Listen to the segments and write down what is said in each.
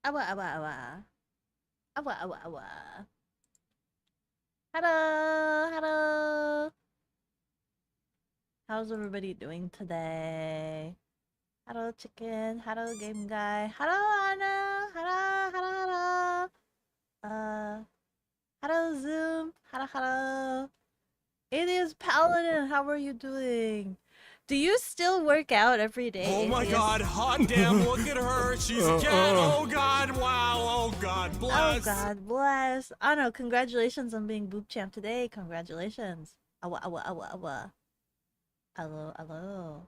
Awa, awa, awa. Awa, awa, awa. Hello, hello. How's everybody doing today? Hello, chicken. Hello, game guy. Hello, Anna. Hello, hello, hello. Hello, Zoom. Hello, hello. It is Paladin. How are you doing? Do you still work out every day, Oh my Atheist? god, hot damn, look at her. She's a cat. Oh god, wow. Oh god, Oh, bless. God bless. Anno, congratulations on being Boop Champ today. Congratulations. Awa, awa, awa, awa. Hello, hello.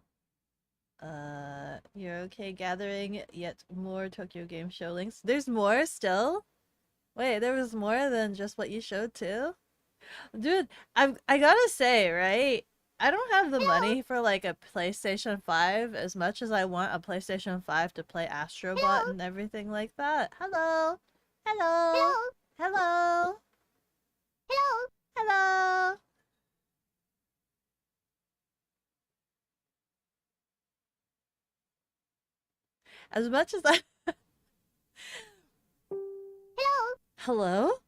You're okay gathering yet more Tokyo Game Show links? There's more still? Wait, there was more than just what you showed too? Dude, I gotta say, right? I don't have the money for like a PlayStation 5 as much as I want a PlayStation 5 to play Astrobot and everything like that. Hello. Hello. Hello. Hello. Hello. As much as I Hello. Hello?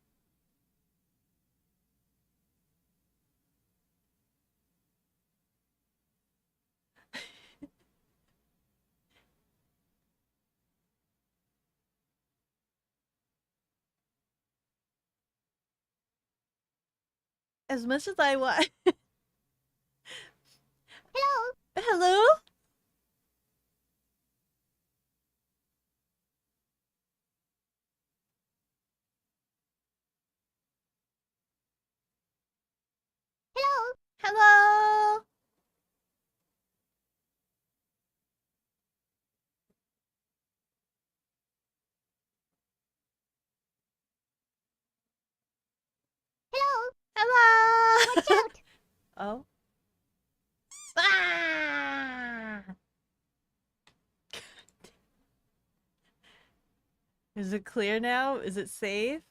As much as I want Hello. Hello? Hello. Hello. Hello. Hello. Watch out. Oh. Ah! Is it clear now? Is it safe?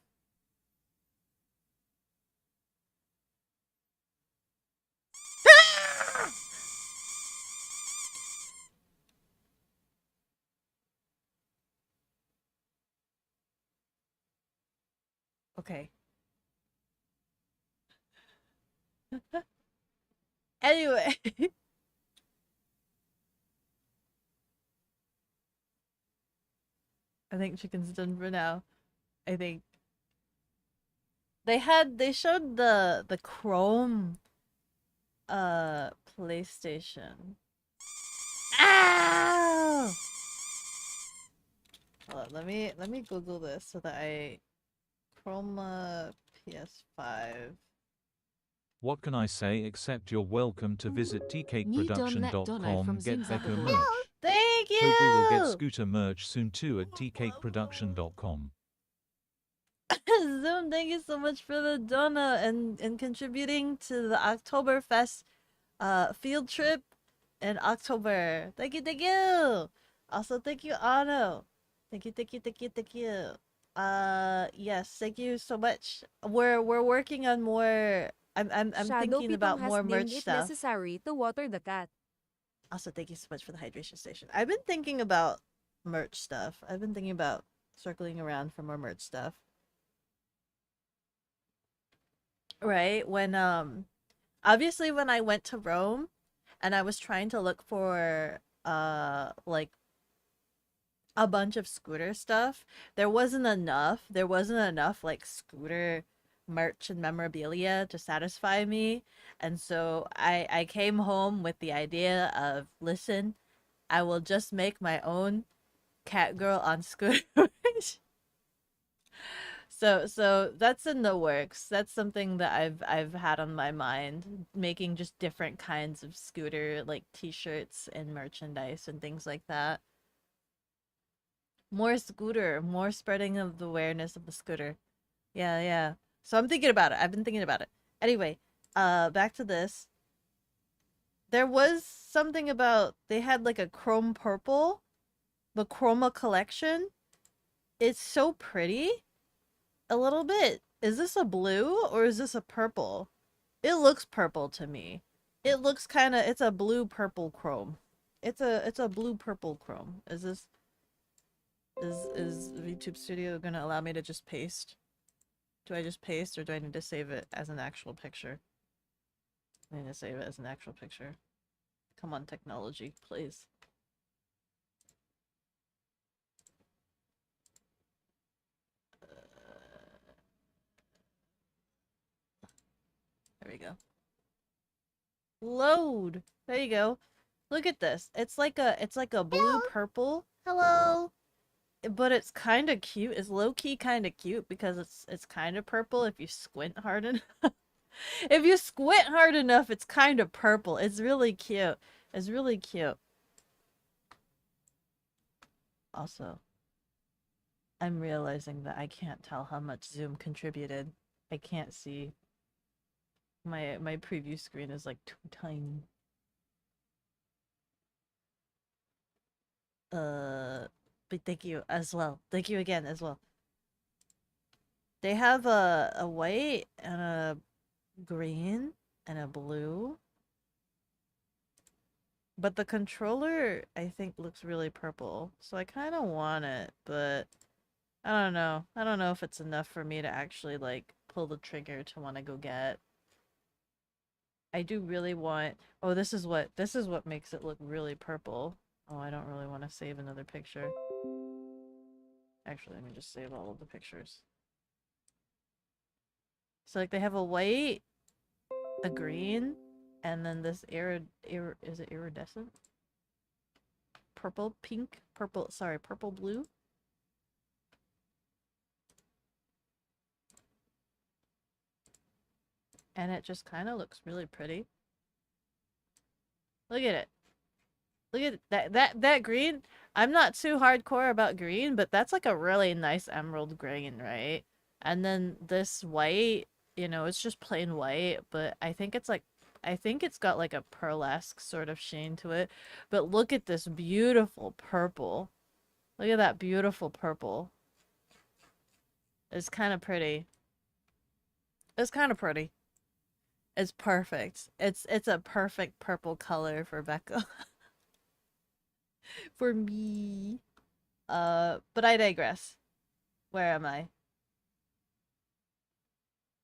Ah! Okay. Anyway, I think chicken's done for now. I think they showed the Chrome PlayStation. Ow! Hold on, let me Google this so that I Chroma PS5. What can I say except you're welcome to visit New Don Let Dono tkproduction.com, from get Zoom Becca Zabadoo. merch. Thank Hope we will get you! scooter merch soon too at tkproduction.com. Zoom, thank you so much for the donut and contributing to the Oktoberfest field trip in October. Thank you, thank you. Also, thank you, Ano. Thank you, thank you, thank you, thank you. Yes, thank you so much. We're working on more. I'm Shadow thinking Pitong about has more deemed merch it stuff. necessary to water the cat. Also, thank you so much for the hydration station. I've been thinking about merch stuff. I've been thinking about circling around for more merch stuff. Right? When obviously when I went to Rome and I was trying to look for like a bunch of scooter stuff, there wasn't enough like scooter merch and memorabilia to satisfy me. And so I came home with the idea of, listen, I will just make my own cat girl on scooter. So that's in the works. That's something that I've had on my mind, making just different kinds of scooter like t-shirts and merchandise and things like that. More scooter, more spreading of the awareness of the scooter. Yeah, yeah. So I'm thinking about it. I've been thinking about it. Anyway, back to this. There was something about they had like a chrome purple, the Chroma collection. It's so pretty. A little bit. Is this a blue or is this a purple? It looks purple to me. It looks kind of, it's a blue purple chrome. It's a blue purple chrome. Is this Is VTube Studio gonna allow me to just paste? Do I just paste or do I need to save it as an actual picture? I need to save it as an actual picture. Come on, technology, please. There we go. Load. There you go. Look at this. It's like a blue purple. Hello. But it's kind of cute. It's low key kind of cute because it's kind of purple if you squint hard enough. If you squint hard enough, it's kind of purple. It's really cute. It's really cute. Also, I'm realizing that I can't tell how much Zoom contributed. I can't see. My preview screen is like too tiny. But thank you as well. Thank you again as well. They have a white and a green and a blue. But the controller, I think, looks really purple. So I kind of want it, but I don't know. I don't know if it's enough for me to actually, like, pull the trigger to want to go get. I do really want... Oh, this is what makes it look really purple. Oh, I don't really want to save another picture. Actually, let me just save all of the pictures. So, like, they have a white, a green, and then this is it iridescent? Purple, pink, purple, sorry, purple, blue. And it just kind of looks really pretty. Look at it. Look at that green. I'm not too hardcore about green, but that's like a really nice emerald green, right? And then this white, you know, it's just plain white, but I think it's got like a pearlesque sort of sheen to it. But look at this beautiful purple. Look at that beautiful purple. It's kind of pretty. It's kind of pretty. It's perfect. It's a perfect purple color for Becca. For me. But I digress. Where am I?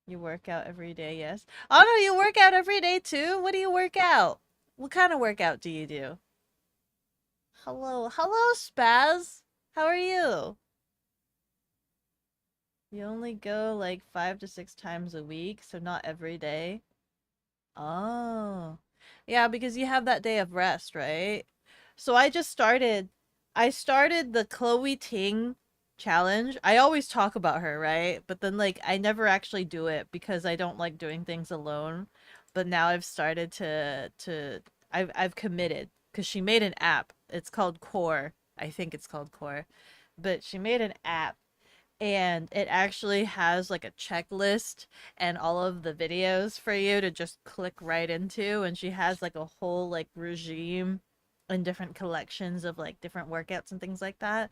You work out every day, yes. Oh no, you work out every day too? What do you work out? What kind of workout do you do? Hello. Hello, Spaz. How are you? You only go like 5 to 6 times a week, so not every day. Oh. Yeah, because you have that day of rest, right? So I started the Chloe Ting challenge. I always talk about her, right? But then like I never actually do it because I don't like doing things alone. But now I've started I've committed because she made an app. It's called Core. I think it's called Core. But she made an app and it actually has like a checklist and all of the videos for you to just click right into, and she has like a whole like regime and different collections of like different workouts and things like that,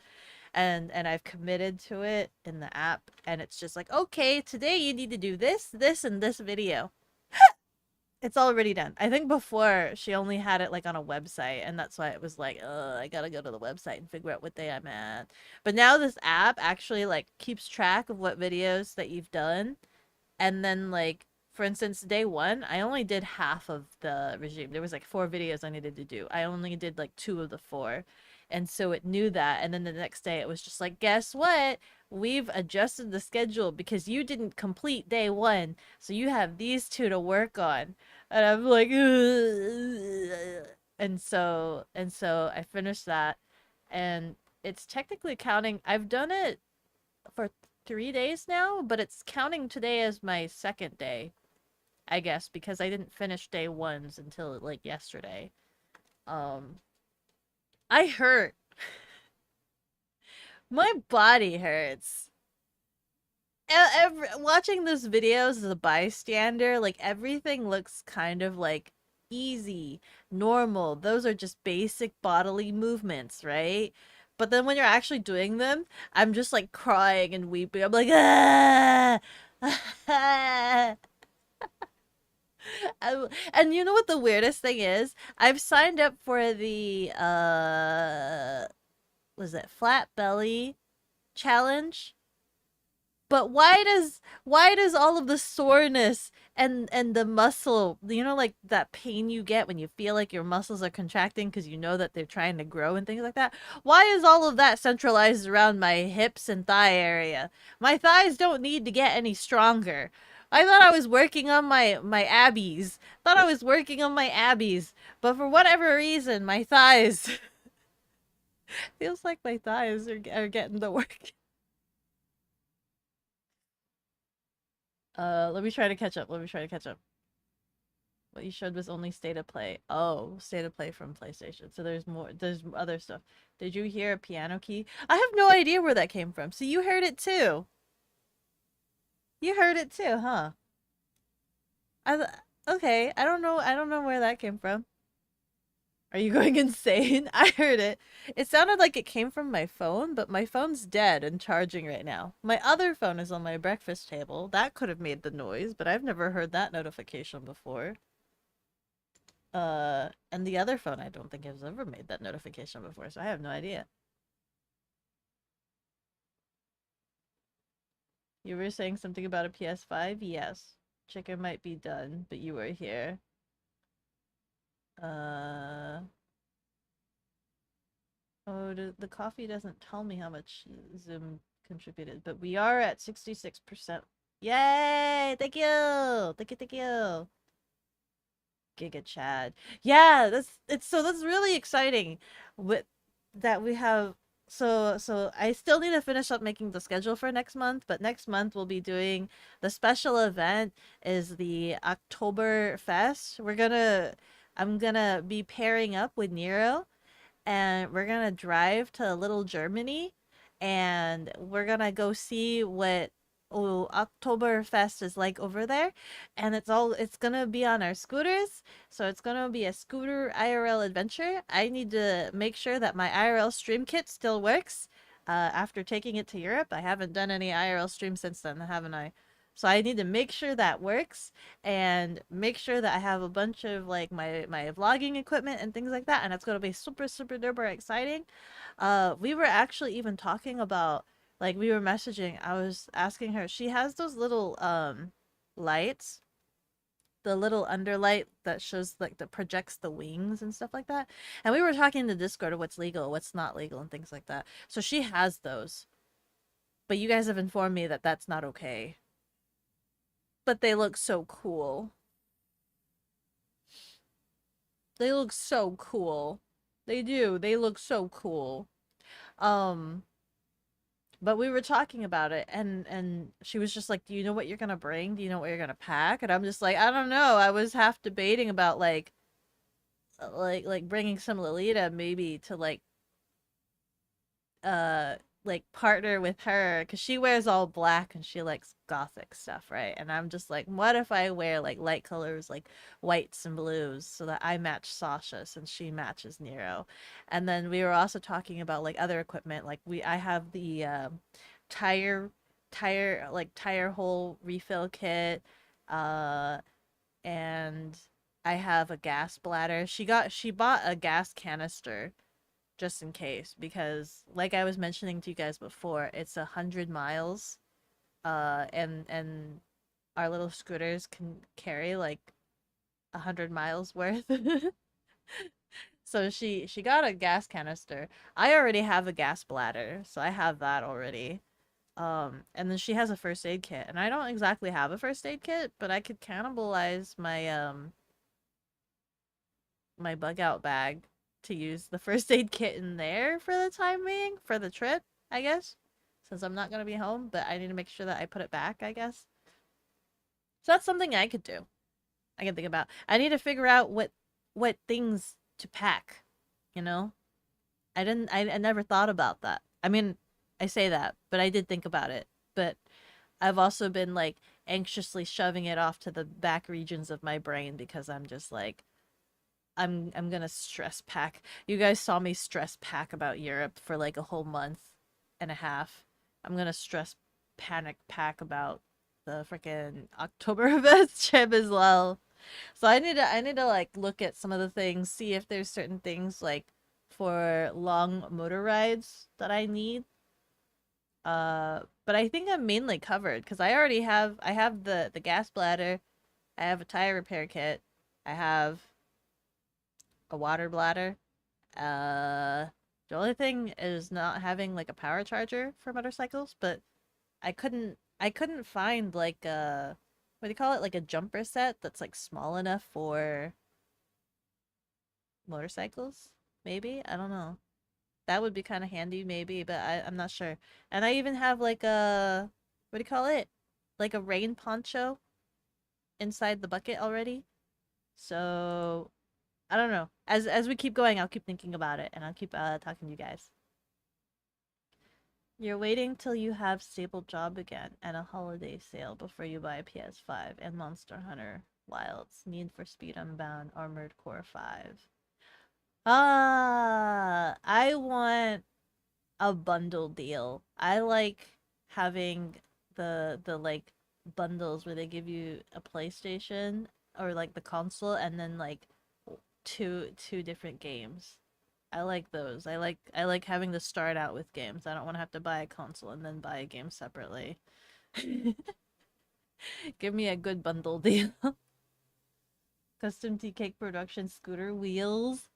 and I've committed to it in the app, and it's just like, okay, today you need to do this and this video. It's already done. I think before she only had it like on a website, and that's why it was like, I gotta go to the website and figure out what day I'm at. But now this app actually like keeps track of what videos that you've done, and then like for instance, day one, I only did half of the regime. There was like 4 videos I needed to do. I only did like 2 of the 4. And so it knew that. And then the next day it was just like, guess what? We've adjusted the schedule because you didn't complete day one. So you have these 2 to work on. And I'm like, ugh. And so I finished that. And it's technically counting. I've done it for 3 days now, but it's counting today as my second day, I guess, because I didn't finish day ones until like yesterday. Um, I hurt. My body hurts. Watching those videos as a bystander, like everything looks kind of like easy, normal. Those are just basic bodily movements, right? But then when you're actually doing them, I'm just like crying and weeping. I'm like, ah! And you know what the weirdest thing is? I've signed up for was it flat belly challenge. But why does all of the soreness and the muscle, like that pain you get when you feel like your muscles are contracting because you know that they're trying to grow and things like that? Why is all of that centralized around my hips and thigh area? My thighs don't need to get any stronger. I thought I was working on my abbies. Thought I was working on my abbies, but for whatever reason, my thighs feels like my thighs are getting the work. Let me try to catch up. Let me try to catch up. What you showed was only state of play. Oh, state of play from PlayStation. So there's more. There's other stuff. Did you hear a piano key? I have no idea where that came from. So you heard it too. You heard it too, huh? Okay. I don't know. I don't know where that came from. Are you going insane? I heard it. It sounded like it came from my phone, but my phone's dead and charging right now. My other phone is on my breakfast table. That could have made the noise, but I've never heard that notification before. And the other phone I don't think has ever made that notification before, so I have no idea. You were saying something about a PS5? Yes. Chicken might be done, but you were here. Oh, the coffee doesn't tell me how much Zoom contributed, but we are at 66%. Yay! Thank you! Thank you, thank you! Giga Chad. Yeah, that's really exciting with that we have so I still need to finish up making the schedule for next month, but next month we'll be doing the special event is the October Fest. I'm gonna be pairing up with Nero and we're gonna drive to Little Germany and we're gonna go see what Oktoberfest is like over there. And it's gonna be on our scooters. So it's gonna be a scooter IRL adventure. I need to make sure that my IRL stream kit still works. After taking it to Europe, I haven't done any IRL streams since then, haven't I? So I need to make sure that works and make sure that I have a bunch of like my vlogging equipment and things like that, and it's gonna be super super duper exciting. We were actually even talking about like we were messaging. I was asking her. She has those little lights, the little underlight that shows like that projects the wings and stuff like that. And we were talking in the Discord of what's legal, what's not legal, and things like that. So she has those, but you guys have informed me that that's not okay. But they look so cool. They look so cool. They do. They look so cool. Um, but we were talking about it and she was just like, "Do you know what you're gonna bring? Do you know what you're gonna pack?" And I'm just like, "I don't know." I was half debating about like bringing some Lolita maybe to uh like partner with her because she wears all black and she likes gothic stuff, right? And I'm just like, what if I wear like light colors like whites and blues so that I match Sasha since she matches Nero. And then we were also talking about like other equipment, like I have the tire tire hole refill kit, uh and I have a gas bladder. She bought a gas canister just in case because like I was mentioning to you guys before, it's 100 miles, and our little scooters can carry like 100 miles worth. So she got a gas canister. I already have a gas bladder, so I have that already. And then she has a first aid kit, and I don't exactly have a first aid kit, but I could cannibalize my bug out bag to use the first aid kit in there for the time being, for the trip, I guess. Since I'm not gonna be home, but I need to make sure that I put it back, I guess. So that's something I could do. I can think about. I need to figure out what things to pack, you know? I never thought about that. I mean, I say that, but I did think about it. But I've also been like anxiously shoving it off to the back regions of my brain because I'm just like I'm gonna stress pack. You guys saw me stress pack about Europe for like a whole month and a half. I'm gonna stress panic pack about the freaking Oktoberfest trip as well. So I need to like look at some of the things, see if there's certain things like for long motor rides that I need. But I think I'm mainly covered because I have the gas bladder, I have a tire repair kit, I have a water bladder. Uh, the only thing is not having like a power charger for motorcycles, but I couldn't find like a what do you call it? Like a jumper set that's like small enough for motorcycles. Maybe? I don't know. That would be kind of handy, maybe, but I'm not sure. And I even have like a what do you call it? Like a rain poncho inside the bucket already. So I don't know. As we keep going, I'll keep thinking about it, and I'll keep talking to you guys. You're waiting till you have stable job again and a holiday sale before you buy a PS5 and Monster Hunter Wilds, Need for Speed Unbound, Armored Core 5. I want a bundle deal. I like having the like bundles where they give you a PlayStation or like the console and then like two different games. I like those. I like having to start out with games. I don't want to have to buy a console and then buy a game separately. Give me a good bundle deal. Custom tea cake production scooter wheels.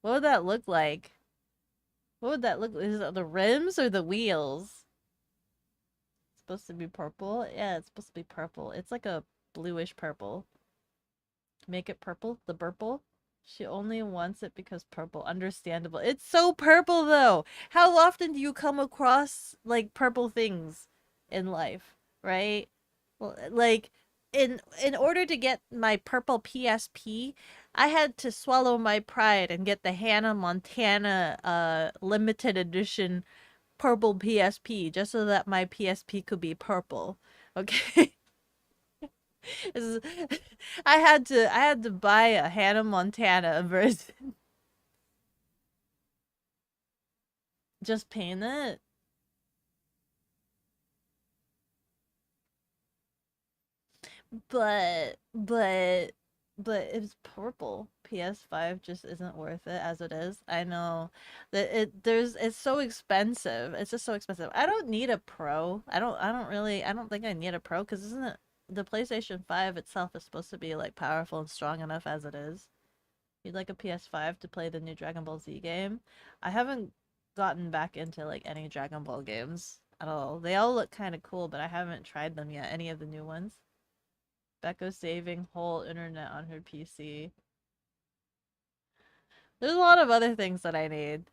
What would that look like? What would that look like? Is it the rims or the wheels? It's supposed to be purple? Yeah, it's supposed to be purple. It's like a bluish purple. Make it purple? The purple? She only wants it because purple. Understandable. It's so purple though. How often do you come across like purple things in life, right? Well, like in order to get my purple PSP, I had to swallow my pride and get the Hannah Montana limited edition purple PSP just so that my PSP could be purple. Okay? This is, I had to buy a Hannah Montana version. Just paint it. But but it's purple. PS5 just isn't worth it as it is. I know that it's so expensive. It's just so expensive. I don't need a pro. I don't think I need a pro because isn't it the PlayStation 5 itself is supposed to be like powerful and strong enough as it is. You'd like a PS5 to play the new Dragon Ball Z game. I haven't gotten back into like any Dragon Ball games at all. They all look kind of cool, but I haven't tried them yet, any of the new ones. Becca saving whole internet on her PC. There's a lot of other things that I need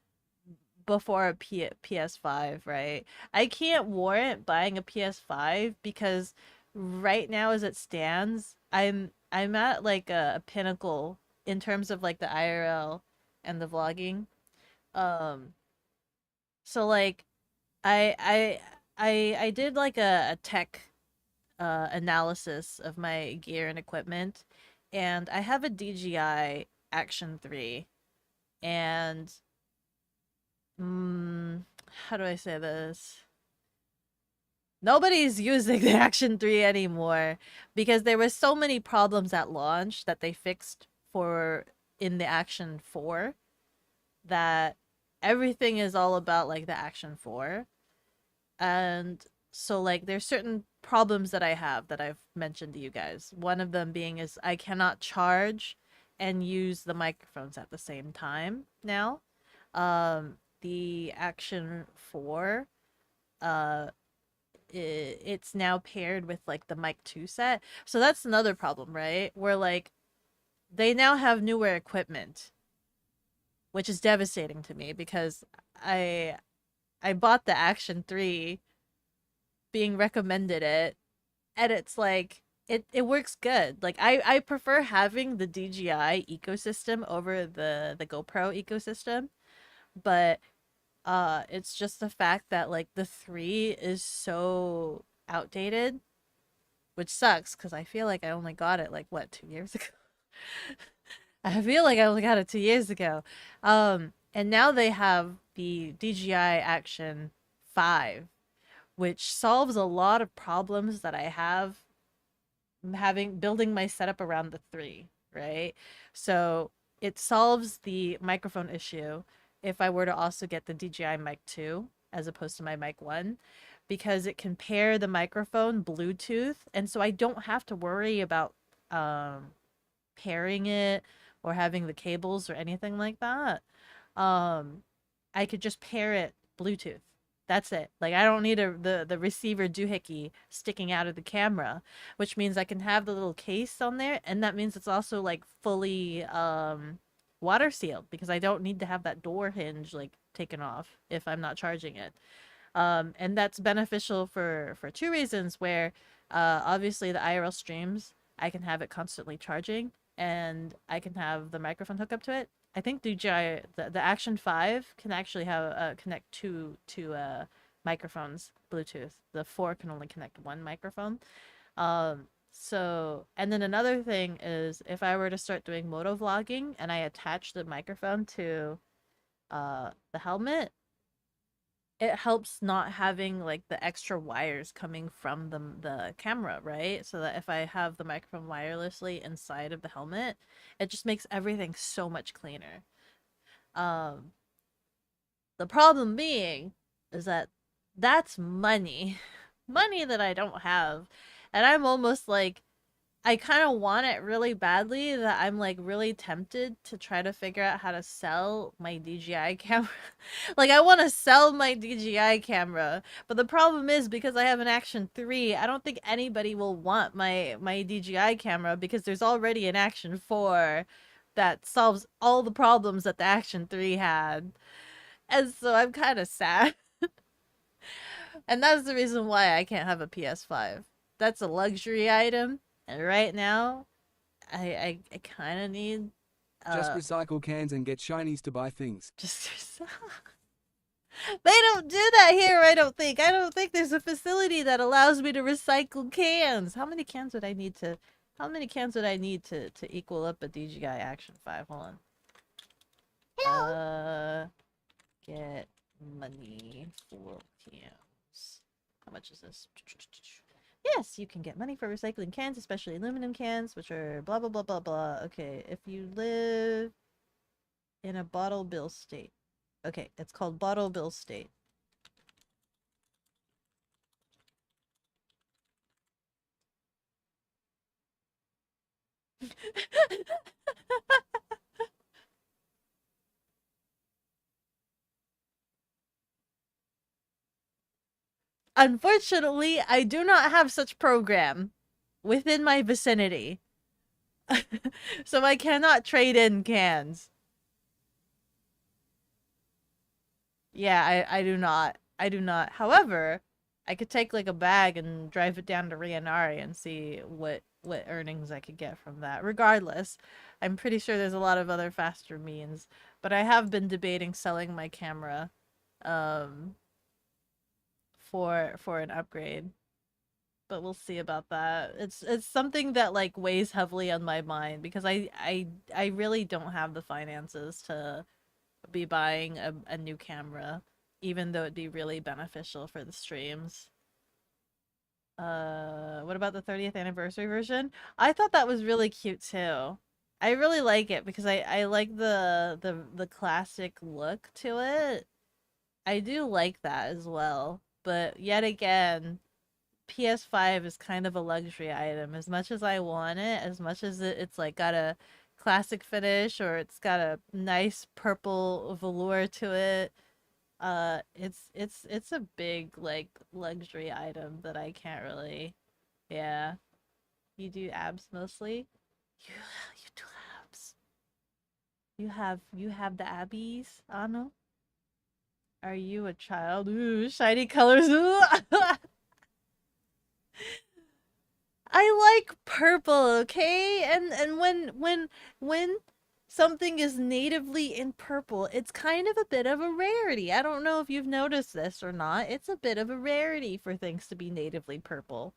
before a PS5, right? I can't warrant buying a PS5 because right now as it stands, I'm at like a pinnacle in terms of like the IRL and the vlogging. Um so like I I I did like a tech analysis of my gear and equipment, and I have a DJI Action 3, and how do I say this? Nobody's using the Action 3 anymore because there were so many problems at launch that they fixed for in the Action 4 that everything is all about like the Action 4. And so like there's certain problems that I have that I've mentioned to you guys. One of them being is I cannot charge and use the microphones at the same time now. The Action 4 it's now paired with like the mic 2 set. So that's another problem, right? Where like they now have newer equipment, which is devastating to me because I I bought the Action 3 being recommended it, and it's like it works good. Like I prefer having the DJI ecosystem over the GoPro ecosystem, but it's just the fact that like the 3 is so outdated, which sucks because I feel like I only got it like what 2 years ago. I feel like I only got it 2 years ago. And now they have the DJI Action 5, which solves a lot of problems that I have having building my setup around the 3, right? So it solves the microphone issue if I were to also get the DJI Mic 2 as opposed to my Mic 1, because it can pair the microphone Bluetooth, and so I don't have to worry about um pairing it or having the cables or anything like that. Um, I could just pair it Bluetooth. That's it. Like I don't need the receiver doohickey sticking out of the camera, which means I can have the little case on there, and that means it's also like fully water sealed because I don't need to have that door hinge like taken off if I'm not charging it. And that's beneficial for two reasons. Where obviously the IRL streams, I can have it constantly charging, and I can have the microphone hook up to it. I think the Action 5 can actually have connect two microphones Bluetooth. The 4 can only connect one microphone. So, and then another thing is if I were to start doing moto vlogging and I attach the microphone to the helmet, it helps not having like the extra wires coming from the camera, right? So that if I have the microphone wirelessly inside of the helmet, it just makes everything so much cleaner. Um, the problem being is that that's money, money that I don't have, and I'm almost like I kind of want it really badly that I'm like really tempted to try to figure out how to sell my DJI camera. Like I want to sell my DJI camera, but the problem is because I have an Action 3, I don't think anybody will want my DJI camera because there's already an Action 4 that solves all the problems that the Action 3 had. And so I'm kind of sad. And that's the reason why I can't have a PS5. That's a luxury item, and right now I kind of need Just uh recycle cans and get shinies to buy things. just they don't do that here. I don't think there's a facility that allows me to recycle cans. How many cans would I need to equal up a DJI Action 5? Hold on. Get money for cans. How much is this? Yes, you can get money for recycling cans, especially aluminum cans, which are blah blah blah blah blah. Okay, if you live in a bottle bill state. Okay, it's called bottle bill state. Unfortunately, I do not have such program within my vicinity. So I cannot trade in cans. Yeah, I do not. I do not. However, I could take like a bag and drive it down to Rianari and see what earnings I could get from that. Regardless, I'm pretty sure there's a lot of other faster means, but I have been debating selling my camera um for an upgrade. But we'll see about that. It's something that like weighs heavily on my mind because I really don't have the finances to be buying a new camera, even though it'd be really beneficial for the streams. What about the 30th anniversary version? I thought that was really cute too. I really like it because I like the classic look to it. I do like that as well. But yet again, PS5 is kind of a luxury item. As much as I want it, as much as it's like got a classic finish or it's got a nice purple velour to it, it's a big like luxury item that I can't really. Yeah, you do abs mostly. You do abs. You have the abbies, Anu. Are you a child? Ooh, shiny colors. Ooh. I like purple, okay? And when something is natively in purple, it's kind of a bit of a rarity. I don't know if you've noticed this or not. It's a bit of a rarity for things to be natively purple.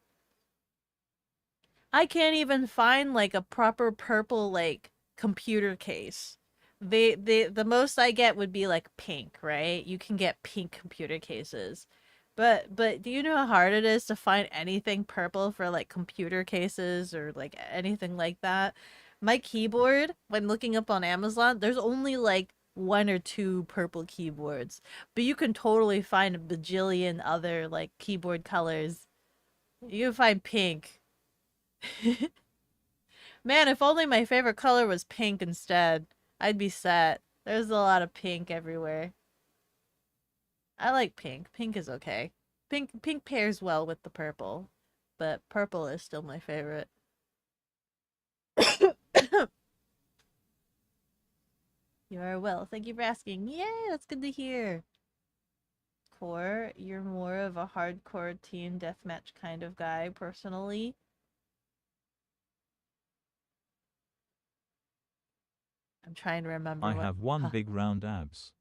I can't even find like a proper purple like computer case. The most I get would be like pink, right? You can get pink computer cases. But do you know how hard it is to find anything purple for like computer cases or like anything like that? My keyboard, when looking up on Amazon, there's only like one or two purple keyboards, but you can totally find a bajillion other like keyboard colors. You can find pink. Man, if only my favorite color was pink instead, I'd be set. There's a lot of pink everywhere. I like pink. Pink is okay. Pink pairs well with the purple, but purple is still my favorite. You are well. Thank you for asking. Yay, that's good to hear. Core, you're more of a hardcore team deathmatch kind of guy, personally. I'm trying to remember I what. have one big round abs.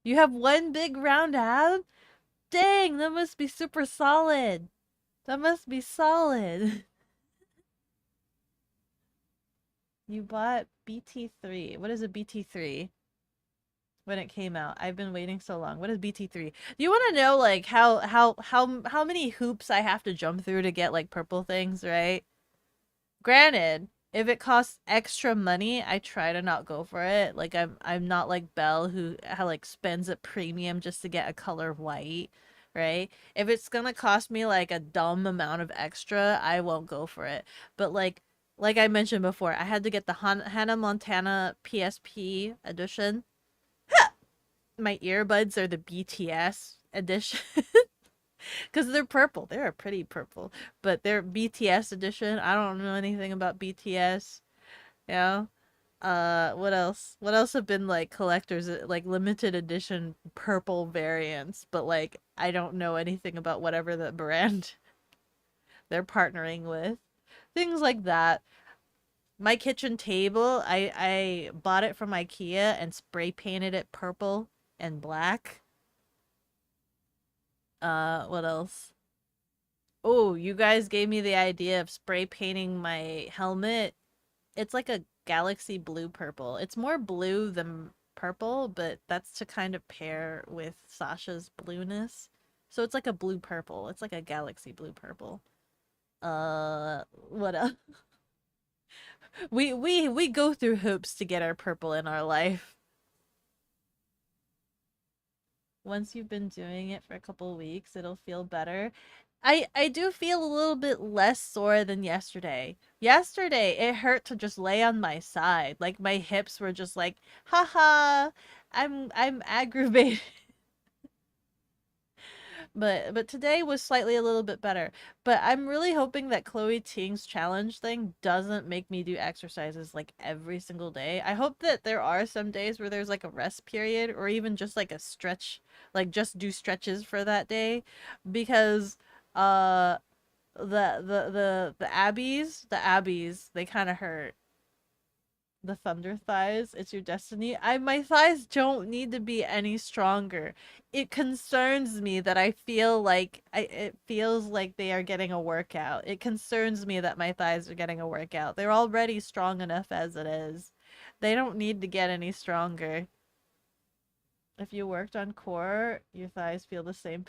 You have one big round ab? Dang, that must be super solid. That must be solid. You bought BT3. What is a BT3? When it came out. I've been waiting so long. What is BT3? Do you want to know like how many hoops I have to jump through to get like purple things, right? Granted, if it costs extra money, I try to not go for it. Like I'm not like Belle who like spends a premium just to get a color white, right? If it's gonna cost me like a dumb amount of extra, I won't go for it. But like I mentioned before, I had to get the Hannah Montana PSP edition. My earbuds are the BTS edition because they're purple. They're pretty purple, but they're BTS edition. I don't know anything about BTS. Yeah. What else? What else have been like collectors like limited edition purple variants, but like I don't know anything about whatever the brand they're partnering with. Things like that. My kitchen table, I bought it from IKEA and spray painted it purple and black. What else? Oh, you guys gave me the idea of spray painting my helmet. It's like a galaxy blue purple. It's more blue than purple, but that's to kind of pair with Sasha's blueness. So it's like a blue purple. It's like a galaxy blue purple. What else? We go through hoops to get our purple in our life. Once you've been doing it for a couple weeks, it'll feel better. I do feel a little bit less sore than yesterday. Yesterday, it hurt to just lay on my side. Like my hips were just like, haha, I'm aggravated. But today was slightly a little bit better. But I'm really hoping that Chloe Ting's challenge thing doesn't make me do exercises like every single day. I hope that there are some days where there's like a rest period or even just like a stretch, like just do stretches for that day because uh the abbies they kind of hurt. The thunder thighs, it's your destiny. My thighs don't need to be any stronger. It concerns me that I feel like it feels like they are getting a workout. It concerns me that my thighs are getting a workout. They're already strong enough as it is. They don't need to get any stronger. If you worked on core, your thighs feel the same.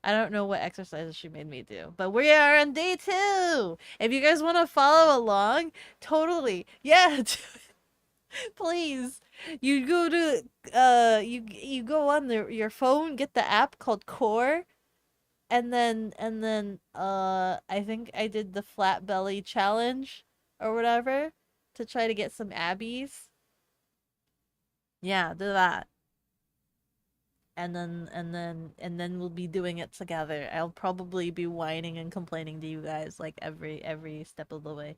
I don't know what exercises she made me do, but we are on day 2. If you guys want to follow along, totally. Yeah, please. You go to you go on your phone, get the app called Core, and then I think I did the flat belly challenge or whatever to try to get some abbies. Yeah, do that. And then we'll be doing it together. I'll probably be whining and complaining to you guys like every step of the way.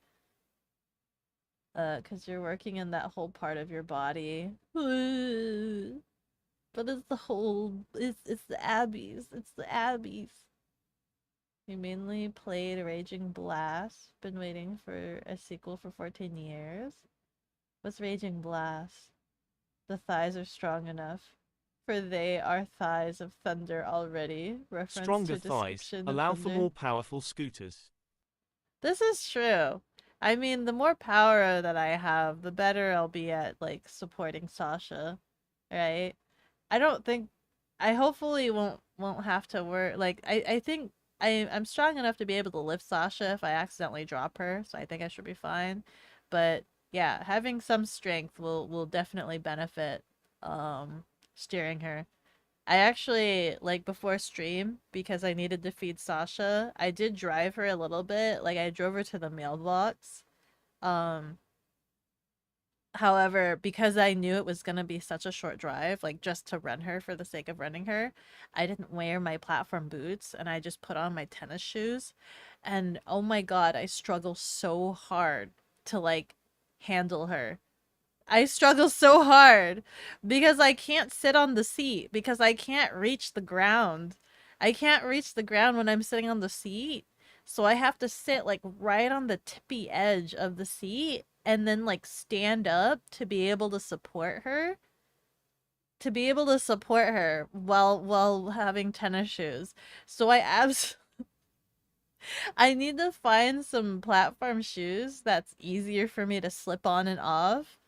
'Cause you're working in that whole part of your body. But it's the whole it's the abbies. It's the abbies. You mainly played Raging Blast. Been waiting for a sequel for 14 years. What's Raging Blast? The thighs are strong enough. For they are thighs of thunder already. Reference Stronger to thighs description of allow for thunder. more powerful scooters. This is true. I mean, the more power that I have, the better I'll be at like supporting Sasha, right? I don't think I hopefully won't have to work like I think I'm strong enough to be able to lift Sasha if I accidentally drop her, so I think I should be fine. But yeah, having some strength will definitely benefit steering her. I actually, like, before stream, because I needed to feed Sasha, I did drive her a little bit. Like, I drove her to the mailbox. Um, However, because I knew it was gonna be such a short drive, like, just to run her for the sake of running her, I didn't wear my platform boots and I just put on my tennis shoes. And oh my God, I struggle so hard to, like, handle her. I struggle so hard because I can't sit on the seat because I can't reach the ground. I can't reach the ground when I'm sitting on the seat. So I have to sit like right on the tippy edge of the seat and then like stand up to be able to support her. To be able to support her while having tennis shoes. So I need to find some platform shoes that's easier for me to slip on and off.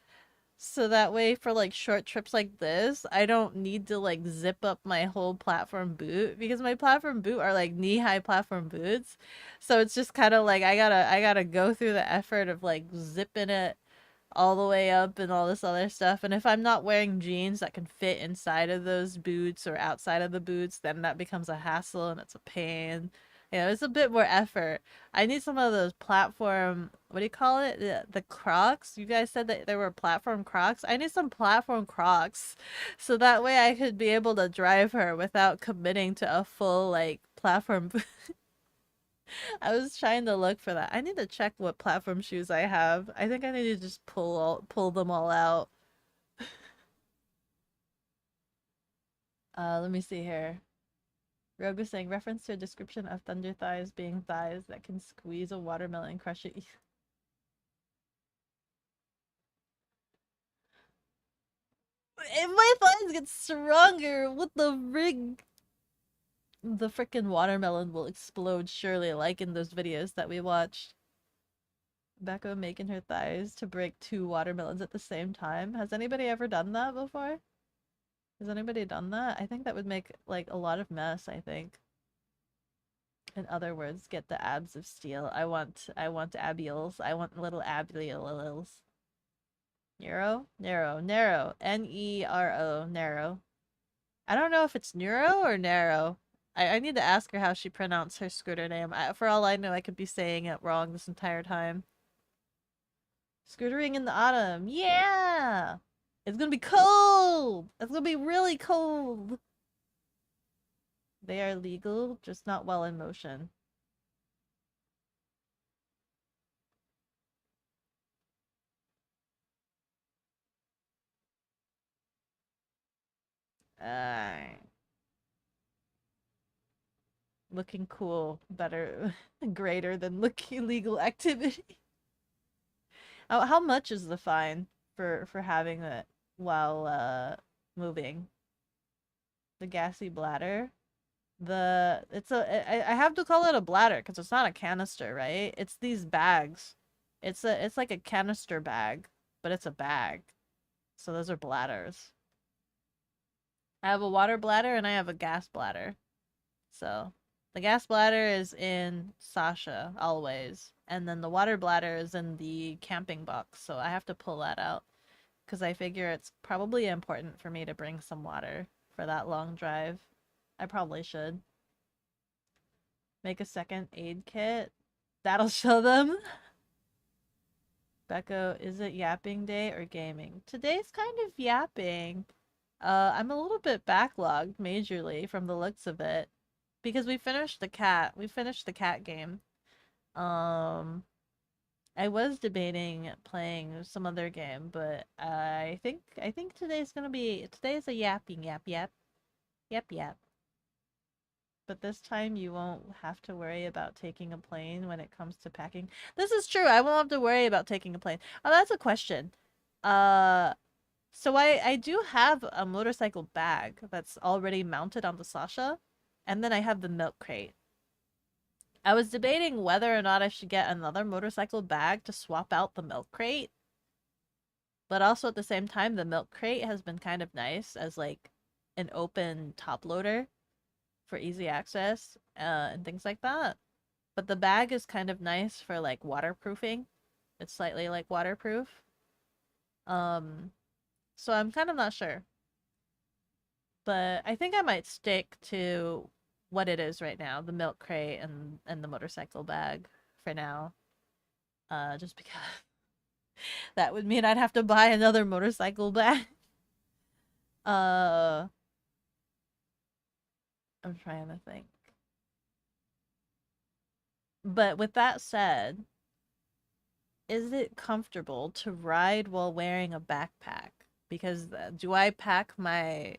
So that way for like short trips like this, I don't need to like zip up my whole platform boot because my platform boot are like knee-high platform boots. So it's just kind of like I gotta go through the effort of like zipping it all the way up and all this other stuff. And if I'm not wearing jeans that can fit inside of those boots or outside of the boots, then that becomes a hassle and it's a pain. Yeah, it's a bit more effort. I need some of those platform, what do you call it? The Crocs. You guys said that there were platform Crocs. I need some platform Crocs. So that way I could be able to drive her without committing to a full like platform. I was trying to look for that. I need to check what platform shoes I have. I think I need to just pull them all out. Let me see here. Rogue is saying reference to a description of thunder thighs being thighs that can squeeze a watermelon and crush it. If my thighs get stronger, what the rig? The frickin' watermelon will explode surely, like in those videos that we watched. Becca making her thighs to break 2 watermelons at the same time. Has anybody ever done that before? Has anybody done that? I think that would make like a lot of mess, I think. In other words, get the abs of steel. I want abiels. I want little abiels. Nero? Nero. N-E-R-O. Nero. I don't know if it's Neuro or Narrow. I need to ask her how she pronounced her scooter name. For all I know, I could be saying it wrong this entire time. Scootering in the autumn. Yeah! It's gonna be cold! It's gonna be really cold! They are legal, just not well in motion. Looking cool, better, greater than looking legal activity. How much is the fine for having it while moving? The gassy bladder? I have to call it a bladder because it's not a canister, right? It's these bags. It's like a canister bag, but it's a bag. So those are bladders. I have a water bladder and I have a gas bladder. So the gas bladder is in Sasha always, and then the water bladder is in the camping box. So I have to pull that out because I figure it's probably important for me to bring some water for that long drive. I probably should. Make a second aid kit. That'll show them. Becco, is it yapping day or gaming? Today's kind of yapping. I'm a little bit backlogged majorly from the looks of it. Because we finished the cat. We finished the cat game. I was debating playing some other game, but I think today's a yapping yap. Yap yap. But this time you won't have to worry about taking a plane when it comes to packing. This is true. I won't have to worry about taking a plane. Oh, that's a question. So I do have a motorcycle bag that's already mounted on the Sasha, and then I have the milk crate. I was debating whether or not I should get another motorcycle bag to swap out the milk crate. But also at the same time, the milk crate has been kind of nice as like an open top loader. for easy access and things like that. But the bag is kind of nice for like waterproofing. It's slightly like waterproof. Um, so I'm kind of not sure. But I think I might stick to what it is right now, the milk crate and the motorcycle bag for now. Just because that would mean I'd have to buy another motorcycle bag. Uh, I'm trying to think. But with that said, is it comfortable to ride while wearing a backpack? Because do I pack my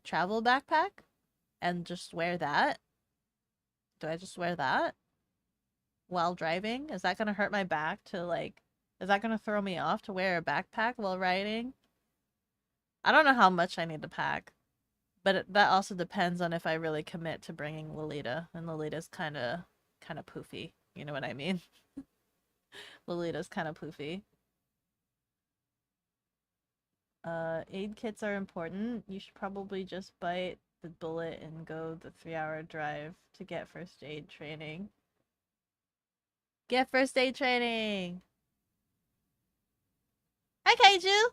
travel backpack and just wear that? Do I just wear that while driving? Is that gonna hurt my back to like, is that gonna throw me off to wear a backpack while riding? I don't know how much I need to pack, but that also depends on if I really commit to bringing Lolita, and Lolita's kind of poofy. You know what I mean? Lolita's kind of poofy. Aid kits are important. You should probably just bite the bullet and go the 3-hour drive to get first aid training. Get first aid training! Hi, Kaiju!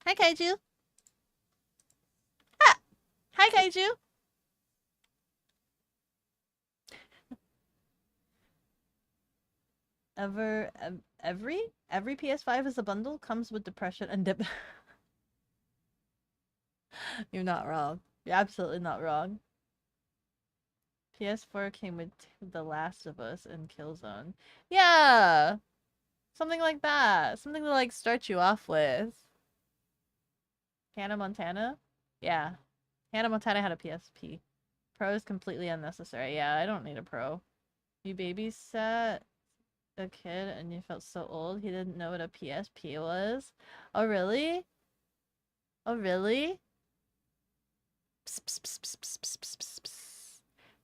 Hi, Kaiju! Ah! Hi, Kaiju! Every PS5 is a bundle, comes with depression and dip. You're not wrong. You're absolutely not wrong. PS4 came with The Last of Us and Killzone. Yeah! Something like that. Something to like start you off with. Hannah Montana? Yeah. Hannah Montana had a PSP. Pro is completely unnecessary. Yeah, I don't need a pro. You babysat a kid and you felt so old he didn't know what a PSP was? Oh, really? Oh, really? Psst, psst, psst, psst, psst, psst, psst, psst, psst.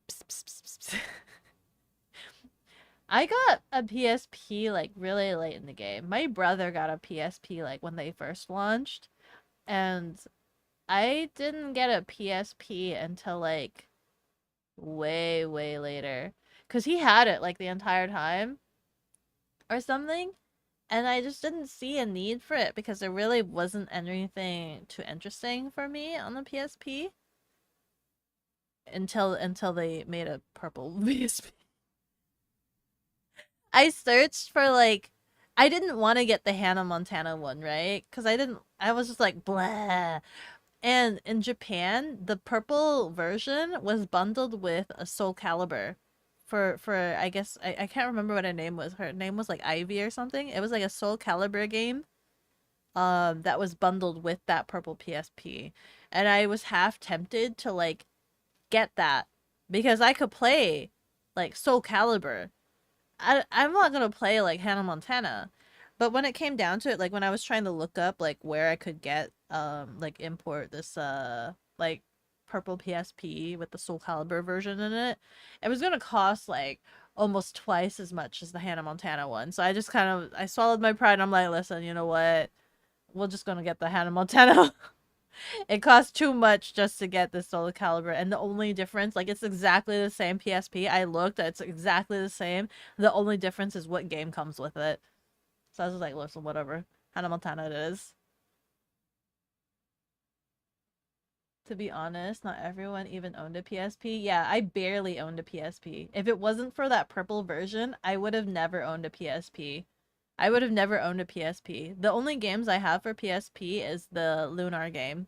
Psst, psst, psst, psst. I got a PSP like really late in the game. My brother got a PSP like when they first launched, and I didn't get a PSP until like way, way later. Because he had it like the entire time or something. And I just didn't see a need for it because there really wasn't anything too interesting for me on the PSP until they made a purple PSP. I searched for like I didn't want to get the Hannah Montana one, right? Because I was just like blah. And in Japan, the purple version was bundled with a Soul Calibur for I guess I can't remember what her name was. Her name was like Ivy or something. It was like a Soul Calibur game that was bundled with that purple PSP. And I was half tempted to like get that because I could play like Soul Calibur. I'm not gonna play like Hannah Montana. But when it came down to it, like when I was trying to look up like where I could get like import this like purple PSP with the Soul Calibur version in it, it was gonna cost like almost twice as much as the Hannah Montana one. So I just kind of I swallowed my pride and I'm like, listen, you know what? We're just gonna get the Hannah Montana. It costs too much just to get this Soul Calibur, and the only difference, like it's exactly the same PSP. I looked, it's exactly the same. The only difference is what game comes with it. So I was just like, listen, whatever. Hannah Montana it is. To be honest, not everyone even owned a PSP. Yeah, I barely owned a PSP. If it wasn't for that purple version, I would have never owned a PSP. I would have never owned a PSP. The only games I have for PSP is the Lunar game.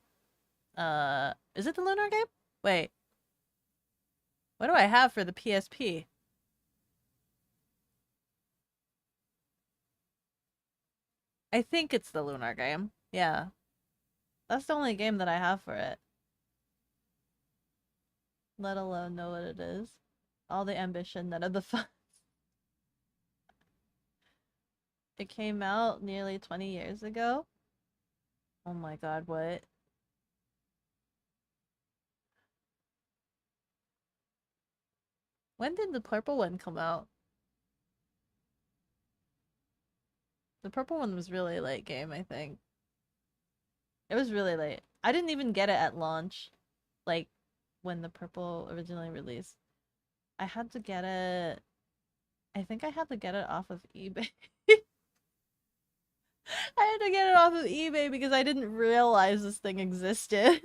Is it the Lunar game? Wait. What do I have for the PSP? I think it's the Lunar game. Yeah. That's the only game that I have for it. Let alone know what it is. All the ambition, none of the fun. It came out nearly 20 years ago. Oh my god, what? When did the purple one come out? The purple one was really late game, I think. It was really late. I didn't even get it at launch. Like, when the purple originally released. I had to get it. I think I had to get it off of eBay. I had to get it off of eBay because I didn't realize this thing existed.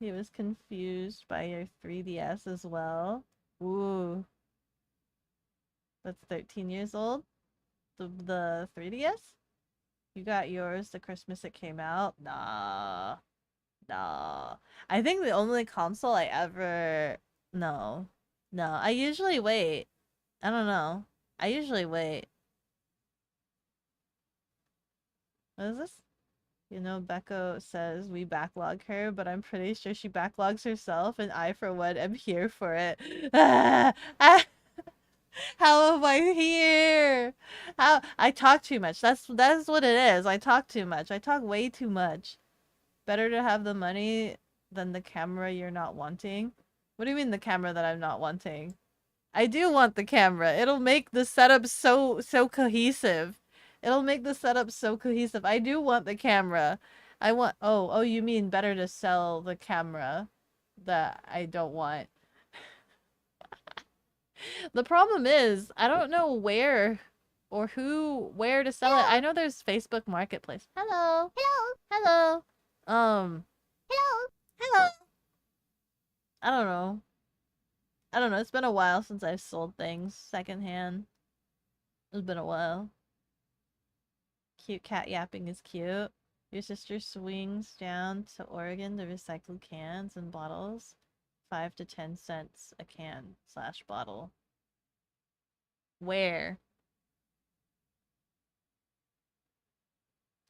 He was confused by your 3DS as well. Ooh. That's 13 years old? The 3DS? You got yours the Christmas it came out? Nah. Nah. I think the only console I ever... No. No, I usually wait. I don't know. I usually wait. What is this? You know, Becco says we backlog her, but I'm pretty sure she backlogs herself, and I, for one, am here for it. How am I here? How I talk too much. That's what it is. I talk too much. I talk way too much. Better to have the money than the camera you're not wanting. What do you mean the camera that I'm not wanting? I do want the camera. It'll make the setup so cohesive. It'll make the setup so cohesive. I do want the camera. I want oh, you mean better to sell the camera that I don't want. The problem is, I don't know where or where to sell it. I know there's Facebook Marketplace. Hello. Hello. Hello. Hello. Hello. I don't know. I don't know. It's been a while since I've sold things secondhand. It's been a while. Cute cat yapping is cute. Your sister swings down to Oregon to recycle cans and bottles. 5 to 10 cents a can / bottle. Where?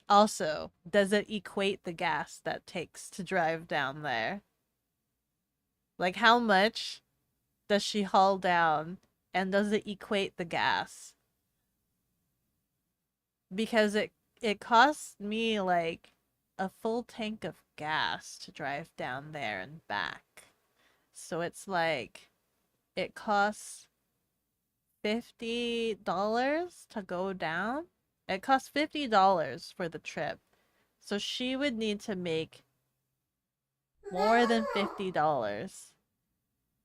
Also, does it equate the gas that takes to drive down there? Like, how much does she haul down, and does it equate the gas? Because it costs me like a full tank of gas to drive down there and back. So it's like it costs $50 to go down. It costs $50 for the trip. So she would need to make more than $50.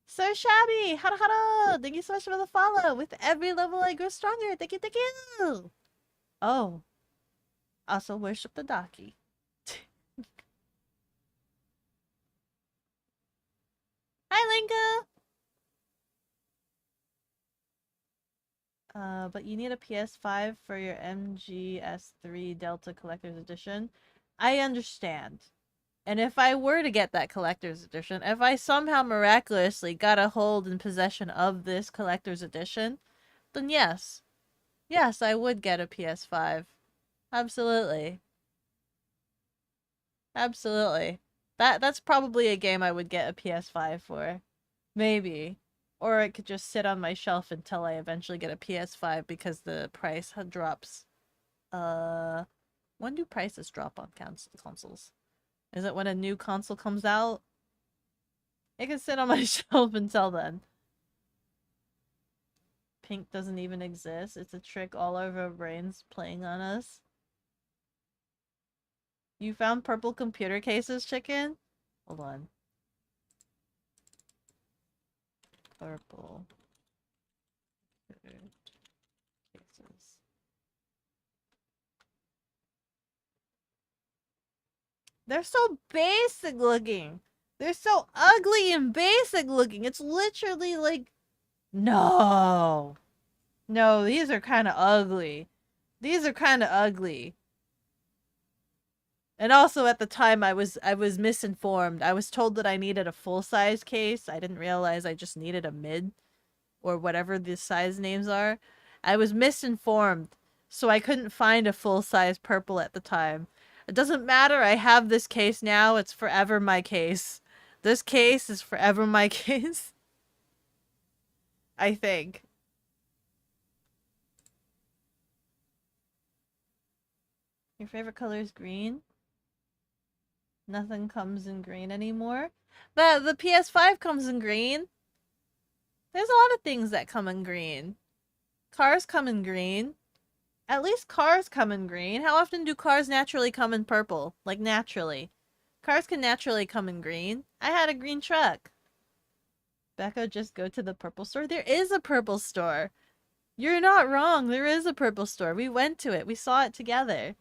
So shabby! Hara hara! Thank you so much for the follow! With every level I grow stronger! Thank you, thank you! Oh. Also worship the Daki. Hi, Linka! But you need a PS5 for your MGS3 Delta Collector's Edition. I understand. And if I were to get that Collector's Edition, if I somehow miraculously got a hold and possession of this Collector's Edition, then yes. Yes, I would get a PS5. Absolutely. Absolutely. That's probably a game I would get a PS5 for. Maybe. Or it could just sit on my shelf until I eventually get a PS5 because the price drops. When do prices drop on consoles? Is it when a new console comes out? It can sit on my shelf until then. Pink doesn't even exist. It's a trick all over our brains playing on us. You found purple computer cases, chicken? Hold on. Purple computer cases. They're so basic looking. They're so ugly and basic looking. It's literally like, no. No, these are kind of ugly. These are kind of ugly. And also at the time I was misinformed. I was told that I needed a full-size case. I didn't realize I just needed a mid or whatever the size names are. I was misinformed. So I couldn't find a full-size purple at the time. It doesn't matter. I have this case now. It's forever my case. This case is forever my case. I think. Your favorite color is green? Nothing comes in green anymore. The PS5 comes in green. There's a lot of things that come in green. Cars come in green. At least cars come in green. How often do cars naturally come in purple? Like naturally. Cars can naturally come in green. I had a green truck. Becca, just go to the purple store. There is a purple store. You're not wrong. There is a purple store. We went to it. We saw it together.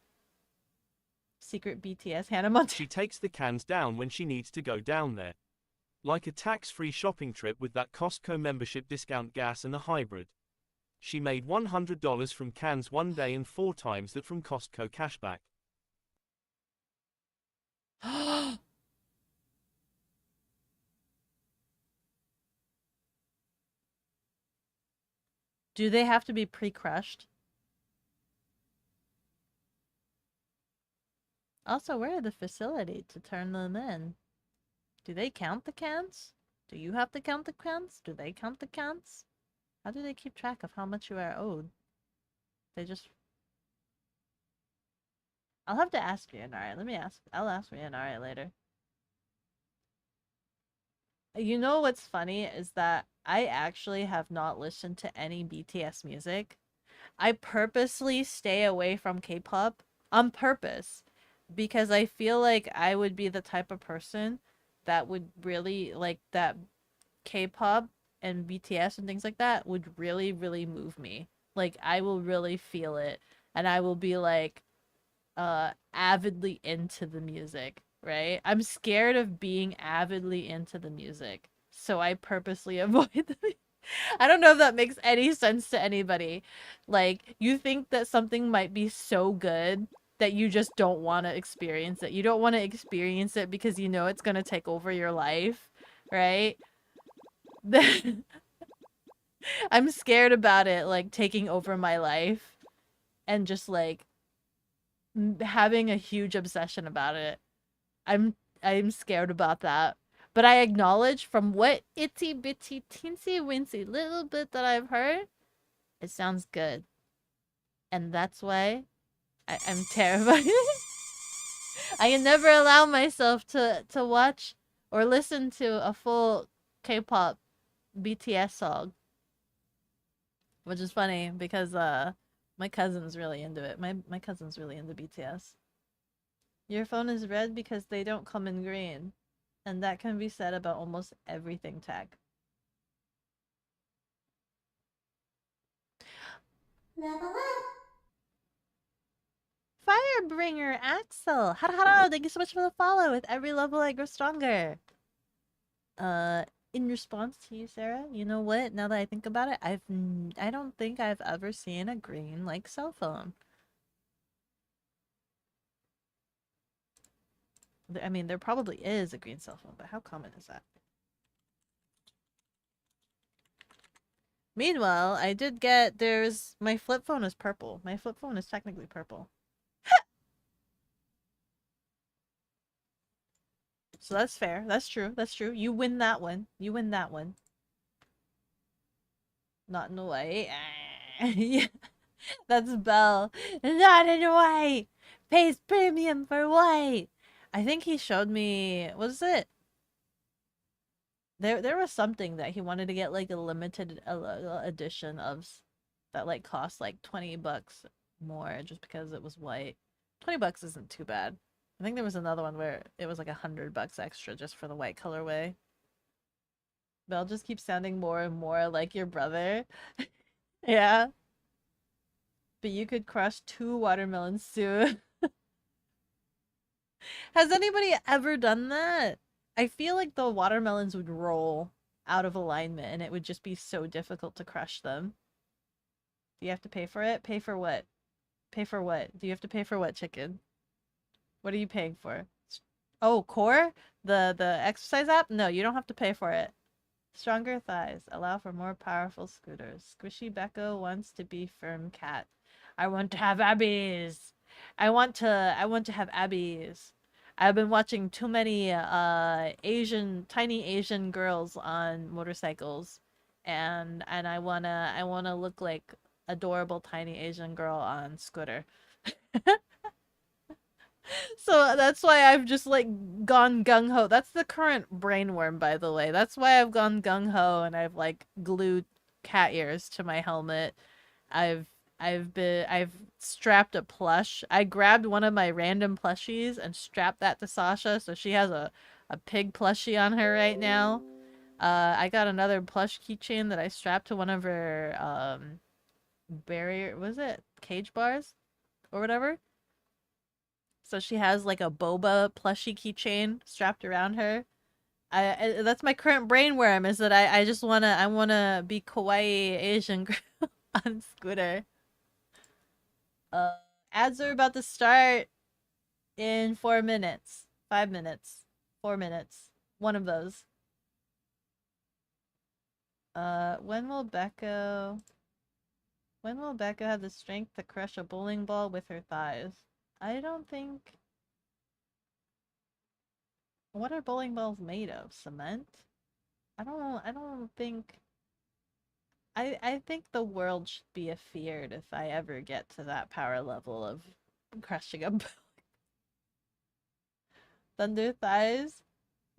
Secret BTS Hannah Montana. She takes the cans down when she needs to go down there. Like a tax-free shopping trip with that Costco membership discount gas and a hybrid. She made $100 from cans one day and 4 times that from Costco cashback. Do they have to be pre-crushed? Also, where are the facility to turn them in? Do they count the cans? Do you have to count the cans? Do they count the cans? How do they keep track of how much you are owed? They just... I'll have to ask Rianari. I'll ask Rianari later. You know what's funny is that I actually have not listened to any BTS music. I purposely stay away from K-pop on purpose because I feel like I would be the type of person that would really like that K-pop and BTS and things like that would really, really move me. Like I will really feel it and I will be like avidly into the music, right? I'm scared of being avidly into the music. So I purposely avoid the I don't know if that makes any sense to anybody. Like, you think that something might be so good that you just don't want to experience it. You don't want to experience it because you know it's going to take over your life, right? I'm scared about it, like, taking over my life and just, like, having a huge obsession about it. I'm scared about that. But I acknowledge from what itsy bitsy teensy wincy little bit that I've heard, it sounds good. And that's why I'm terrified. I can never allow myself to watch or listen to a full K-pop BTS song. Which is funny because my cousin's really into it. My cousin's really into BTS. Your phone is red because they don't come in green. And that can be said about almost everything tech. Level up! Firebringer Axel! Hello, thank you so much for the follow. With every level I grow stronger. In response to you, Sarah, you know what? Now that I think about it, I don't think I've ever seen a green, like, cell phone. I mean, there probably is a green cell phone, but how common is that? Meanwhile, I did get, my flip phone is purple. My flip phone is technically purple. So that's fair. That's true. That's true. You win that one. You win that one. Not in a way. Yeah. That's Belle. Not in a way. Pays premium for white. I think he showed me, what is it? There was something that he wanted to get like a limited edition of that like cost like $20 more just because it was white. $20 isn't too bad. I think there was another one where it was like $100 extra just for the white colorway. Belle just keeps sounding more and more like your brother. Yeah. But you could crush 2 watermelons soon. Has anybody ever done that? I feel like the watermelons would roll out of alignment and it would just be so difficult to crush them. Do you have to pay for it? Pay for what? Pay for what? Do you have to pay for what, chicken? What are you paying for? Oh, Core? The exercise app? No, you don't have to pay for it. Stronger thighs allow for more powerful scooters. Squishy Becco wants to be firm cat. I want to have abbies. I want to have abbies. I've been watching too many tiny Asian girls on motorcycles, and I wanna look like adorable tiny Asian girl on scooter. So that's why I've just like gone gung ho. That's the current brainworm, by the way. That's why I've gone gung ho and I've like glued cat ears to my helmet. I've I've strapped a plush. I grabbed one of my random plushies and strapped that to Sasha, so she has a pig plushie on her right now. I got another plush keychain that I strapped to one of her barrier, was it cage bars or whatever? So she has like a boba plushie keychain strapped around her. That's my current brainworm, is that I just wanna be kawaii Asian girl on scooter. Uh, Ads are about to start in 4 minutes, 5 minutes, 4 minutes. One of those. When will Becca? When will Becca have the strength to crush a bowling ball with her thighs? I don't think. What are bowling balls made of? Cement? I don't think. I think the world should be afeared if I ever get to that power level of crushing a Thunder thighs.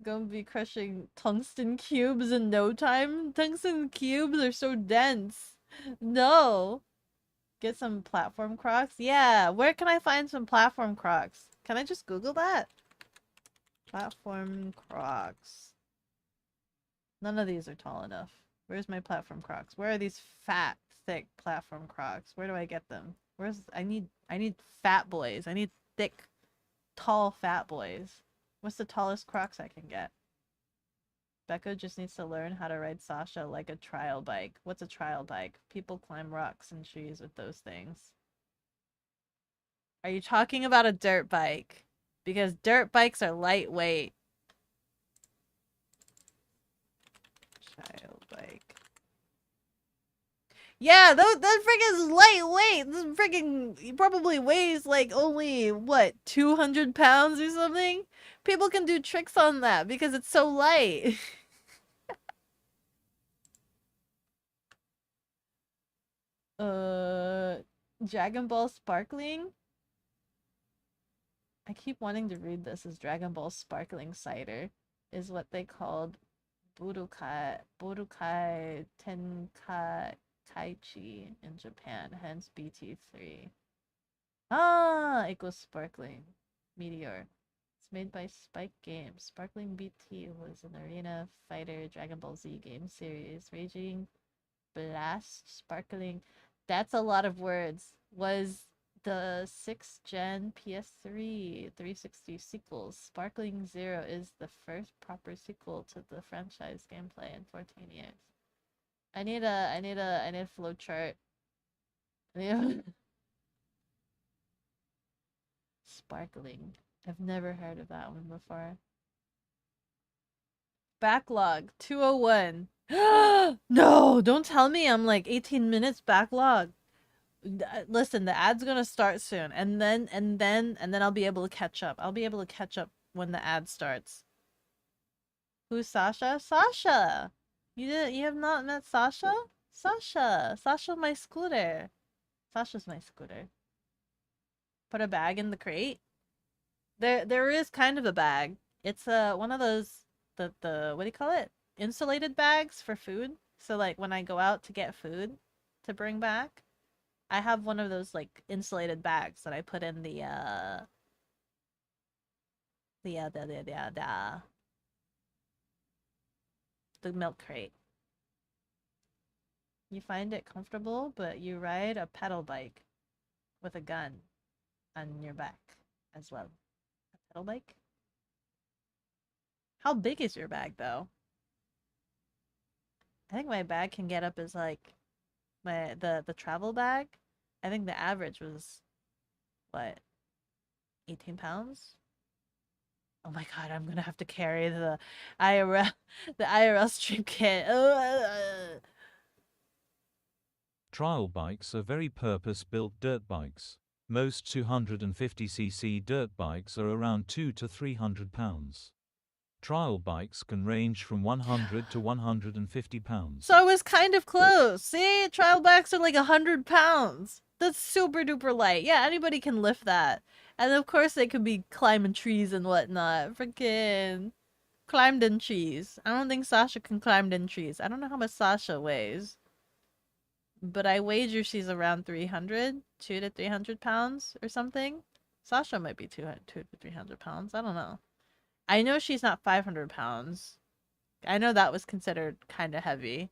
Gonna be crushing tungsten cubes in no time. Tungsten cubes are so dense. No. Get some platform crocs. Yeah, where can I find some platform crocs? Can I just Google that? Platform crocs. None of these are tall enough. Where's my platform crocs? Where are these fat, thick platform crocs? Where do I get them? Where's I need fat boys. I need thick, tall fat boys. What's the tallest crocs I can get? Becca just needs to learn how to ride Sasha like a trial bike. What's a trial bike? People climb rocks and trees with those things. Are you talking about a dirt bike? Because dirt bikes are lightweight. Child bike. Yeah, that freaking is lightweight. This freaking probably weighs like only what, 200 pounds or something. People can do tricks on that because it's so light. Dragon Ball Sparkling. I keep wanting to read this as Dragon Ball Sparkling Cider, is what they called Budokai Tenkaichi in Japan, hence BT3. Ah, equals Sparkling Meteor. It's made by Spike Games. Sparkling BT was an arena fighter Dragon Ball Z game series. Raging Blast Sparkling. That's a lot of words. Was the 6th gen PS3 360 sequels. Sparkling Zero is the first proper sequel to the franchise gameplay in 14 years. I need a flowchart. Sparkling. I've never heard of that one before. Backlog 201. No, don't tell me I'm like 18 minutes backlog. Listen, the ad's gonna start soon, and then I'll be able to catch up. I'll be able to catch up when the ad starts. Who's Sasha? Sasha! You have not met Sasha? Sasha my scooter. Sasha's my scooter. Put a bag in the crate. There is kind of a bag. It's one of those the what do you call it? Insulated bags for food. So like when I go out to get food to bring back, I have one of those like insulated bags that I put in the milk crate. You find it comfortable, but you ride a pedal bike with a gun on your back as well. A pedal bike? How big is your bag though? I think my bag can get up as like the travel bag. I think the average was what, 18 pounds? Oh my god, I'm gonna have to carry the IRL stream kit. Trial bikes are very purpose-built dirt bikes. Most 250cc dirt bikes are around 2 to 300 pounds. Trial bikes can range from 100 to 150 pounds. So I was kind of close. See, trial bikes are like 100 pounds. That's super duper light. Yeah, anybody can lift that. And of course they could be climbing trees and whatnot. Freaking climbed in trees. I don't think Sasha can climb in trees. I don't know how much Sasha weighs. but I wager she's around 300, 2 to 300 pounds or something. Sasha might be 2 to 300 pounds. I don't know. I know she's not 500 pounds. I know that was considered kind of heavy.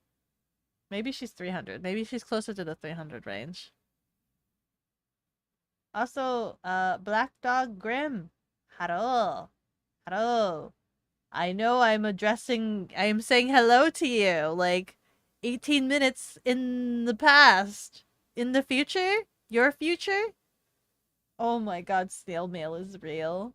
Maybe she's 300. Maybe she's closer to the 300 range. Also, Black Dog Grim. Hello. Hello. I know I am saying hello to you, like 18 minutes in the past. In the future? Your future? Oh my god, snail mail is real.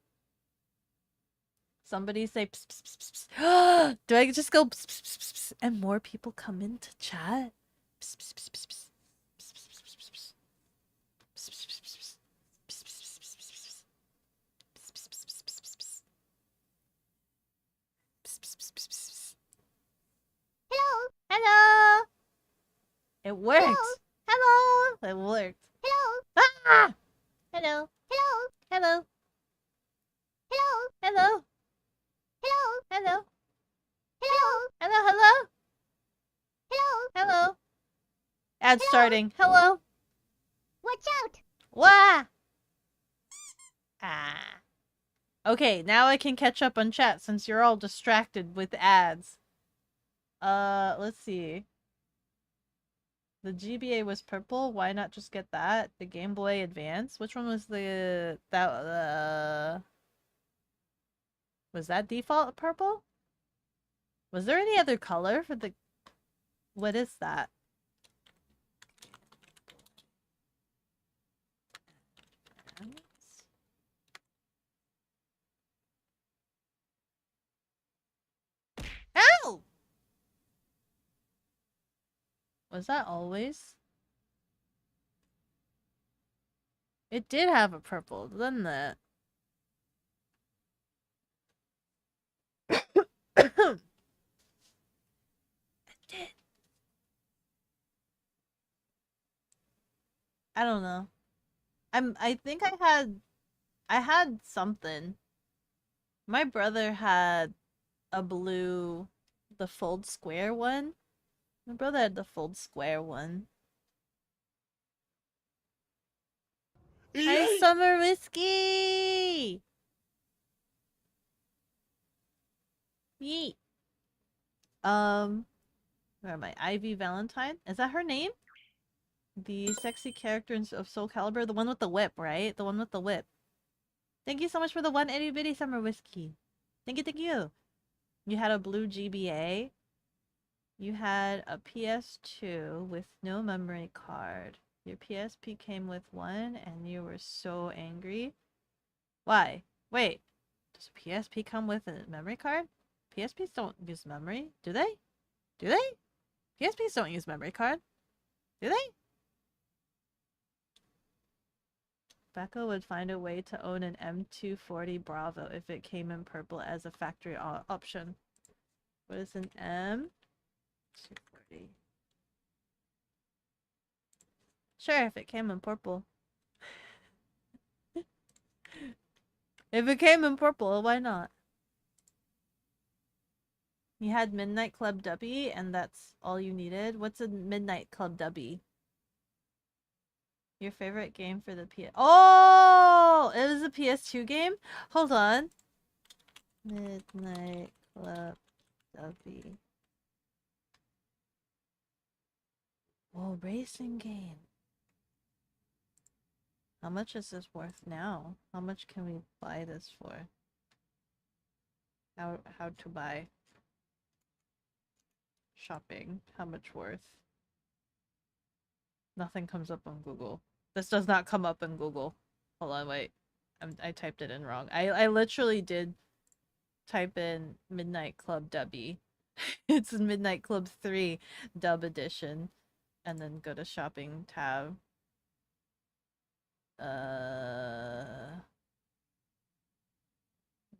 Somebody say pss, pss, pss, pss, pss. Do I just go pss, pss, pss, pss, pss, and more people come into chat? Pss, pss, pss, pss, pss. Pss, pss, pss, pss, pss. Pss, pss, pss, pss, pss. Pss, pss, pss, pss, pss, pss. Pss, pss, pss, pss, pss, pss. Pss, pss, pss, pss, pss. Hello. Hello. It worked. Hello. It worked. Hello. Ah! Hello. Hello. Hello. Hello. Hello. Hello. Hello. Hello. Hello. Hello. Hello. Hello. Ad starting. Hello. Watch out. Wah. Ah. Okay, now I can catch up on chat since you're all distracted with ads. Let's see. The GBA was purple. Why not just get that? The Game Boy Advance. Which one was was that default purple? Was there any other color for the... What is that? Ow! Was that always? It did have a purple, didn't it? It did. I don't know. I think I had something. My brother had a blue, the fold square one. My brother had the fold square one. Hi, Summer Whiskey! Yeet. Where am I? Ivy Valentine? Is that her name? The sexy character of Soul Calibur? The one with the whip, right? The one with the whip. Thank you so much for the one itty bitty Summer Whiskey. Thank you, thank you. You had a blue GBA. You had a PS2 with no memory card. Your PSP came with one and you were so angry. Why? Wait. Does a PSP come with a memory card? PSPs don't use memory, do they? Do they? PSPs don't use memory card. Do they? Becca would find a way to own an M240 Bravo if it came in purple as a factory option. What is an M240? Sure, if it came in purple. If it came in purple, why not? You had Midnight Club Dubby, and that's all you needed? What's a Midnight Club Dubby? Your favorite game for the PS... Oh! It was a PS2 game? Hold on. Midnight Club Dubby. Oh, racing game. How much is this worth now? How much can we buy this for? How to buy? Shopping. How much worth? Nothing comes up on Google. This does not come up in Google. Hold on, wait. I typed it in wrong. I literally did type in Midnight Club Dubby. It's Midnight Club 3 Dub Edition. And then go to shopping tab.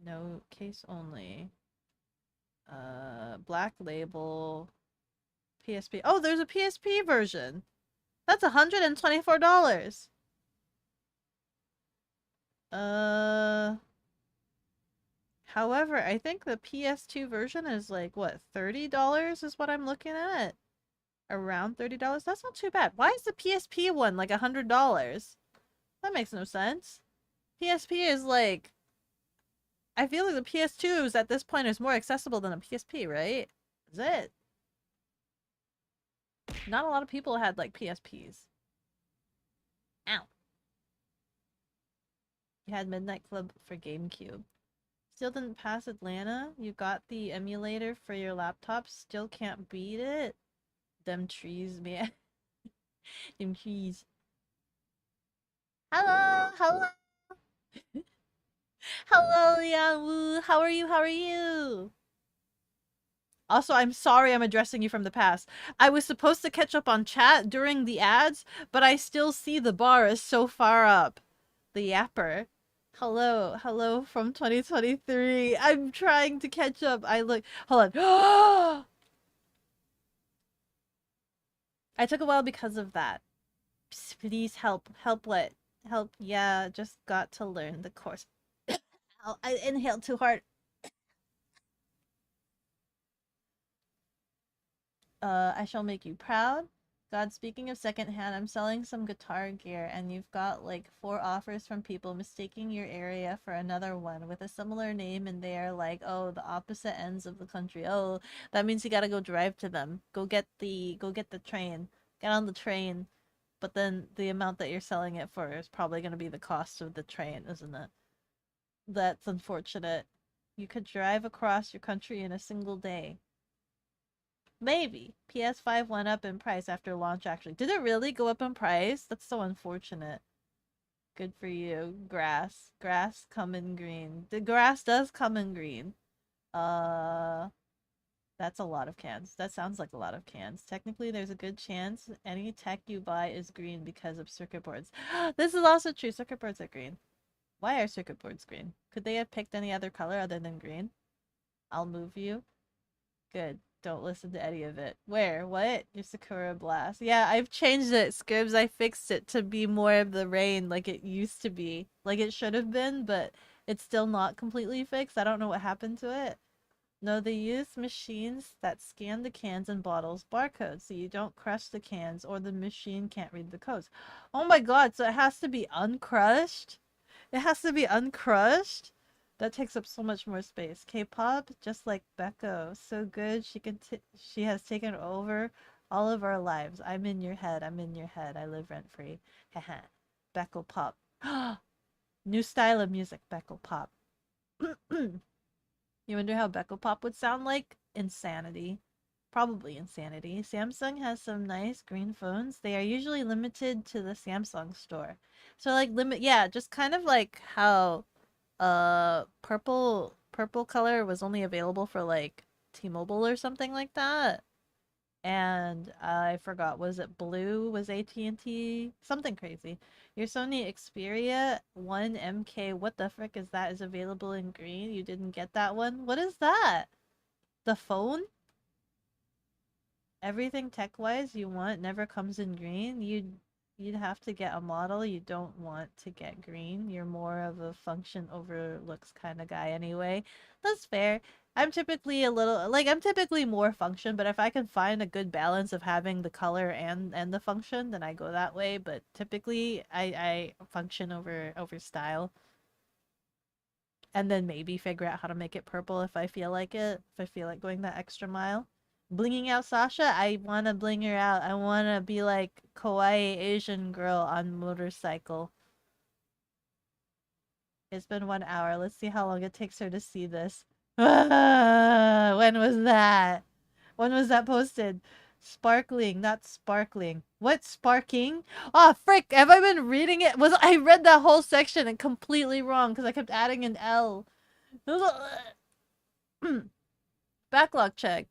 No, case only. Black label. PSP. Oh, there's a PSP version. That's $124. However, I think the PS2 version is like, what, $30 is what I'm looking at? around $30. That's not too bad. Why is the PSP one like $100? That makes no sense. PSP is like, I feel like the PS2s at this point is more accessible than a PSP, right? Is it? Not a lot of people had like PSPs. Ow. You had Midnight Club for GameCube. Still didn't pass Atlanta? You got the emulator for your laptop? Still can't beat it? Them trees, man. Them trees. Hello! Hello! Hello, Liang Wu! How are you? How are you? Also, I'm sorry I'm addressing you from the past. I was supposed to catch up on chat during the ads, but I still see the bar is so far up. The yapper. Hello, hello from 2023. I'm trying to catch up. I look. Hold on. I took a while because of that. Please help. Help what? Help. Yeah, just got to learn the course. I inhaled too hard. I shall make you proud. God, speaking of secondhand, I'm selling some guitar gear, and you've got like 4 offers from people mistaking your area for another one with a similar name, and they are like, oh, the opposite ends of the country. Oh, that means you gotta go drive to them. Go get the train. Get on the train. But then the amount that you're selling it for is probably gonna be the cost of the train, isn't it? That's unfortunate. You could drive across your country in a single day. Maybe. PS5 went up in price after launch, actually. Did it really go up in price? That's so unfortunate. Good for you. Grass. Grass come in green. The grass does come in green. That's a lot of cans. That sounds like a lot of cans. Technically, there's a good chance any tech you buy is green because of circuit boards. This is also true. Circuit boards are green. Why are circuit boards green? Could they have picked any other color other than green? I'll move you. Good. Don't listen to any of it. Where? What? Your Sakura Blast. Yeah, I've changed it, Scribs. I fixed it to be more of the rain like it used to be. Like it should have been, but it's still not completely fixed. I don't know what happened to it. No, they use machines that scan the cans and bottles barcodes so you don't crush the cans or the machine can't read the codes. Oh my god, so it has to be uncrushed? It has to be uncrushed? That takes up so much more space. K-pop, just like Beko, so good. She has taken over all of our lives. I'm in your head. I'm in your head. I live rent free. Haha. Beko pop. New style of music. Beko pop. You wonder how Beko pop would sound like? Insanity. Probably insanity. Samsung has some nice green phones. They are usually limited to the Samsung store. So like yeah, just kind of like how purple color was only available for like T-Mobile or something like that. And I forgot, was it blue? Was AT&T? Something crazy. Your Sony Xperia 1 MK, what the frick is that? Is available in green? You didn't get that one? What is that? The phone? Everything tech-wise you want never comes in green. You'd have to get a model you don't want to get green. You're more of a function over looks kind of guy anyway. That's fair. I'm typically I'm typically more function, but if I can find a good balance of having the color and the function, then I go that way. But typically I function over style. And then maybe figure out how to make it purple if I feel like it. If I feel like going that extra mile. Blinging out Sasha, I want to bling her out. I want to be like kawaii Asian girl on motorcycle. It's been 1 hour. Let's see how long it takes her to see this. When was that? When was that posted? Sparkling, not sparkling. What sparking? Oh, frick. Have I been reading it? I read that whole section and completely wrong because I kept adding an L. Backlog check.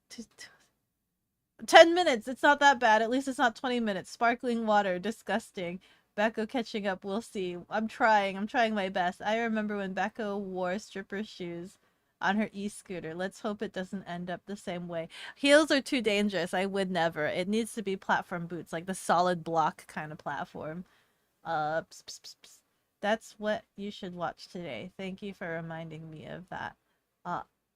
10 minutes. It's not that bad. At least it's not 20 minutes. Sparkling water. Disgusting. Becco catching up. We'll see. I'm trying. I'm trying my best. I remember when Becco wore stripper shoes on her e-scooter. Let's hope it doesn't end up the same way. Heels are too dangerous. I would never. It needs to be platform boots, like the solid block kind of platform. Pss, pss, pss, pss. That's what you should watch today. Thank you for reminding me of that.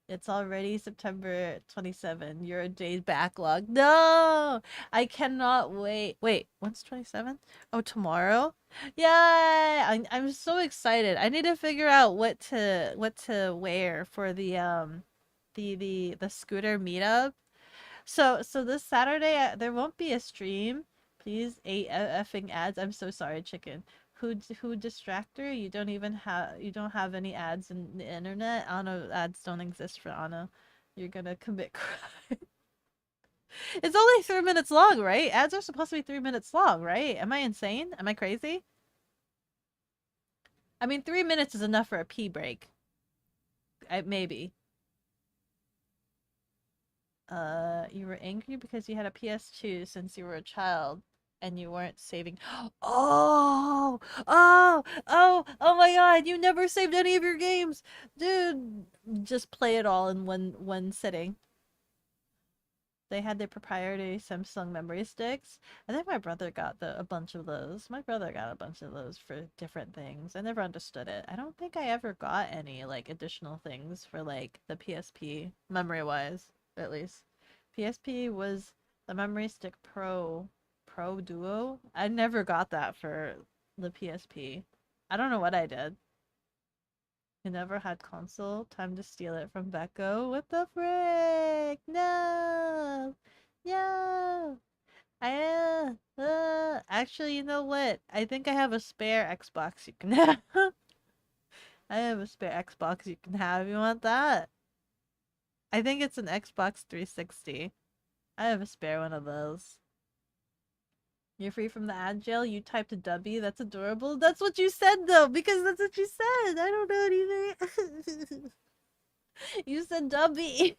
It's already September 27. You're a day's backlog. No! I cannot wait. Wait, when's 27? Oh, tomorrow? Yay! I'm so excited. I need to figure out what to wear for the scooter meetup. So this Saturday there won't be a stream. Please, eight effing ads. I'm so sorry, chicken. Who distractor? You don't have any ads in the internet. Anna ads don't exist for Anna. You're gonna commit crime. It's only 3 minutes long, right? Ads are supposed to be 3 minutes long, right? Am I insane? Am I crazy? I mean, 3 minutes is enough for a pee break. Maybe. You were angry because you had a PS2 since you were a child and you weren't saving. Oh, oh my God! You never saved any of your games, dude. Just play it all in one sitting. They had their proprietary Samsung memory sticks. I think my brother got a bunch of those. My brother got a bunch of those for different things. I never understood it. I don't think I ever got any like additional things for like the PSP memory wise, at least. PSP was the Memory Stick Pro Duo. I never got that for the PSP. I don't know what I did. You never had console. Time to steal it from Beko. What the frick? No! No! Actually, you know what? I think I have a spare Xbox you can have. I have a spare Xbox you can have. You want that? I think it's an Xbox 360. I have a spare one of those. You're free from the ad jail. You typed a W. That's adorable. That's what you said, though, because that's what you said. I don't know anything. You said W.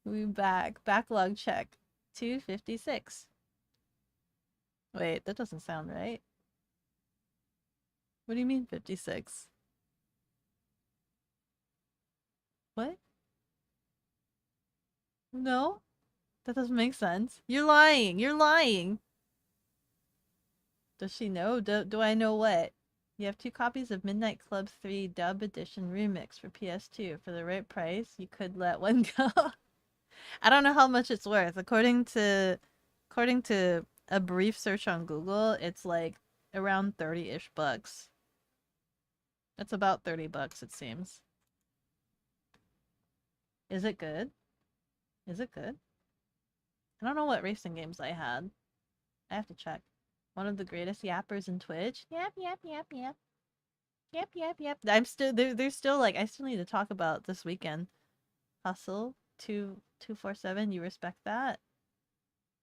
We back. Backlog check. 256. Wait, that doesn't sound right. What do you mean 56? What? No? That doesn't make sense. You're lying. You're lying. Does she know? Do I know what? You have 2 copies of Midnight Club 3 Dub Edition Remix for PS2. For the right price, you could let one go. I don't know how much it's worth. According to a brief search on Google, it's like around 30-ish bucks. It's about 30 bucks, it seems. Is it good? Is it good? I don't know what racing games I had. I have to check. One of the greatest yappers in Twitch. Yap, yap, yap, yap. Yep, yep, yep. I'm still there's still like I still need to talk about this weekend. Hustle 247. You respect that?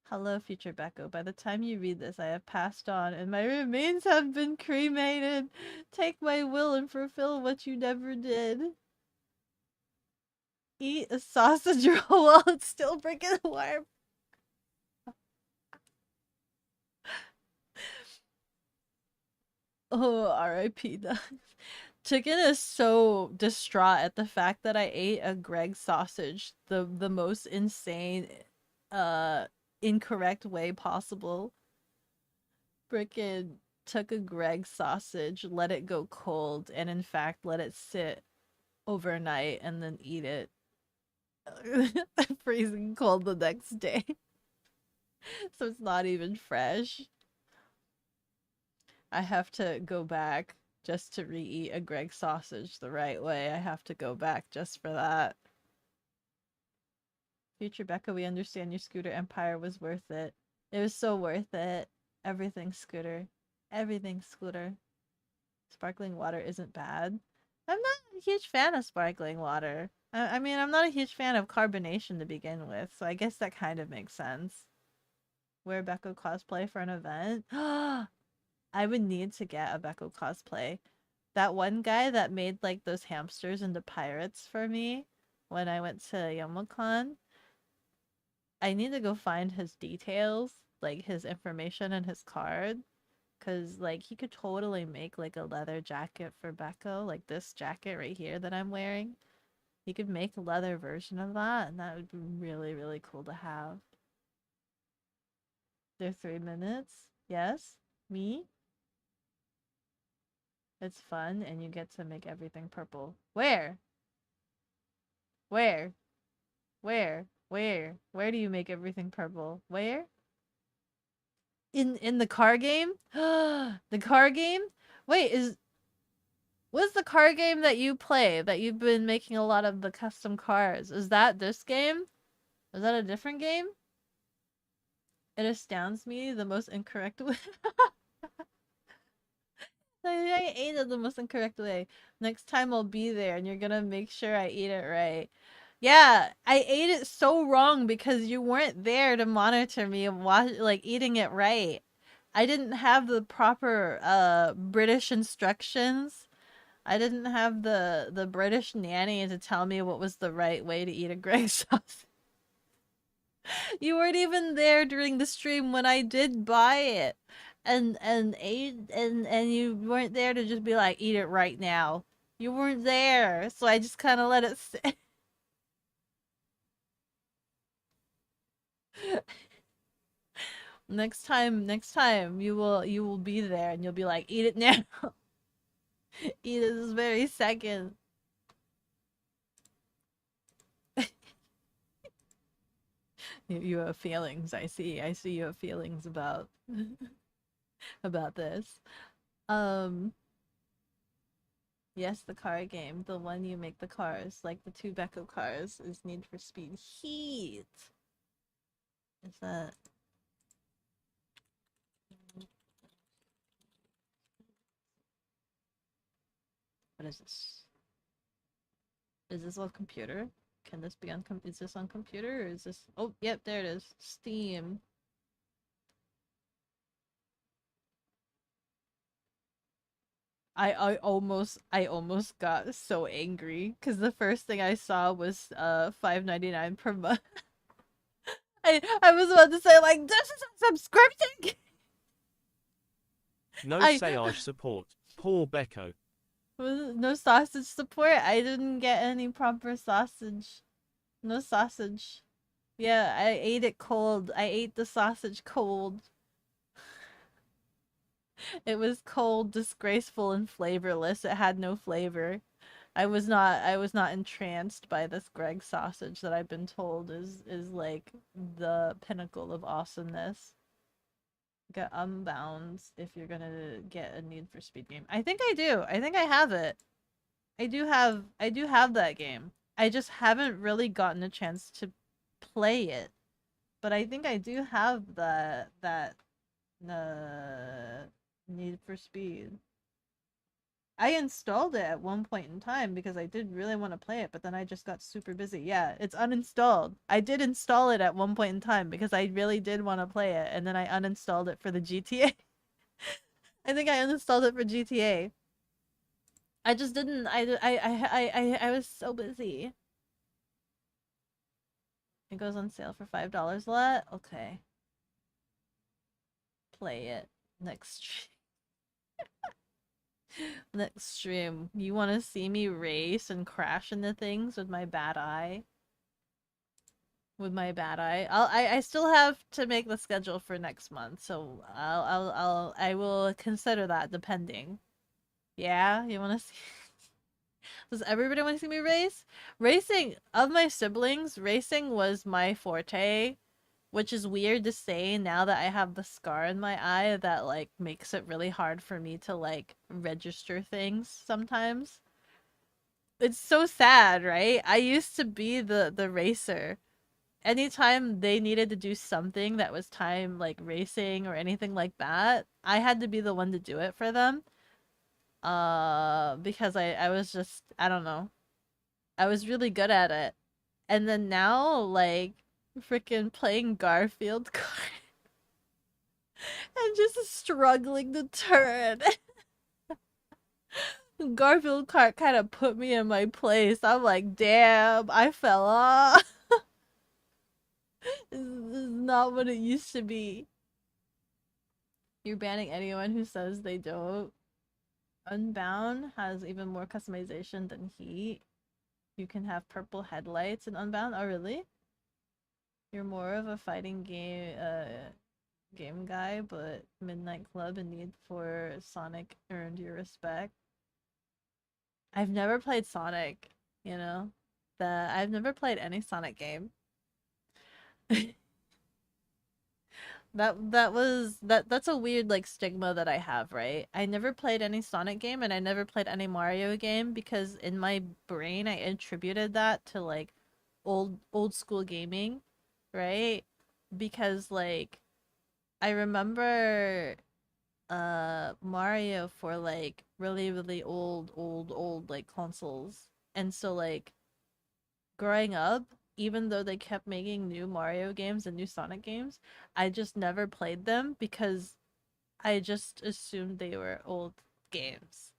Hello, future Becco. By the time you read this, I have passed on and my remains have been cremated. Take my will and fulfill what you never did. Eat a sausage roll while it's still freaking warm. Oh, R.I.P. Chicken is so distraught at the fact that I ate a Greg sausage the most insane, incorrect way possible. Frickin' took a Greg sausage, let it go cold, and in fact let it sit overnight and then eat it freezing cold the next day. So it's not even fresh. I have to go back just to re-eat a Greg sausage the right way. I have to go back just for that. Future Becca, we understand your scooter empire was worth it. It was so worth it. Everything scooter. Everything scooter. Sparkling water isn't bad. I'm not a huge fan of sparkling water. I mean, I'm not a huge fan of carbonation to begin with, so I guess that kind of makes sense. Wear Becca cosplay for an event? I would need to get a Becca cosplay. That one guy that made like those hamsters into pirates for me when I went to Yomocon, I need to go find his details, like his information and his card. Cause like he could totally make like a leather jacket for Becco, like this jacket right here that I'm wearing. He could make a leather version of that, and that would be really, really cool to have. They're 3 minutes. Yes? Me? It's fun, and you get to make everything purple. Where? Where? Where do you make everything purple? Where? In the car game? The car game? Wait, what's the car game that you play that you've been making a lot of the custom cars? Is that this game? Is that a different game? It astounds me the most incorrect way. I ate it the most incorrect way. Next time I'll be there and you're gonna make sure I eat it right. Yeah, I ate it so wrong because you weren't there to monitor me and watch, like, eating it right. I didn't have the proper British instructions. I didn't have the British nanny to tell me what was the right way to eat a Greg sauce. You weren't even there during the stream when I did buy it and ate and you weren't there to just be like, eat it right now. You weren't there, so I just kind of let it sit. Next time you will be there and you'll be like, eat it now. Eat it this very second. You have feelings. I see you have feelings about about this. Um yes, the car game, the one you make the cars, like the two Beko cars, is Need for Speed Heat. Is that what is this? Is this on computer? Can this be on is this on computer or is this oh yep, there it is. Steam. I almost got so angry because the first thing I saw was $5.99 per month. I was about to say like this is a subscription. No I Sayage support. Poor Beko. no sausage support. I didn't get any proper sausage. No sausage. Yeah, I ate it cold. I ate the sausage cold. It was cold, disgraceful, and flavorless. It had no flavor. I was not entranced by this Greg sausage that I've been told is like the pinnacle of awesomeness. Get Unbound if you're gonna get a Need for Speed game. I think I do. I think I have it. I do have that game. I just haven't really gotten a chance to play it. But I think I do have that Need for Speed. I installed it at one point in time because I did really want to play it, but then I just got super busy. Yeah, it's uninstalled. I did install it at one point in time because I really did want to play it, and then I uninstalled it for the GTA. I think I uninstalled it for GTA. I just didn't. I was so busy. It goes on sale for $5 a lot. Okay. Play it next stream. Next stream. You want to see me race and crash into things with my bad eye? With my bad eye. I still have to make the schedule for next month, so I will consider that depending. Yeah, you want to see? Does everybody want to see me race? Racing, of my siblings, racing was my forte, which is weird to say now that I have the scar in my eye that like makes it really hard for me to like register things sometimes. It's so sad, right? I used to be the racer. Anytime they needed to do something that was time like racing or anything like that, I had to be the one to do it for them. Because I was just I don't know. I was really good at it. And then now like freaking playing Garfield card and just struggling to turn. Garfield cart kind of put me in my place. I'm like, damn, I fell off. This is not what it used to be. You're banning anyone who says they don't. Unbound has even more customization than Heat. You can have purple headlights in Unbound. Oh, really? You're more of a fighting game guy, but Midnight Club and Need for Sonic earned your respect. I've never played Sonic, you know? I've never played any Sonic game. That's a weird like stigma that I have, right? I never played any Sonic game and I never played any Mario game because in my brain I attributed that to like old school gaming, right? Because like I remember Mario for like really old like consoles. And so like growing up, even though they kept making new Mario games and new Sonic games, I just never played them because I just assumed they were old games.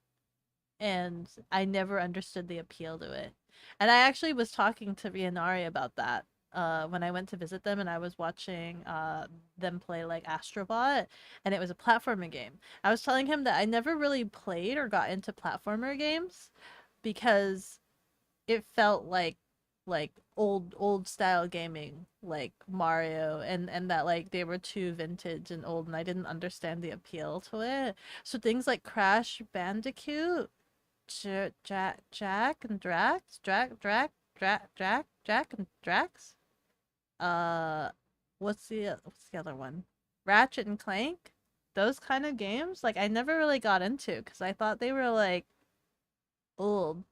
And I never understood the appeal to it. And I actually was talking to Rianari about that when I went to visit them and I was watching them play like Astrobot and it was a platformer game. I was telling him that I never really played or got into platformer games because it felt like old style gaming like Mario and that like they were too vintage and old and I didn't understand the appeal to it. So things like Crash Bandicoot, Jack and Drax, Jack and Drax. Uh what's the other one? Ratchet and Clank. Those kind of games like I never really got into cuz I thought they were like old.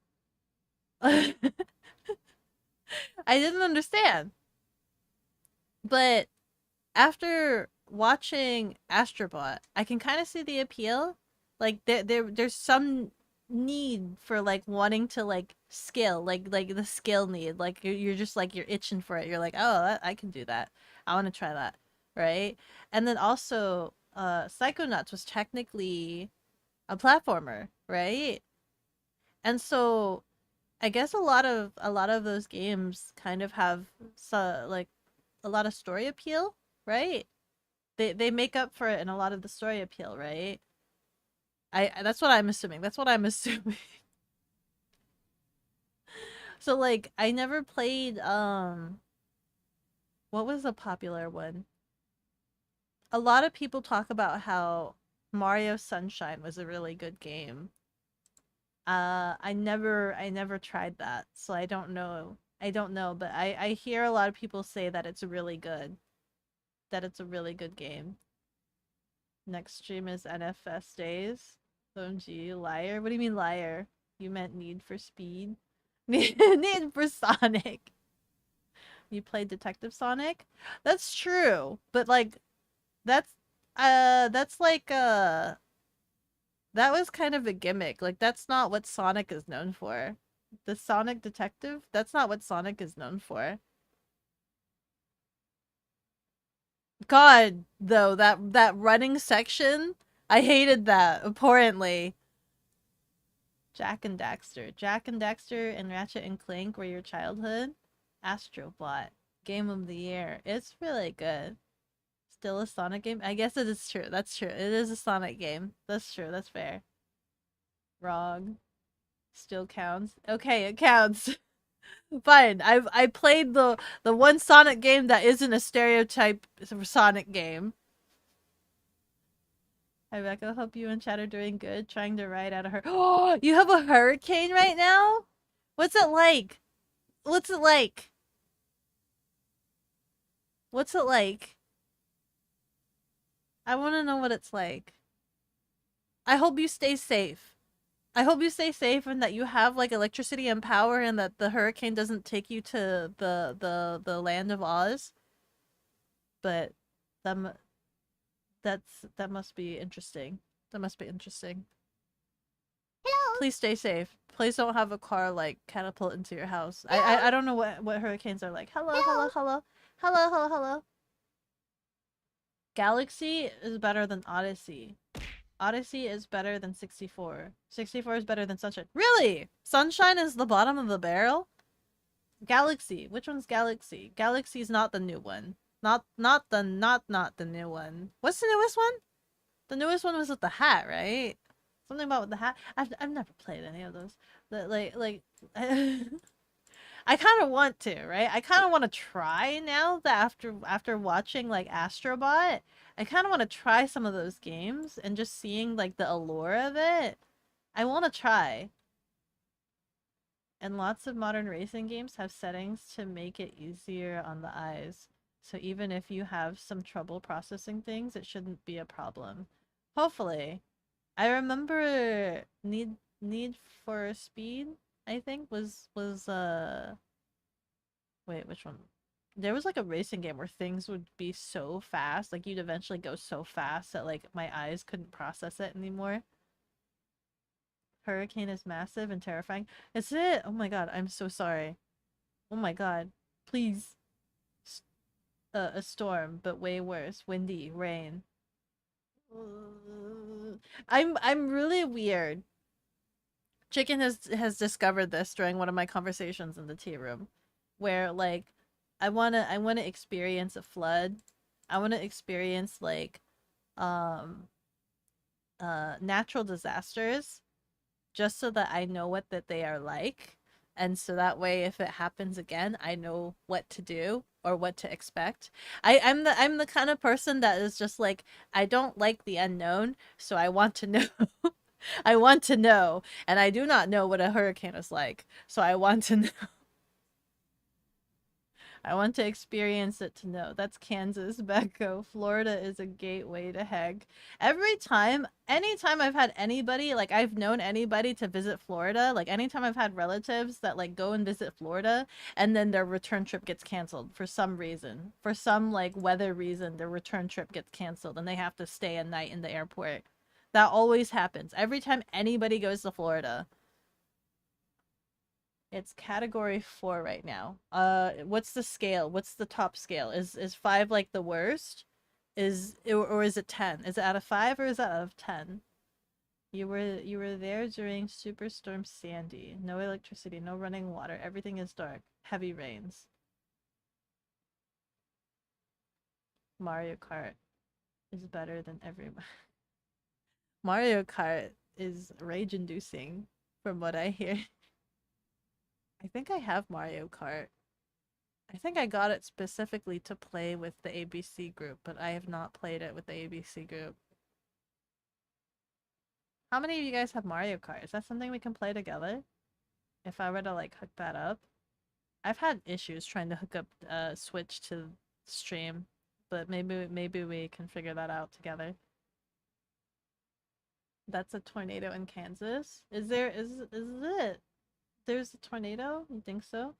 I didn't understand. But after watching Astrobot, I can kind of see the appeal. Like there's some need for like wanting to like skill, like the skill need. Like you're just like you're itching for it. You're like, "Oh, I can do that. I want to try that." Right? And then also Psychonauts was technically a platformer, right? And so I guess a lot of those games kind of have like a lot of story appeal, right? They make up for it in a lot of the story appeal, right? That's what I'm assuming. That's what I'm assuming. So like I never played what was a popular one? A lot of people talk about how Mario Sunshine was a really good game. I never tried that, so I don't know. I don't know, but I hear a lot of people say that it's really good. That it's a really good game. Next stream is NFS days. OMG, liar. What do you mean liar? You meant Need for Speed? Need for Sonic. You played Detective Sonic? That's true, but like that's like that was kind of a gimmick. Like that's not what Sonic is known for. The Sonic Detective? That's not what Sonic is known for. God, though, that running section, I hated that abhorrently. Jack and Daxter. Jack and Daxter and Ratchet and Clank were your childhood? Astrobot. Game of the year. It's really good. Still a Sonic game? I guess it is true. That's true. It is a Sonic game. That's true. That's fair. Wrong. Still counts. Okay, it counts. Fine. I played the one Sonic game that isn't a stereotype Sonic game. Hi Becca, hope you and Chad are doing good. Trying to ride out of her. Oh, you have a hurricane right now? What's it like? What's it like? What's it like? I want to know what it's like. I hope you stay safe. I hope you stay safe and that you have like electricity and power and that the hurricane doesn't take you to the land of Oz. But that that must be interesting. That must be interesting. Hello. Please stay safe. Please don't have a car like catapult into your house. I don't know what hurricanes are like. Hello, hello, hello. Hello, hello, hello. Galaxy is better than Odyssey. Odyssey is better than 64. 64 is better than Sunshine. Really? Sunshine is the bottom of the barrel? Galaxy. Which one's Galaxy? Galaxy's not the new one. Not the new one. What's the newest one? The newest one was with the hat, right? Something about with the hat. I've never played any of those. Like I kind of want to, right? I kind of want to try now that after watching like Astrobot, I kind of want to try some of those games and just seeing like the allure of it. I want to try. And lots of modern racing games have settings to make it easier on the eyes. So even if you have some trouble processing things, it shouldn't be a problem. Hopefully. I remember Need for Speed, I think was wait, which one? There was like a racing game where things would be so fast, like you'd eventually go so fast that like my eyes couldn't process it anymore. Hurricane is massive and terrifying. Is it? Oh my god, I'm so sorry. Oh my god. Please. A storm, but way worse. Windy, rain. I'm really weird. Chicken has discovered this during one of my conversations in the tea room, where like I wanna experience a flood. I wanna experience like um natural disasters just so that I know what that they are like. And so that way if it happens again, I know what to do or what to expect. I'm the kind of person that is just like I don't like the unknown, so I want to know. I want to know, and I do not know what a hurricane is like, so I want to know. I want to experience it to know. That's Kansas, Becco. Florida is a gateway to heck. Every time, anytime I've had anybody, like I've known anybody to visit Florida, like anytime I've had relatives that like go and visit Florida and then their return trip gets canceled for some reason. For some like weather reason, their return trip gets canceled and they have to stay a night in the airport. That always happens. Every time anybody goes to Florida. It's category 4 right now. What's the scale? What's the top scale? Is 5 like the worst? Or is it 10? Is it out of 5 or is it out of 10? You were there during Superstorm Sandy. No electricity, no running water. Everything is dark. Heavy rains. Mario Kart is better than everyone. Mario Kart is rage-inducing, from what I hear. I think I have Mario Kart. I think I got it specifically to play with the ABC group, but I have not played it with the ABC group. How many of you guys have Mario Kart? Is that something we can play together? If I were to like hook that up? I've had issues trying to hook up Switch to stream, but maybe we can figure that out together. That's a tornado in Kansas. Is it? There's a tornado? You think so?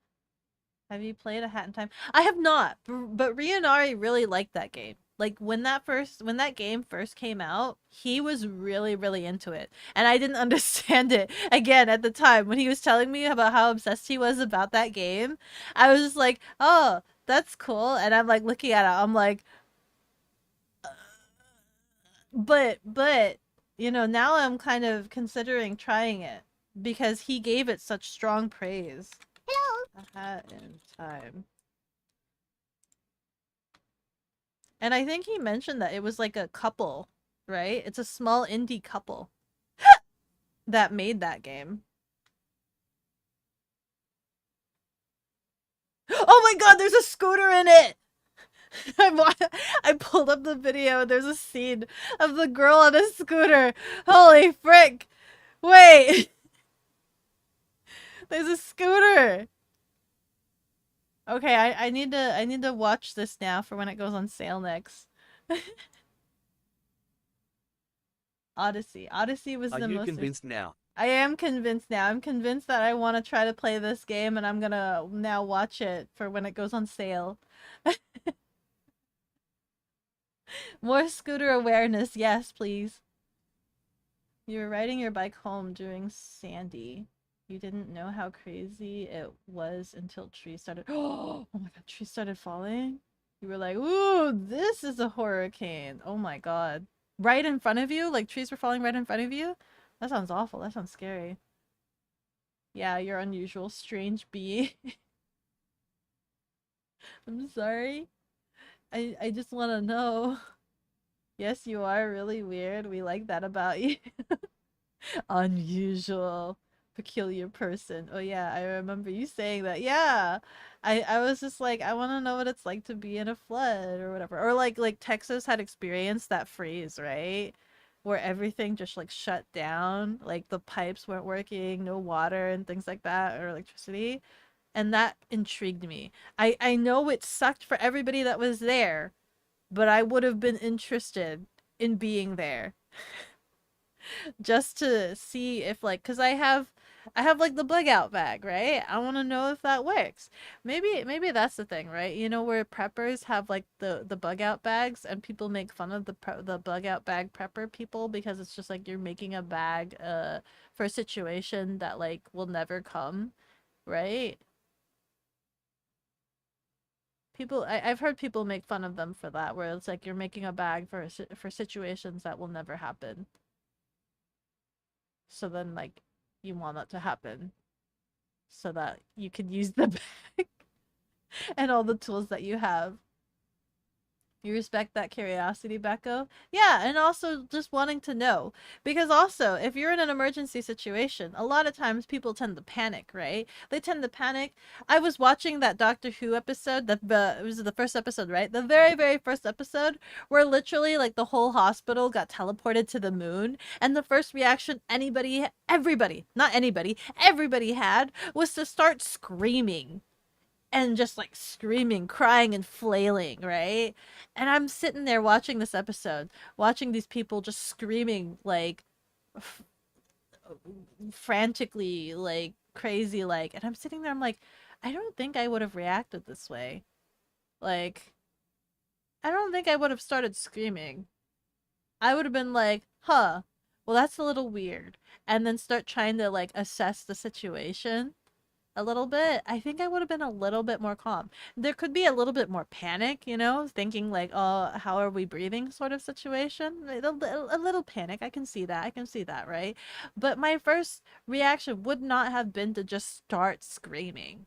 Have you played A Hat in Time? I have not, but Rionari really liked that game. Like when that game first came out, he was really into it. And I didn't understand it again at the time when he was telling me about how obsessed he was about that game. I was just like, "Oh, that's cool." And I'm like looking at it. I'm like, but now I'm kind of considering trying it because he gave it such strong praise. Hello. A Hat in Time. And I think he mentioned that it was like a couple, right? It's a small indie couple that made that game. Oh my god, there's a scooter in it! I pulled up the video. There's a scene of the girl on a scooter. Holy frick! Wait! There's a scooter! Okay, I need to watch this now for when it goes on sale next. Odyssey. Odyssey was Are the you most convinced now? I am convinced now. I'm convinced that I want to try to play this game and I'm gonna now watch it for when it goes on sale. More scooter awareness, yes, please. You were riding your bike home during Sandy. You didn't know how crazy it was until trees started. Oh my god, trees started falling. You were like, "Ooh, this is a hurricane." Oh my god. Right in front of you? Like trees were falling right in front of you? That sounds awful. That sounds scary. Yeah, you're unusual, strange bee. I'm sorry. I just want to know. Yes, you are really weird. We like that about you. Unusual, peculiar person. Oh yeah, I remember you saying that. Yeah. I was just like, I want to know what it's like to be in a flood or whatever. Or like Texas had experienced that freeze, right? where everything just like shut down, like the pipes weren't working, no water and things like that, or electricity. And that intrigued me. I know it sucked for everybody that was there, but I would have been interested in being there just to see if like, cuz I have like the bug out bag, right? I want to know if that works. Maybe that's the thing, right? You know where preppers have like the bug out bags and people make fun of the bug out bag prepper people because it's just like you're making a bag for a situation that like will never come, right? I've heard people make fun of them for that, where it's like you're making a bag for situations that will never happen. So then, like, you want that to happen so that you can use the bag and all the tools that you have. You respect that curiosity, Becco? Yeah, and also just wanting to know. Because also, if you're in an emergency situation, a lot of times people tend to panic, right? They tend to panic. I was watching that Doctor Who episode, it was the first episode, right? The very, very first episode, where literally, like, the whole hospital got teleported to the moon, and the first reaction everybody, not anybody, everybody had was to start screaming and just like screaming, crying, and flailing, right? And I'm sitting there watching this episode, watching these people just screaming like f- frantically, like crazy, like, and I'm sitting there, I'm like, I don't think I would have reacted this way. Like, I don't think I would have started screaming. I would have been like, huh, well, that's a little weird. And then start trying to like assess the situation a little bit. I think I would have been a little bit more calm. There could be a little bit more panic, you know, thinking like, oh, how are we breathing sort of situation. A little panic. I can see that. I can see that, right? But my first reaction would not have been to just start screaming.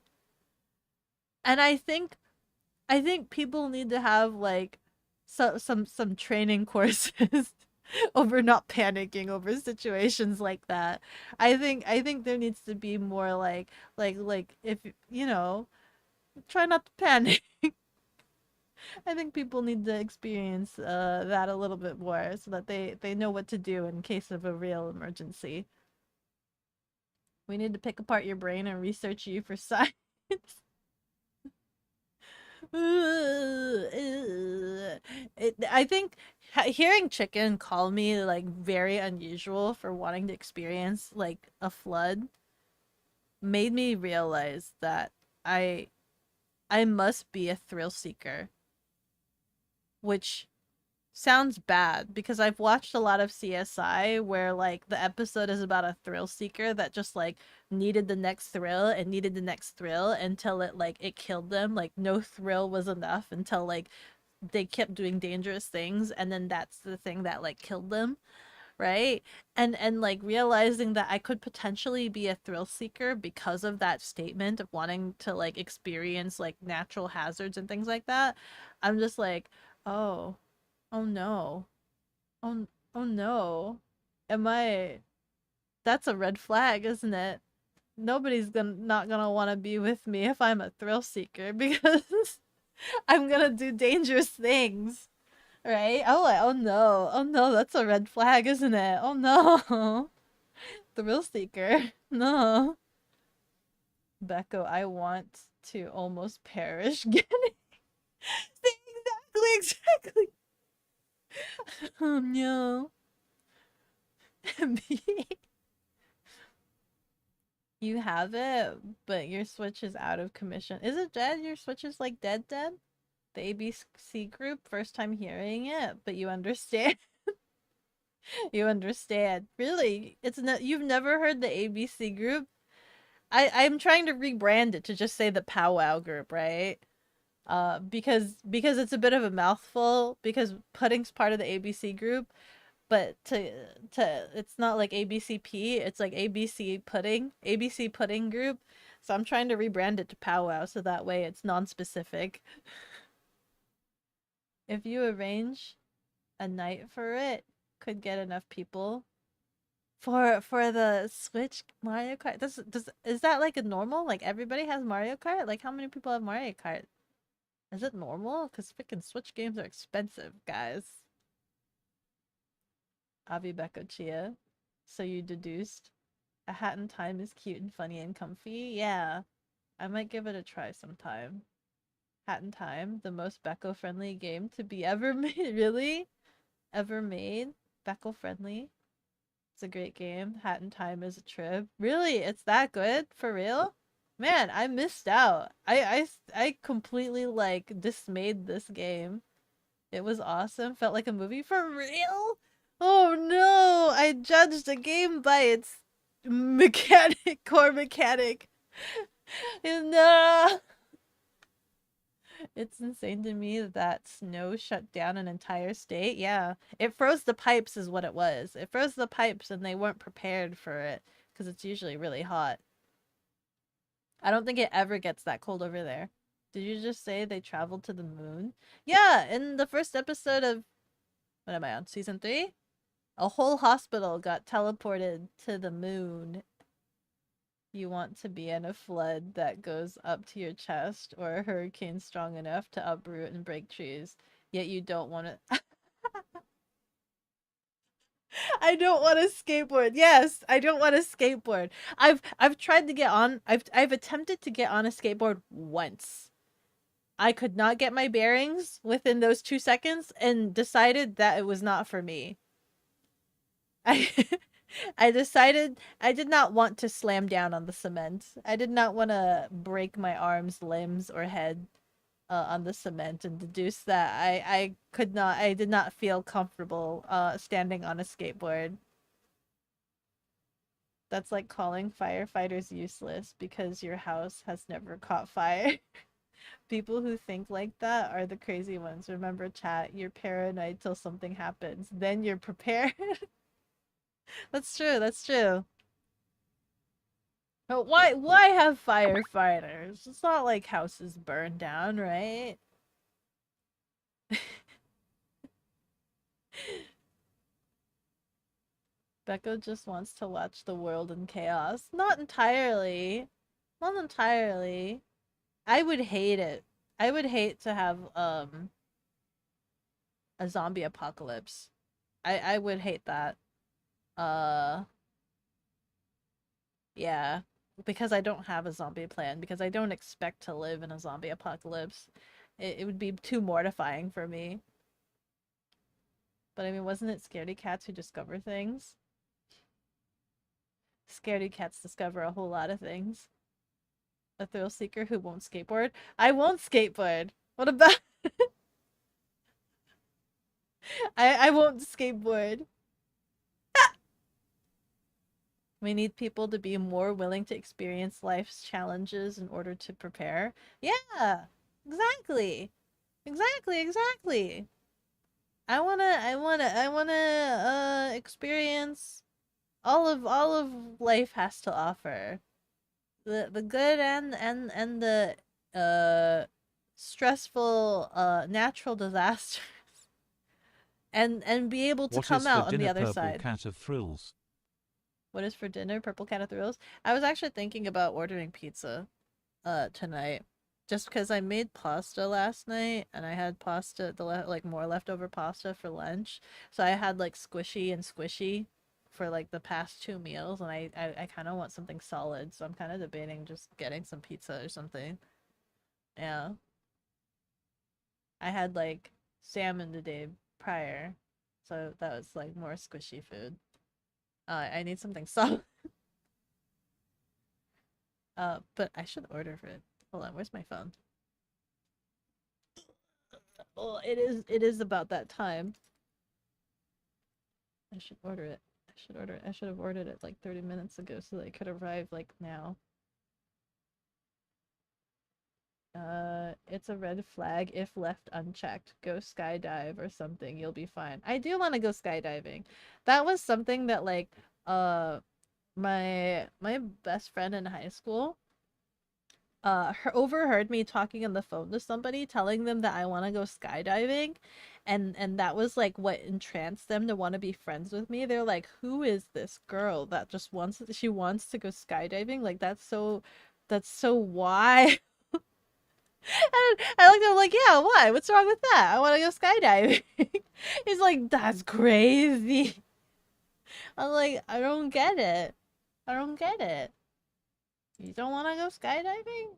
And I think people need to have like some training courses over not panicking over situations like that. I think there needs to be more like if you know, try not to panic. I think people need to experience that a little bit more so that they know what to do in case of a real emergency. We need to pick apart your brain and research you for science. I think hearing Chicken call me like very unusual for wanting to experience like a flood made me realize that I I must be a thrill seeker, which sounds bad because I've watched a lot of CSI where like the episode is about a thrill seeker that just like needed the next thrill and needed the next thrill until it killed them. Like no thrill was enough until like they kept doing dangerous things and then that's the thing that like killed them, right? And like realizing that I could potentially be a thrill seeker because of that statement of wanting to like experience like natural hazards and things like that. I'm just like, oh, oh no. Oh, oh no. Am I That's a red flag, isn't it? Nobody's gonna not gonna want to be with me if I'm a thrill seeker because I'm gonna do dangerous things, right? Oh, oh no. Oh no, that's a red flag, isn't it? Oh no. Thrill seeker. No. Becco, I want to almost perish getting exactly. Oh no. You have it, but your Switch is out of commission. Is it dead? Your Switch is like dead? The ABC group, first time hearing it, but you understand. You understand. Really? It's not you've never heard the ABC group? I'm trying to rebrand it to just say the powwow group, right? Because it's a bit of a mouthful because pudding's part of the ABC group, but to it's not like ABCP, it's like ABC pudding group. So I'm trying to rebrand it to powwow so that way it's non-specific. If you arrange a night for it, could get enough people for the Switch Mario Kart. Does is that like a normal? Like everybody has Mario Kart? Like how many people have Mario Kart? Is it normal? Because freaking Switch games are expensive, guys. Avi Beko Chia. So you deduced A Hat in Time is cute and funny and comfy? Yeah. I might give it a try sometime. Hat in Time, the most Beko friendly game to be ever made. Really? Ever made? Beko friendly? It's a great game. Hat in Time is a trip. Really? It's that good? For real? Man, I missed out. I completely like dismayed this game. It was awesome. Felt like a movie. For real? Oh no! I judged a game by its core mechanic. No! It's insane to me that snow shut down an entire state. Yeah. It froze the pipes is what it was. It froze the pipes and they weren't prepared for it because it's usually really hot. I don't think it ever gets that cold over there. Did you just say they traveled to the moon? Yeah, in the first episode of what am I on? Season 3? A whole hospital got teleported to the moon. You want to be in a flood that goes up to your chest or a hurricane strong enough to uproot and break trees. Yet you don't want to I don't want to skateboard. Yes, I don't want to skateboard. I've tried to get on. I've attempted to get on a skateboard once. I could not get my bearings within those 2 seconds and decided that it was not for me. I I decided I did not want to slam down on the cement. I did not want to break my arms, limbs, or head on the cement and deduce that I did not feel comfortable standing on a skateboard. That's like calling firefighters useless because your house has never caught fire. People who think like that are the crazy ones. Remember, chat, you're paranoid till something happens. Then you're prepared. That's true, that's true. But why have firefighters? It's not like houses burn down, right? Becca just wants to watch the world in chaos. Not entirely. Not entirely. I would hate it. I would hate to have a zombie apocalypse. I would hate that. Yeah. Because I don't have a zombie plan. Because I don't expect to live in a zombie apocalypse. It would be too mortifying for me. But I mean, wasn't it scaredy cats who discover things? Scaredy cats discover a whole lot of things. A thrill seeker who won't skateboard? I won't skateboard. What about I won't skateboard. We need people to be more willing to experience life's challenges in order to prepare. Yeah, exactly. Exactly. I wanna experience all of life has to offer. The good and the stressful natural disasters. And be able to What come is for out on the dinner, other Purple side. Cat of Thrills? What is for dinner? Purple Cat of Thrills? I was actually thinking about ordering pizza tonight. Just because I made pasta last night and I had pasta, like more leftover pasta for lunch. So I had like squishy and squishy for like the past 2 meals, and I kind of want something solid, so I'm kind of debating just getting some pizza or something. Yeah. I had like salmon the day prior, so that was like more squishy food. I need something solid. But I should order for it. Hold on, where's my phone? Oh, it is about that time. I should order it. I should have ordered it like 30 minutes ago so that it could arrive like now. It's a red flag if left unchecked. Go skydive or something, you'll be fine. I do want to go skydiving. That was something that like my best friend in high school overheard me talking on the phone to somebody telling them that I want to go skydiving, and that was like what entranced them to want to be friends with me. They're like, who is this girl that just wants to go skydiving? Like that's so why. And I looked at him like, yeah, why? What's wrong with that? I want to go skydiving. He's like, that's crazy. I'm like, I don't get it. I don't get it. You don't want to go skydiving?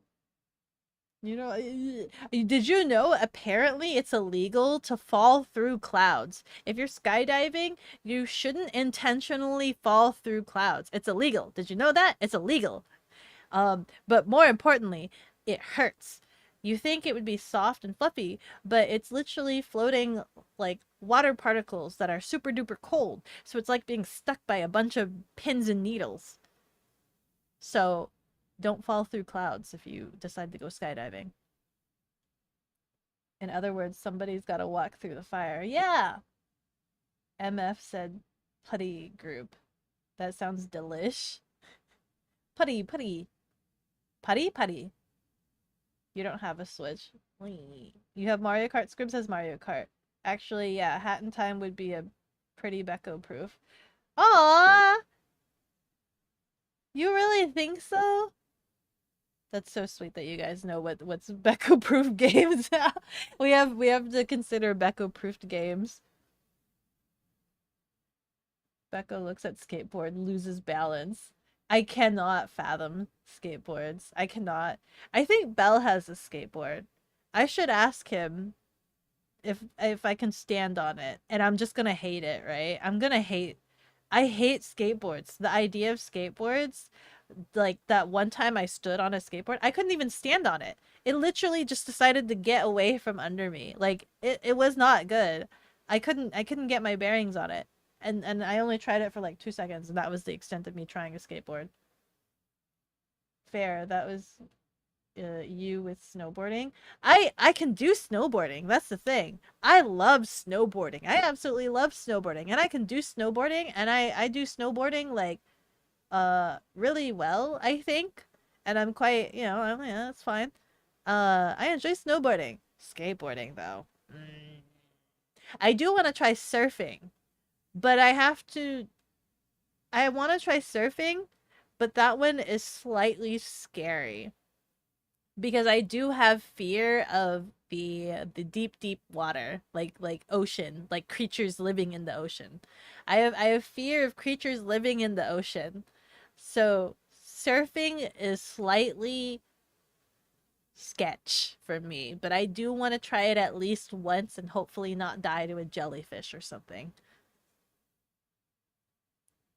You know, did you know apparently it's illegal to fall through clouds? If you're skydiving, you shouldn't intentionally fall through clouds. It's illegal. Did you know that? It's illegal. But more importantly, it hurts. You think it would be soft and fluffy, but it's literally floating like water particles that are super duper cold. So it's like being stuck by a bunch of pins and needles. So don't fall through clouds if you decide to go skydiving. In other words, somebody's got to walk through the fire. Yeah. MF said putty group. That sounds delish. Putty, putty. Putty, putty. You don't have a Switch. You have Mario Kart? Scribs has Mario Kart. Actually, yeah, Hat in Time would be a pretty Becco proof. Aww! You really think so? That's so sweet that you guys know what's Becco proof games. we have to consider Becco proofed games. Becco looks at skateboard, loses balance. I cannot fathom skateboards. I cannot. I think Bell has a skateboard. I should ask him if I can stand on it, and I'm just gonna hate it, right? I hate skateboards. The idea of skateboards, like that one time I stood on a skateboard, I couldn't even stand on it. It literally just decided to get away from under me. Like it was not good. I couldn't get my bearings on it. And I only tried it for like 2 seconds, and that was the extent of me trying a skateboard. Fair. That was you with snowboarding. I can do snowboarding. That's the thing. I love snowboarding. I absolutely love snowboarding, and I can do snowboarding, and I do snowboarding like really well, I think. And I'm quite, yeah, that's fine. I enjoy snowboarding. Skateboarding though. I do want to try surfing, but I want to try surfing, but that one is slightly scary because I do have fear of the deep water, like ocean, like creatures living in the ocean. I have fear of creatures living in the ocean. So surfing is slightly sketch for me, but I do want to try it at least once and hopefully not die to a jellyfish or something.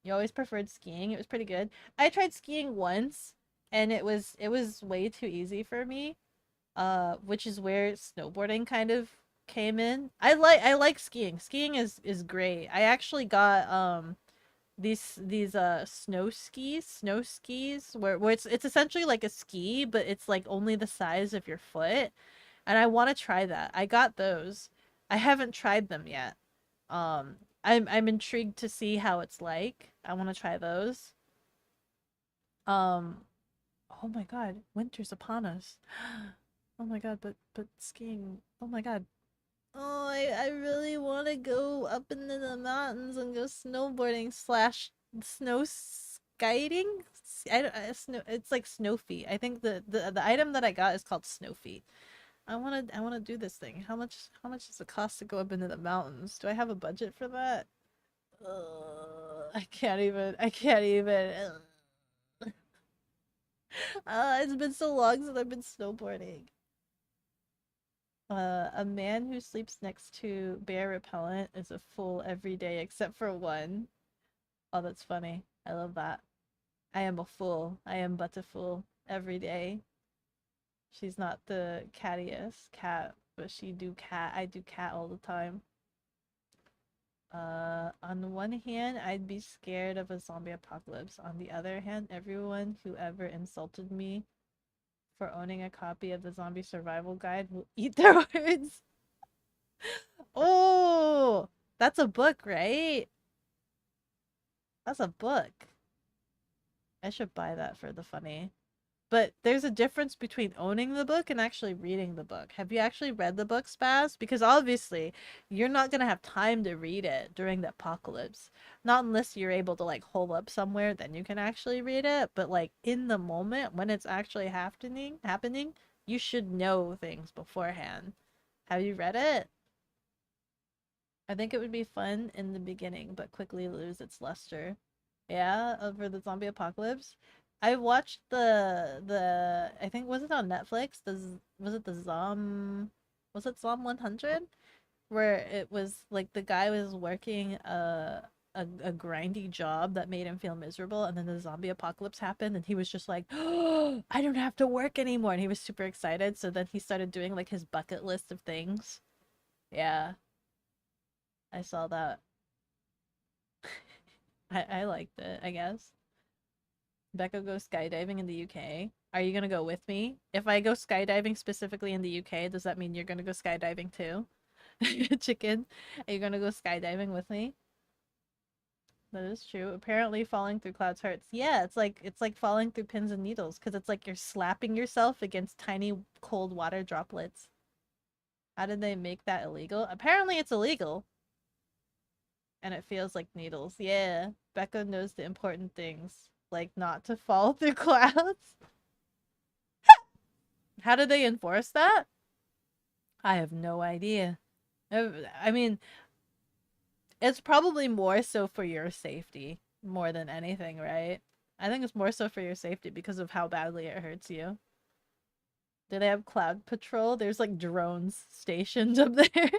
You always preferred skiing. It was pretty good. I tried skiing once and it was way too easy for me. Which is where snowboarding kind of came in. I like skiing. Skiing is great. I actually got these snow skis where it's essentially like a ski, but it's like only the size of your foot. And I want to try that. I got those. I haven't tried them yet. Um I'm intrigued to see how it's like. I want to try those. Um oh my god, winter's upon us. Oh my god, but skiing. Oh my god. Oh, I really want to go up into the mountains and go snowboarding slash snow skiing. I don't snow. It's like snow feet. I think the item that I got is called snow feet. I wanna do this thing. How much does it cost to go up into the mountains? Do I have a budget for that? I can't even. I can't even. It's been so long since I've been snowboarding. A man who sleeps next to bear repellent is a fool every day except for one. Oh, that's funny. I love that. I am a fool. I am but a fool every day. She's not the cattiest cat, but she do cat. I do cat all the time. On the one hand, I'd be scared of a zombie apocalypse. On the other hand, everyone who ever insulted me for owning a copy of the Zombie Survival Guide will eat their words. Oh, that's a book, right? That's a book. I should buy that for the funny. But there's a difference between owning the book and actually reading the book. Have you actually read the book, Spaz? Because obviously, you're not gonna have time to read it during the apocalypse. Not unless you're able to like hole up somewhere, then you can actually read it. But like in the moment when it's actually happening, you should know things beforehand. Have you read it? I think it would be fun in the beginning, but quickly lose its luster. Yeah, over the zombie apocalypse. I watched the I think was it on Netflix? Was it the was it Zom 100? Where it was like the guy was working a grindy job that made him feel miserable, and then the zombie apocalypse happened and he was just like, oh, I don't have to work anymore, and he was super excited. So then he started doing like his bucket list of things. Yeah, I saw that. I liked it, I guess. Becca goes skydiving in the UK. Are you gonna go with me? If I go skydiving specifically in the UK, does that mean you're gonna go skydiving too? Chicken, are you gonna go skydiving with me? That is true. Apparently falling through clouds hurts. Yeah, it's like falling through pins and needles because it's like you're slapping yourself against tiny cold water droplets. How did they make that illegal? Apparently it's illegal. And it feels like needles. Yeah, Becca knows the important things, like not to fall through clouds. How do they enforce that? I have no idea. I mean, it's probably more so for your safety more than anything, right? I think it's more so for your safety because of how badly it hurts you. Do they have cloud patrol? There's like drones stationed up there.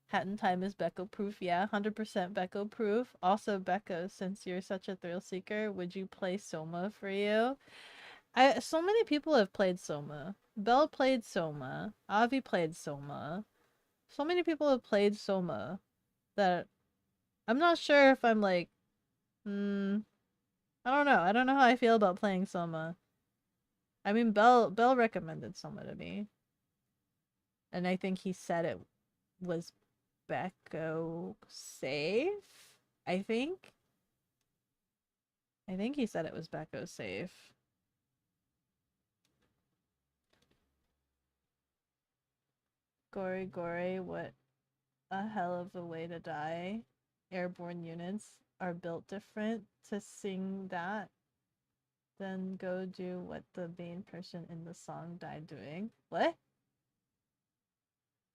Hatton time is Becco proof. Yeah, 100% Becco proof. Also, Becco, since you're such a thrill seeker, would you play Soma for you? So many people have played Soma. Belle played Soma. Avi played Soma. So many people have played Soma that I'm not sure if I'm like, I don't know. I don't know how I feel about playing Soma. I mean, Belle recommended Soma to me, and I think he said it was Becco safe. I think. I think he said it was Becco safe. Gory, gory, what a hell of a way to die. Airborne units are built different to sing that. Then go do what the main person in the song died doing. What?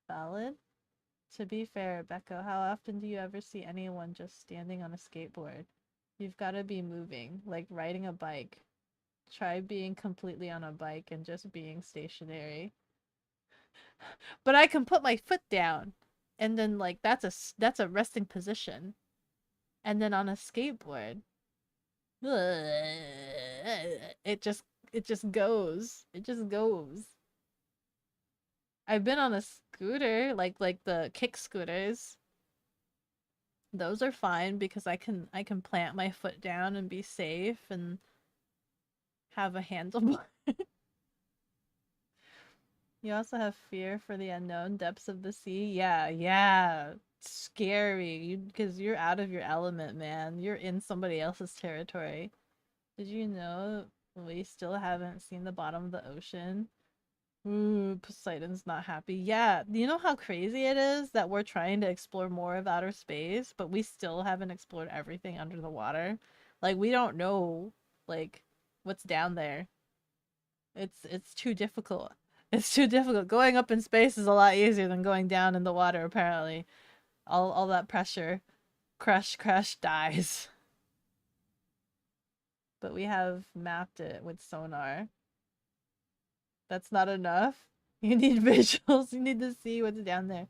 Valid? To be fair, Becco, how often do you ever see anyone just standing on a skateboard? You've got to be moving, like riding a bike. Try being completely on a bike and just being stationary. But I can put my foot down, and then like that's a resting position. And then on a skateboard, it just goes. It just goes. I've been on a scooter, like the kick scooters. Those are fine because I can plant my foot down and be safe and have a handlebar. You also have fear for the unknown depths of the sea. Yeah, yeah. Scary. Because you're out of your element, man. You're in somebody else's territory. Did you know we still haven't seen the bottom of the ocean? Ooh, Poseidon's not happy. Yeah, you know how crazy it is that we're trying to explore more of outer space, but we still haven't explored everything under the water. Like, we don't know, like, what's down there. It's too difficult. It's too difficult. Going up in space is a lot easier than going down in the water, apparently. All that pressure. Crush, crush, dies. But we have mapped it with sonar. That's not enough. You need visuals. You need to see what's down there.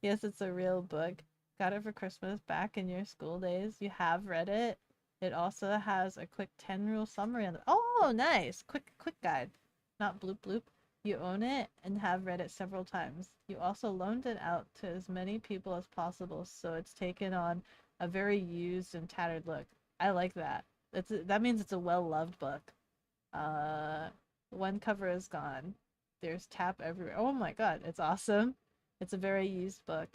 Yes, it's a real book. Got it for Christmas back in your school days. You have read it. It also has a quick 10-rule summary on it. Oh, nice. Quick guide. Not bloop bloop. You own it and have read it several times. You also loaned it out to as many people as possible, so it's taken on a very used and tattered look. I like that. That means it's a well-loved book. One cover is gone. There's tap everywhere. Oh my god, it's awesome. It's a very used book.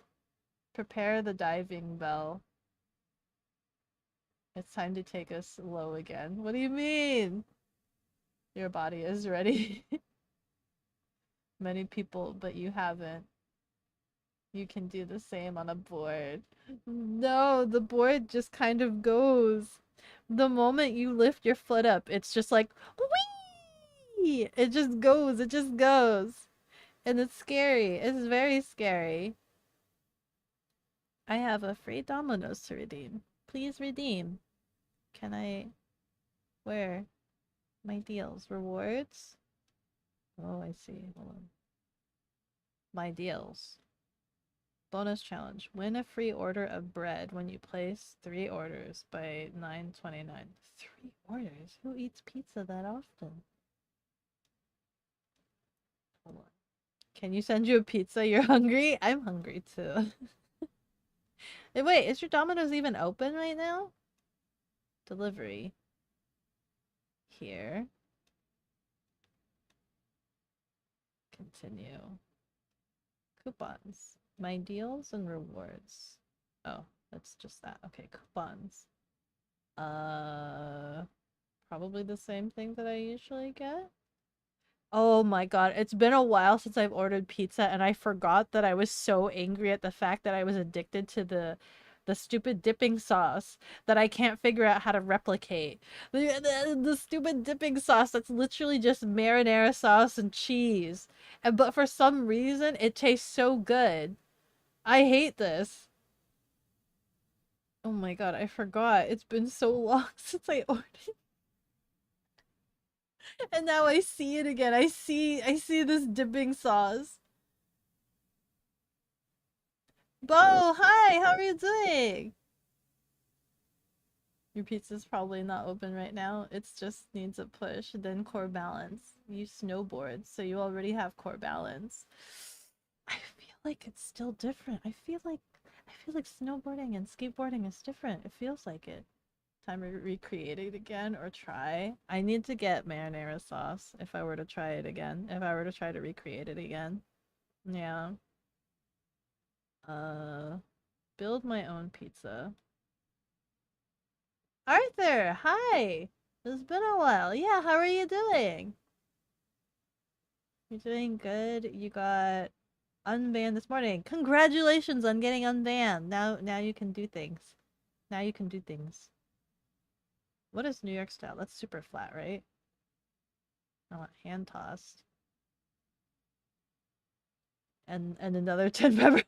Prepare the diving bell. It's time to take us low again. What do you mean? Your body is ready. Many people, but you haven't. You can do the same on a board. No, the board just kind of goes. The moment you lift your foot up, it's just like, whee! It just goes. It just goes. And it's scary. It's very scary. I have a free Domino's to redeem. Please redeem. Can I... Where? My deals. Rewards? Oh, I see. Hold on. My deals. Bonus challenge. Win a free order of bread when you place 3 orders by 9/29. 3 orders? Who eats pizza that often? Hold on. Can you send you a pizza? You're hungry? I'm hungry too. Wait, is your Domino's even open right now? Delivery. Here. Continue. Coupons. My deals and rewards. Oh, that's just that. Okay, coupons. Probably the same thing that I usually get. Oh my god, it's been a while since I've ordered pizza and I forgot that I was so angry at the fact that I was addicted to the stupid dipping sauce that I can't figure out how to replicate. The stupid dipping sauce that's literally just marinara sauce and cheese. But for some reason it tastes so good. I hate this. Oh my god, I forgot. It's been so long since I ordered. And now I see it again. I see this dipping sauce. Bo, hi, how are you doing? Your pizza's probably not open right now. It just needs a push. Then core balance. You snowboard, so you already have core balance. I feel like it's still different. I feel like snowboarding and skateboarding is different. It feels like it. Time to recreate it again or try. I need to get marinara sauce if I were to try it again. If I were to try to recreate it again. Yeah. Build my own pizza. Arthur, hi! It's been a while. Yeah, how are you doing? You're doing good. You got unbanned this morning. Congratulations on getting unbanned. Now you can do things. Now you can do things. What is New York style? That's super flat, right? I want hand tossed. And another 10 pepper.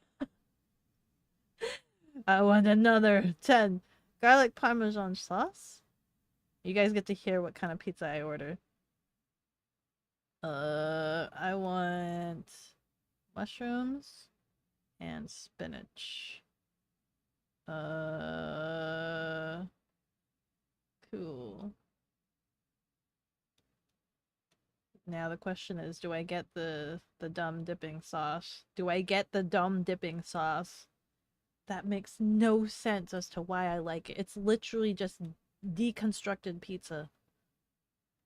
I want another 10 garlic parmesan sauce. You guys get to hear what kind of pizza I order. I want mushrooms and spinach. Cool. Now the question is, do I get the dumb dipping sauce? Do I get the dumb dipping sauce? That makes no sense as to why I like it. It's literally just deconstructed pizza.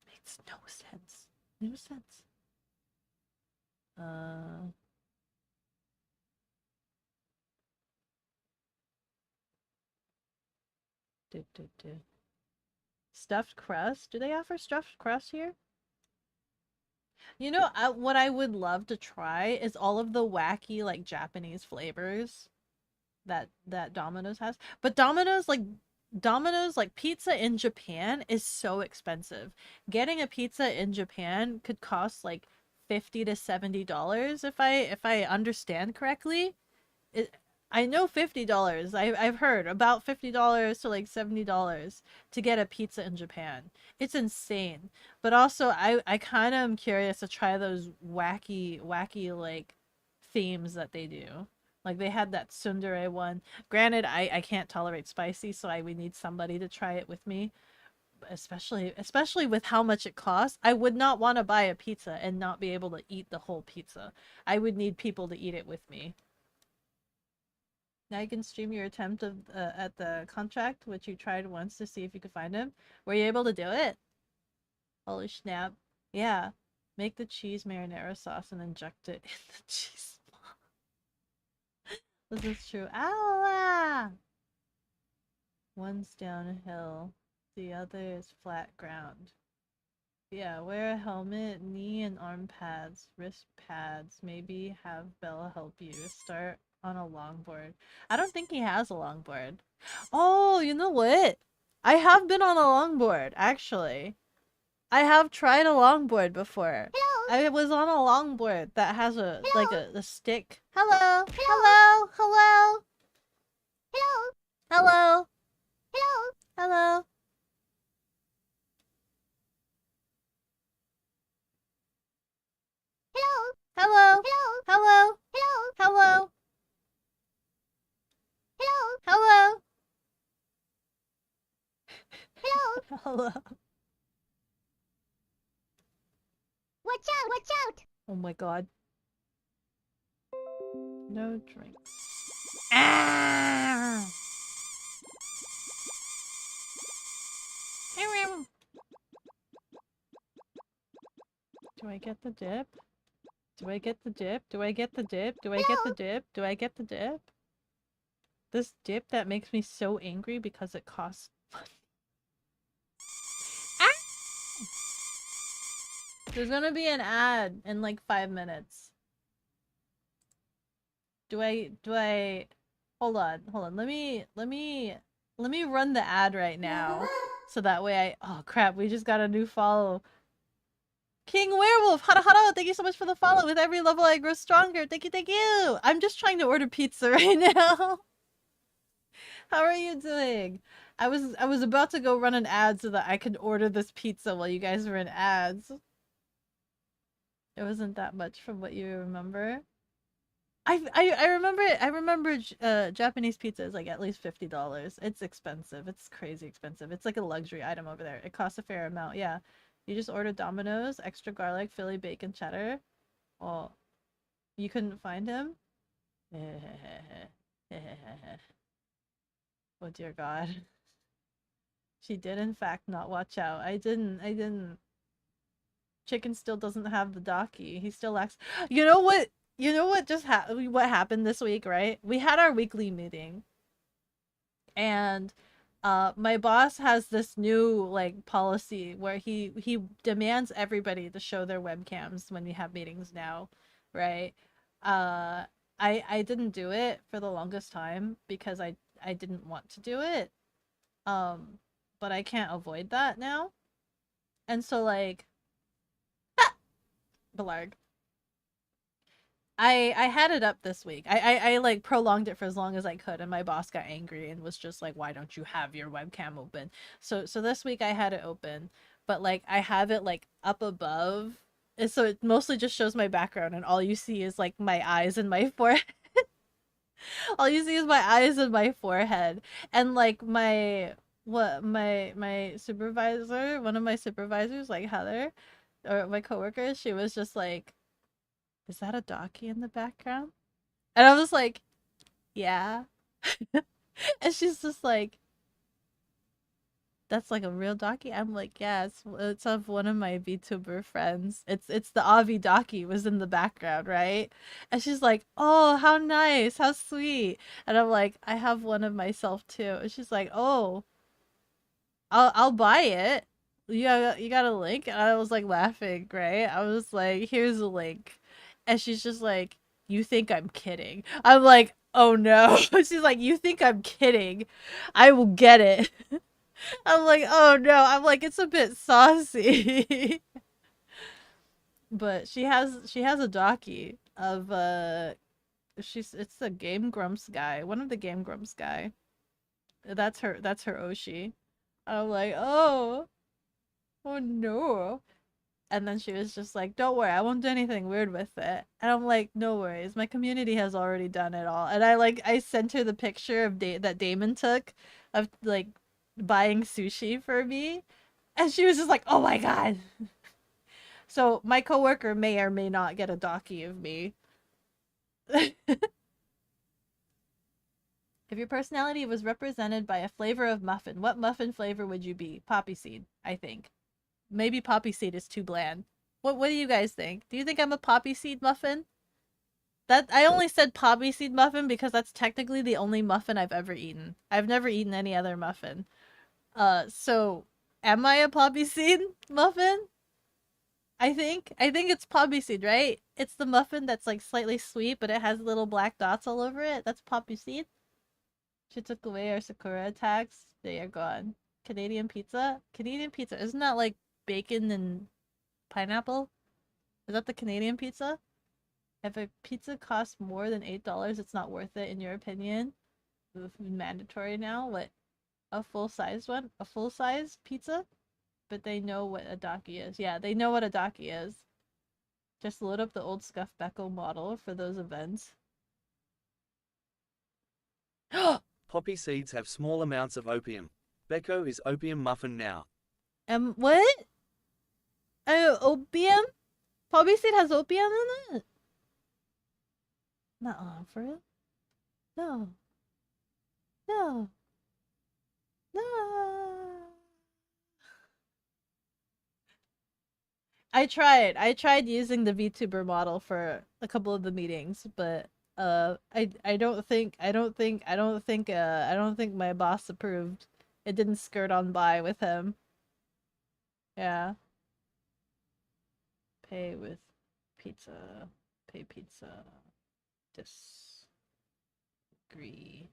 Makes no sense. No sense. Stuffed crust? Do they offer stuffed crust here? You know, what I would love to try is all of the wacky, like, Japanese flavors that Domino's has. But Domino's like pizza in Japan is so expensive. Getting a pizza in Japan could cost like $50 to $70 if I understand correctly. I know $50. I've heard about $50 to like $70 to get a pizza in Japan. It's insane. But also I kind of am curious to try those wacky like themes that they do. Like they had that tsundere one. Granted, I can't tolerate spicy, so I would need somebody to try it with me. Especially with how much it costs. I would not want to buy a pizza and not be able to eat the whole pizza. I would need people to eat it with me. Now you can stream your attempt of at the contract, which you tried once to see if you could find him. Were you able to do it? Holy snap. Yeah. Make the cheese marinara sauce and inject it in the cheese. This is true. Ow! One's downhill. The other is flat ground. Yeah, wear a helmet, knee and arm pads, wrist pads. Maybe have Bella help you. Start on a longboard. I don't think he has a longboard. Oh, you know what? I have been on a longboard, actually. I have tried a longboard before. Hello. I was on a longboard that has a like a stick. Hello. Hello. Hello. Hello. Hello. Hello. Hello. Hello. Hello. Hello. Hello. Watch out. Oh my god. No drinks. Ah! Do I get the dip? Do I get the dip? Do I get the dip? Do I get the dip? Do I get the dip? This dip that makes me so angry because it costs money. Ah! There's gonna be an ad in like 5 minutes. Do I hold on. Let me run the ad right now. So that way oh crap, we just got a new follow. King Werewolf, hara hara, thank you so much for the follow. With every level I grow stronger. Thank you, thank you. I'm just trying to order pizza right now. How are you doing? I was about to go run an ad so that I could order this pizza while you guys were in ads. It wasn't that much from what you remember. I remember Japanese pizza is like at least $50. It's expensive. It's crazy expensive. It's like a luxury item over there. It costs a fair amount. Yeah. You just order Domino's, extra garlic, Philly bacon, cheddar. Oh, you couldn't find him? Oh dear god. She did in fact not watch out. I didn't. Chicken still doesn't have the docky. He still lacks. You know what? You know what just what happened this week, right? We had our weekly meeting. And my boss has this new like policy where he demands everybody to show their webcams when we have meetings now, right? I didn't do it for the longest time because I didn't want to do it. But I can't avoid that now. And so like Belarg. I had it up this week. I like prolonged it for as long as I could, and my boss got angry and was just like, "Why don't you have your webcam open?" So this week I had it open, but like I have it like up above, and so it mostly just shows my background, and all you see is like my eyes and my forehead. All you see is my eyes and my forehead, and like my supervisor, one of my supervisors, like Heather, or my coworker, she was just like, is that a docky in the background? And I was like, yeah. And she's just like, that's like a real docky? I'm like, yeah, it's of one of my Vtuber friends. It's the Avi docky was in the background, right? And she's like, oh, how nice, how sweet. And I'm like, I have one of myself too. And she's like, oh, I'll buy it. You got a link? And I was like laughing, right? I was like, here's a link. And she's just like, you think I'm kidding? I'm like, oh no. She's like, you think I'm kidding? I will get it. I'm like, oh no. I'm like, it's a bit saucy. But she has a docky of it's the Game Grumps guy. One of the Game Grumps guy. That's her Oshi. I'm like, oh no. And then she was just like, don't worry, I won't do anything weird with it. And I'm like, no worries, my community has already done it all. And I sent her the picture of that Damon took of like buying sushi for me. And she was just like, oh my god. So my coworker may or may not get a docky of me. If your personality was represented by a flavor of muffin, what muffin flavor would you be? Poppy seed, I think. Maybe poppy seed is too bland. What do you guys think? Do you think I'm a poppy seed muffin? That I only said poppy seed muffin because that's technically the only muffin I've ever eaten. I've never eaten any other muffin. So am I a poppy seed muffin? I think it's poppy seed, right? It's the muffin that's like slightly sweet, but it has little black dots all over it. That's poppy seed. She took away our Sakura tags. They are gone. Canadian pizza? Canadian pizza. Isn't that like bacon and pineapple? Is that the Canadian pizza? If a pizza costs more than $8, it's not worth it in your opinion. mandatory now. What, a full size one? A full size pizza? But they know what a daki is. Yeah, they know what a daki is. Just load up the old Scuff Becko model for those events. Poppy seeds have small amounts of opium. Beko is opium muffin now. What? Opium? Poppy seed has opium in it? Nuh-uh, for real? No. No. No. I tried using the VTuber model for a couple of the meetings, but I don't think my boss approved. It didn't skirt on by with him. Yeah. Pay with pizza. Pay pizza. Disagree.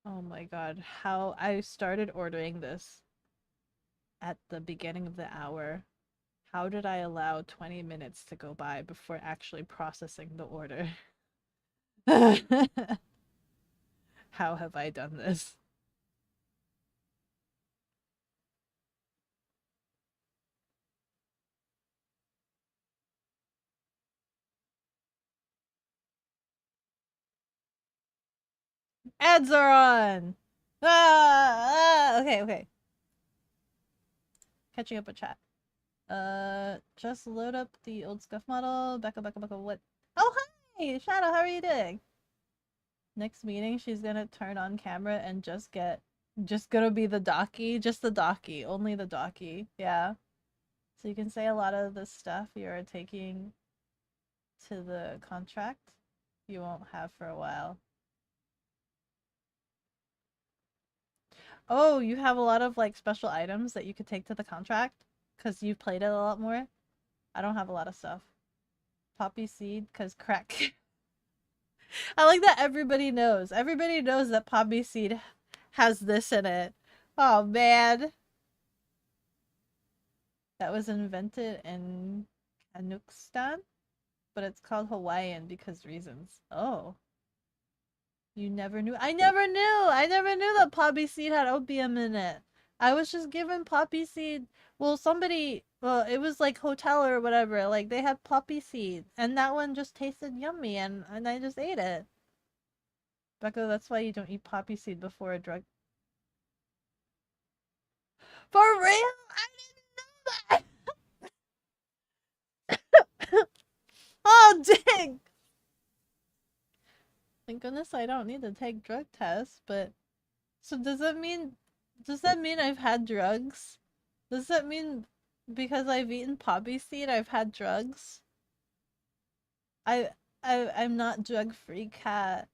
Oh my god, how I started ordering this at the beginning of the hour. How did I allow 20 minutes to go by before actually processing the order? How have I done this? Ads are on! Okay, okay. Catching up with chat. Just load up the old Scuff model. Becca, what? Oh, hi! Shadow, how are you doing? Next meeting, she's gonna turn on camera and just gonna be the daki. Just the daki. Only the daki. Yeah. So you can say a lot of the stuff you're taking to the contract you won't have for a while. Oh, you have a lot of like special items that you could take to the contract because you've played it a lot more. I don't have a lot of stuff. Poppy seed, because crack. I like that everybody knows. Everybody knows that poppy seed has this in it. Oh man. That was invented in Kazakhstan, but it's called Hawaiian because reasons. Oh. You never knew? I never knew! I never knew that poppy seed had opium in it. I was just given poppy seed. Well, it was like hotel or whatever. Like they had poppy seed, and that one just tasted yummy, and I just ate it. Becca, that's why you don't eat poppy seed before a drug. For real? I didn't know that! Oh, dang! Thank goodness I don't need to take drug tests, but... So does that mean I've had drugs? Does that mean because I've eaten poppy seed I've had drugs? I'm not drug-free cat.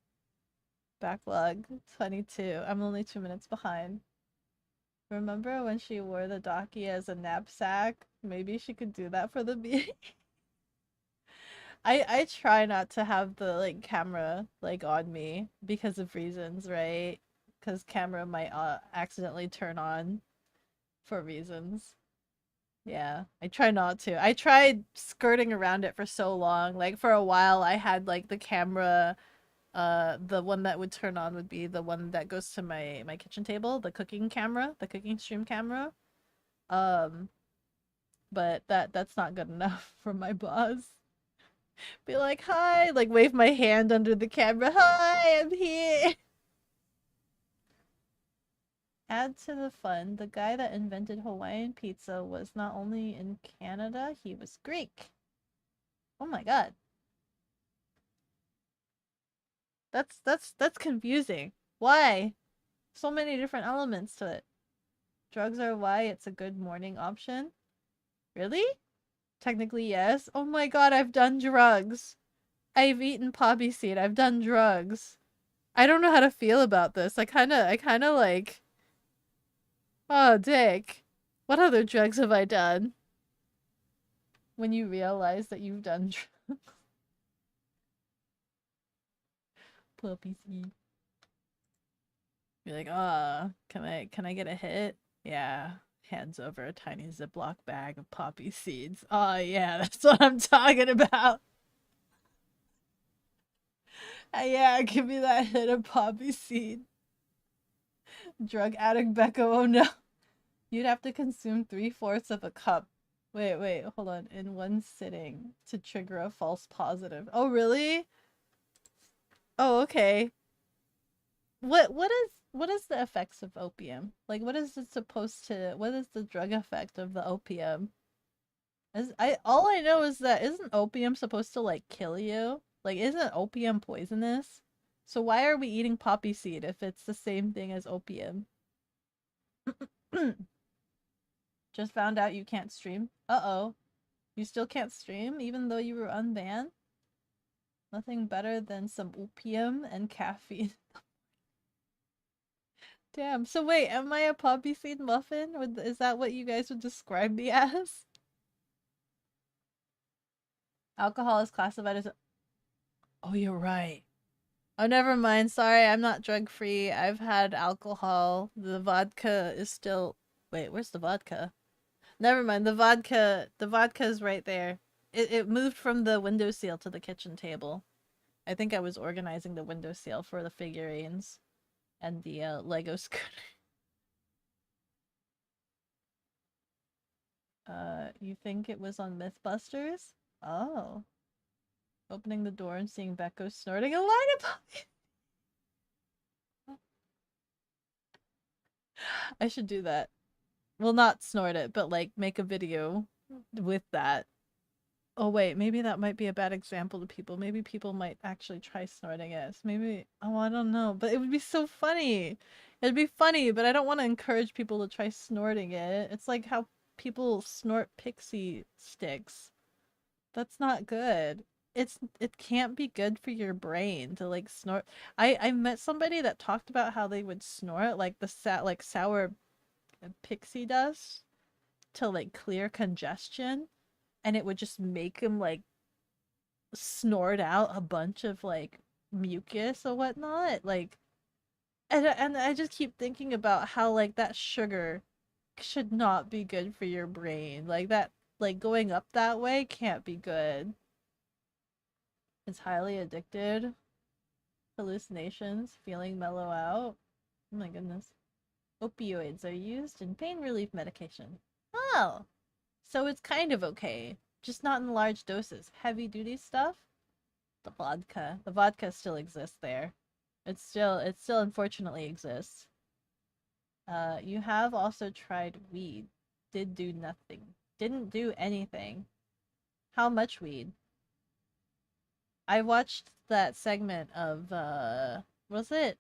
Backlog 22. I'm only 2 minutes behind. Remember when she wore the daki as a knapsack? Maybe she could do that for the meeting. I try not to have the like camera like on me because of reasons, right? Because camera might accidentally turn on for reasons. Yeah, I try not to. I tried skirting around it for so long. Like for a while I had like the camera, the one that would turn on would be the one that goes to my kitchen table, the cooking camera, the cooking stream camera. Um, but that's not good enough for my boss. Be like, hi, like wave my hand under the camera. Hi, I'm here. Add to the fun, the guy that invented Hawaiian pizza was not only in Canada, he was Greek. Oh my god. That's confusing. Why? So many different elements to it. Drugs are why it's a good morning option. Really? Technically, yes. Oh my god, I've done drugs. I've eaten poppy seed. I've done drugs. I don't know how to feel about this. I kinda like... Oh, dick. What other drugs have I done? When you realize that you've done drugs. Poppy seed. You're like, can I get a hit? Yeah. Hands over a tiny Ziploc bag of poppy seeds. Oh yeah, that's what I'm talking about. Yeah, give me that hit of poppy seed. Drug addict Becca, oh no. You'd have to consume 3/4 of a cup. Wait, hold on. In one sitting to trigger a false positive. Oh really? Oh, okay. What is the effects of opium? Like what is it supposed to what is the drug effect of the opium? All I know is that isn't opium supposed to like kill you? Like isn't opium poisonous? So why are we eating poppy seed if it's the same thing as opium? Just found out you can't stream. Uh-oh. You still can't stream even though you were unbanned? Nothing better than some opium and caffeine. Damn. So wait, am I a poppy seed muffin? Is that what you guys would describe me as? Alcohol is classified as Oh, you're right. Oh, never mind. Sorry, I'm not drug free. I've had alcohol. The vodka is still Wait, where's the vodka? Never mind. The vodka is right there. It moved from the windowsill to the kitchen table. I think I was organizing the windowsill for the figurines and the Lego scooter. You think it was on Mythbusters? Oh. Opening the door and seeing Becco snorting a line of poppy. I should do that. Well, not snort it, but like make a video with that. Oh wait, maybe that might be a bad example to people. Maybe people might actually try snorting it. Maybe, oh, I don't know. But it would be so funny. It'd be funny, but I don't want to encourage people to try snorting it. It's like how people snort pixie sticks. That's not good. It can't be good for your brain to like snort. I met somebody that talked about how they would snort like like sour pixie dust to like clear congestion, and it would just make him like snort out a bunch of like mucus or whatnot. Like, and I just keep thinking about how like that sugar should not be good for your brain. Like that, like going up that way can't be good. It's highly addicted. Hallucinations, feeling mellow out. Oh my goodness. Opioids are used in pain relief medication. Oh, so it's kind of okay. Just not in large doses. Heavy duty stuff? The vodka. The vodka still exists there. It still unfortunately exists. You have also tried weed. Did do nothing. Didn't do anything. How much weed? I watched that segment of was it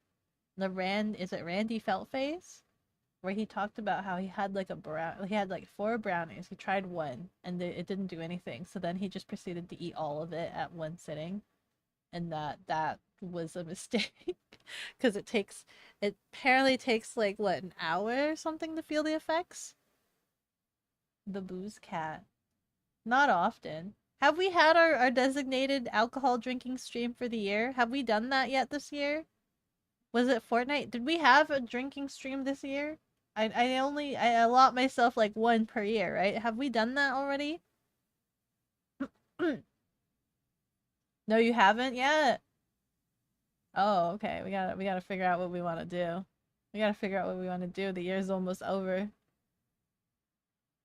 is it Randy Feltface? Where he talked about how he had like he had like 4 brownies. He tried one and it didn't do anything. So then he just proceeded to eat all of it at one sitting. And that was a mistake because it apparently takes like what, an hour or something to feel the effects. The booze cat. Not often. Have we had our designated alcohol drinking stream for the year? Have we done that yet this year? Was it Fortnite? Did we have a drinking stream this year? I allot myself like one per year, right? Have we done that already? No, you haven't yet? Oh, okay. We gotta figure out what we want to do. We gotta figure out what we want to do. The year's almost over.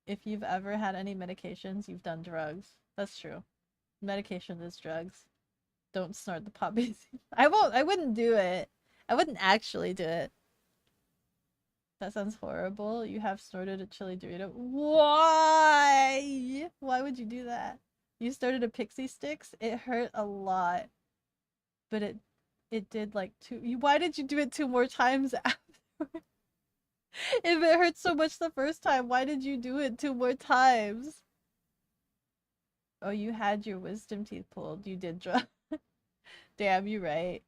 If you've ever had any medications, you've done drugs. That's true. Medication is drugs. Don't snort the poppies. I wouldn't do it. I wouldn't actually do it. That sounds horrible. You have snorted a chili Dorito. Why? Why would you do that? You started a pixie sticks? It hurt a lot. But it did like 2. Why did you do it 2 more times after? If it hurt so much the first time, why did you do it 2 more times? Oh, you had your wisdom teeth pulled. You did drugs. Damn, you right.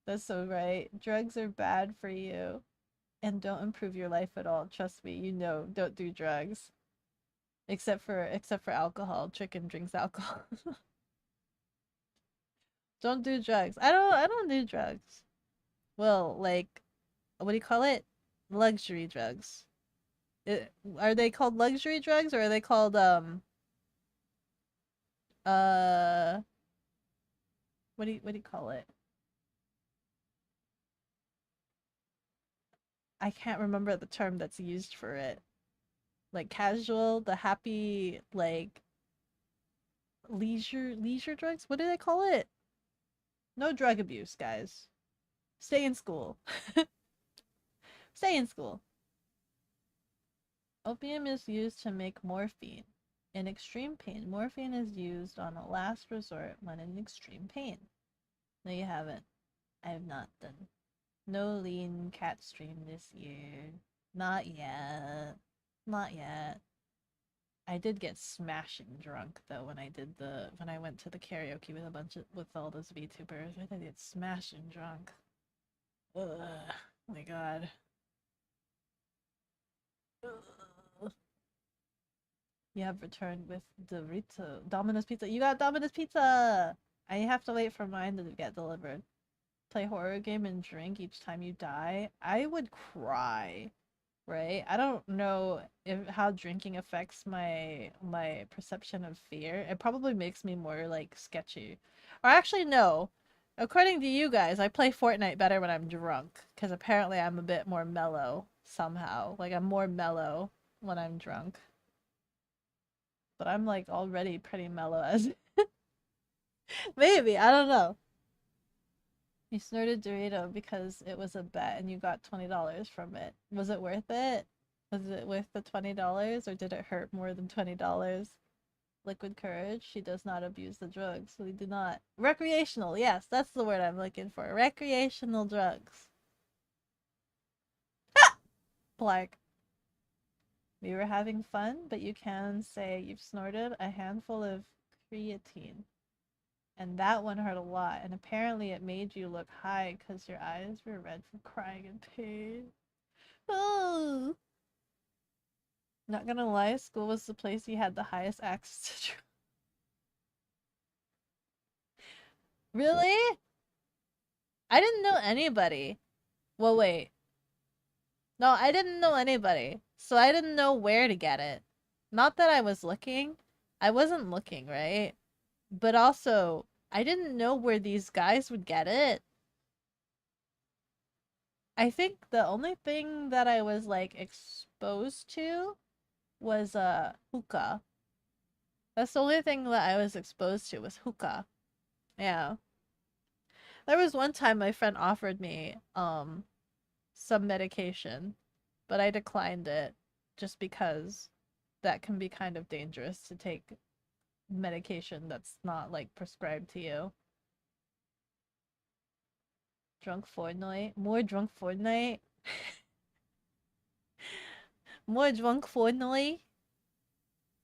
That's so right. Drugs are bad for you. And don't improve your life at all. Trust me, you know, don't do drugs. Except for alcohol. Chicken drinks alcohol. Don't do drugs. I don't do drugs. Well, like, what do you call it? Luxury drugs. Are they called luxury drugs or are they called uh what do you call it? I can't remember the term that's used for it. Like casual, the happy, like leisure drugs? What do they call it? No drug abuse, guys. Stay in school. Stay in school. Opium is used to make morphine. In extreme pain, morphine is used on a last resort when in extreme pain. No, you haven't. I have not done. No lean cat stream this year. Not yet. Not yet. I did get smashing drunk though when I went to the karaoke with all those VTubers. I did get smashing drunk. Ugh. Oh my god. Ugh. You have returned with Domino's Pizza. You got Domino's Pizza! I have to wait for mine to get delivered. Play horror game and drink each time you die. I would cry. Right? I don't know how drinking affects my perception of fear. It probably makes me more like sketchy. Or actually no. According to you guys, I play Fortnite better when I'm drunk because apparently I'm a bit more mellow somehow. Like I'm more mellow when I'm drunk. But I'm like already pretty mellow as maybe, I don't know. You snorted Dorito because it was a bet and you got $20 from it. Was it worth it? Was it worth the $20 or did it hurt more than $20? Liquid courage. She does not abuse the drugs. We do not. Recreational. Yes, that's the word I'm looking for. Recreational drugs. Blark. We were having fun, but you can say you've snorted a handful of creatine. And that one hurt a lot, and apparently it made you look high because your eyes were red from crying in pain. Oh! Not gonna lie, school was the place you had the highest access to. Really? I didn't know anybody. Well, wait. No, I didn't know anybody, so I didn't know where to get it. Not that I was looking. I wasn't looking, right? But also, I didn't know where these guys would get it. I think the only thing that I was like exposed to was hookah. That's the only thing that I was exposed to was hookah. Yeah. There was one time my friend offered me some medication, but I declined it just because that can be kind of dangerous to take medication that's not like prescribed to you. Drunk Fortnite? More drunk Fortnite? More drunk Fortnite?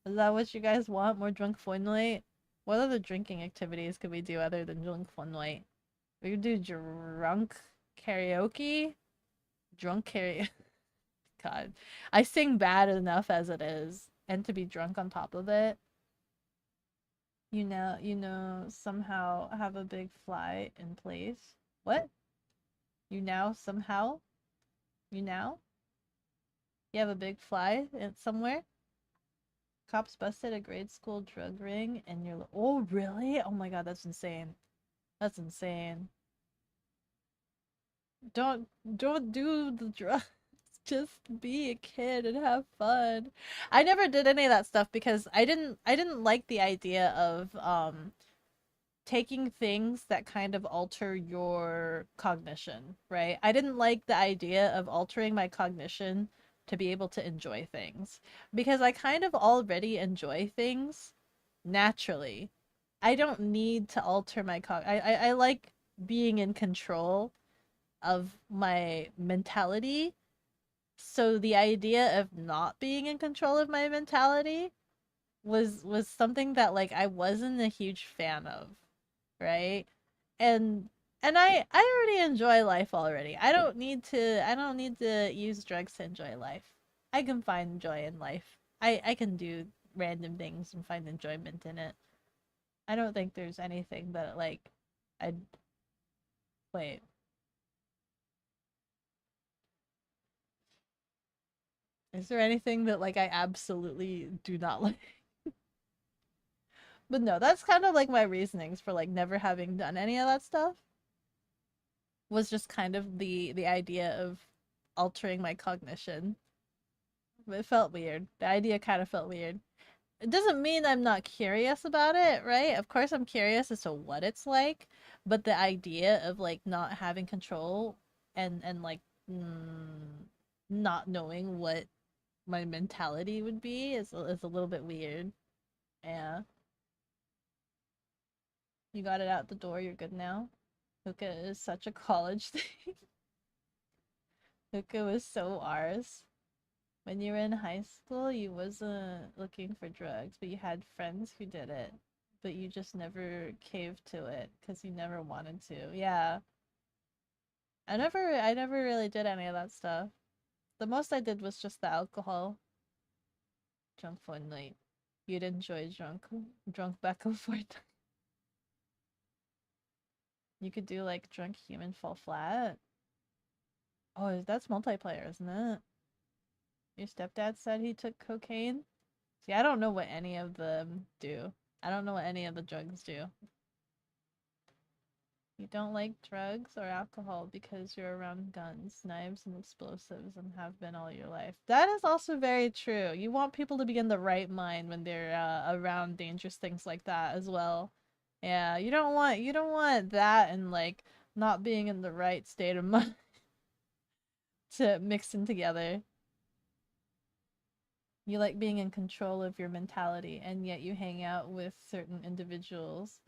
Is that what you guys want? More drunk Fortnite? What other drinking activities could we do other than drunk Fortnite? We could do drunk karaoke? Drunk karaoke. God. I sing bad enough as it is. And to be drunk on top of it. Somehow have a big fly in place. What? You now somehow? You now? You have a big fly somewhere? Cops busted a grade school drug ring and you're like, oh, really? Oh my god, that's insane. That's insane. Don't do the drugs. Just be a kid and have fun. I never did any of that stuff because I didn't like the idea of taking things that kind of alter your cognition, right? I didn't like the idea of altering my cognition to be able to enjoy things because I kind of already enjoy things naturally. I don't need to alter my I like being in control of my mentality. So the idea of not being in control of my mentality was something that like I wasn't a huge fan of, right? And I already enjoy life already. I don't need to use drugs to enjoy life. I can find joy in life. I can do random things and find enjoyment in it. I don't think there's anything that like I'd wait. Is there anything that like I absolutely do not like? But no, that's kind of like my reasonings for like never having done any of that stuff. Was just kind of the idea of altering my cognition. It felt weird. The idea kind of felt weird. It doesn't mean I'm not curious about it, right? Of course I'm curious as to what it's like, but the idea of like not having control and like not knowing what my mentality would be is a little bit weird. Yeah. You got it out the door, you're good now. Hookah is such a college thing. Hookah was so ours. When you were in high school, you wasn't looking for drugs, but you had friends who did it. But you just never caved to it because you never wanted to. Yeah. I never really did any of that stuff. The most I did was just the alcohol. Drunk fun night. You'd enjoy drunk back and forth. You could do like drunk human fall flat. Oh, that's multiplayer, isn't it? Your stepdad said he took cocaine? See, I don't know what any of them do. I don't know what any of the drugs do. You don't like drugs or alcohol because you're around guns, knives, and explosives and have been all your life. That is also very true. You want people to be in the right mind when they're around dangerous things like that as well. Yeah, you don't want that and like not being in the right state of mind to mix in together. You like being in control of your mentality, and yet you hang out with certain individuals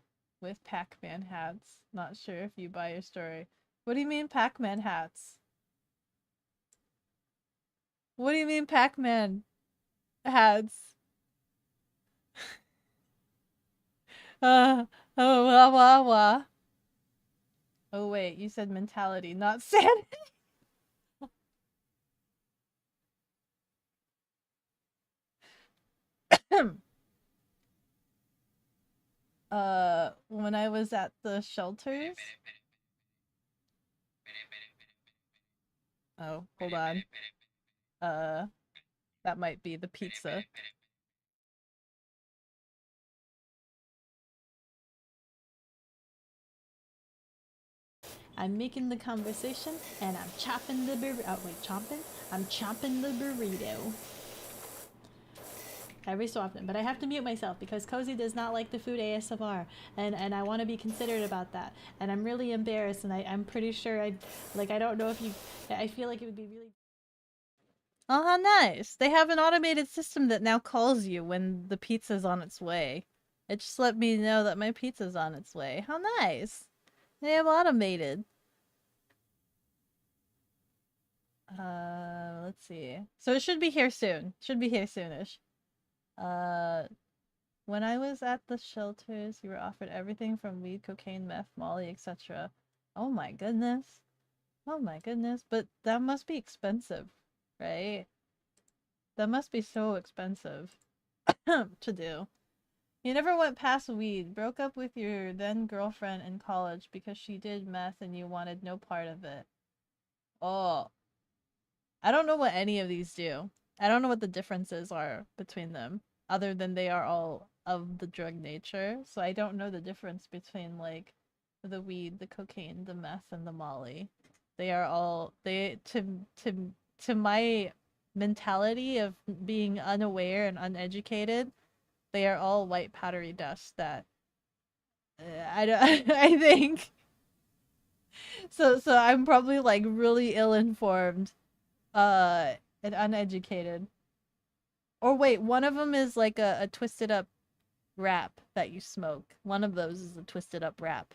with Pac-Man hats. Not sure if you buy your story. What do you mean Pac-Man hats? What do you mean Pac-Man hats? Oh, wah, wah, wah. Oh, wait, you said mentality, not sanity. When I was at the shelters. Oh, hold on. That might be the pizza. I'm making the conversation and I'm chopping the I'm chopping the burrito. Every so often, but I have to mute myself because Cozy does not like the food ASMR, and I want to be considerate about that. And I'm really embarrassed, and I'm pretty sure I don't know if you. I feel like it would be really. Oh, how nice! They have an automated system that now calls you when the pizza's on its way. It just let me know that my pizza's on its way. How nice! They have automated. Let's see. So it should be here soon. Should be here soonish. When I was at the shelters, you were offered everything from weed, cocaine, meth, molly, etc. Oh my goodness. Oh my goodness. But that must be expensive, right? That must be so expensive to do. You never went past weed, broke up with your then girlfriend in college because she did meth and you wanted no part of it. Oh, I don't know what any of these do. I don't know what the differences are between them, other than they are all of the drug nature. So I don't know the difference between like the weed, the cocaine, the meth, and the molly. They are all they to my mentality of being unaware and uneducated, they are all white powdery dust that I don't I think so I'm probably like really ill informed and uneducated. Or wait, one of them is like a twisted up wrap that you smoke. One of those is a twisted up wrap.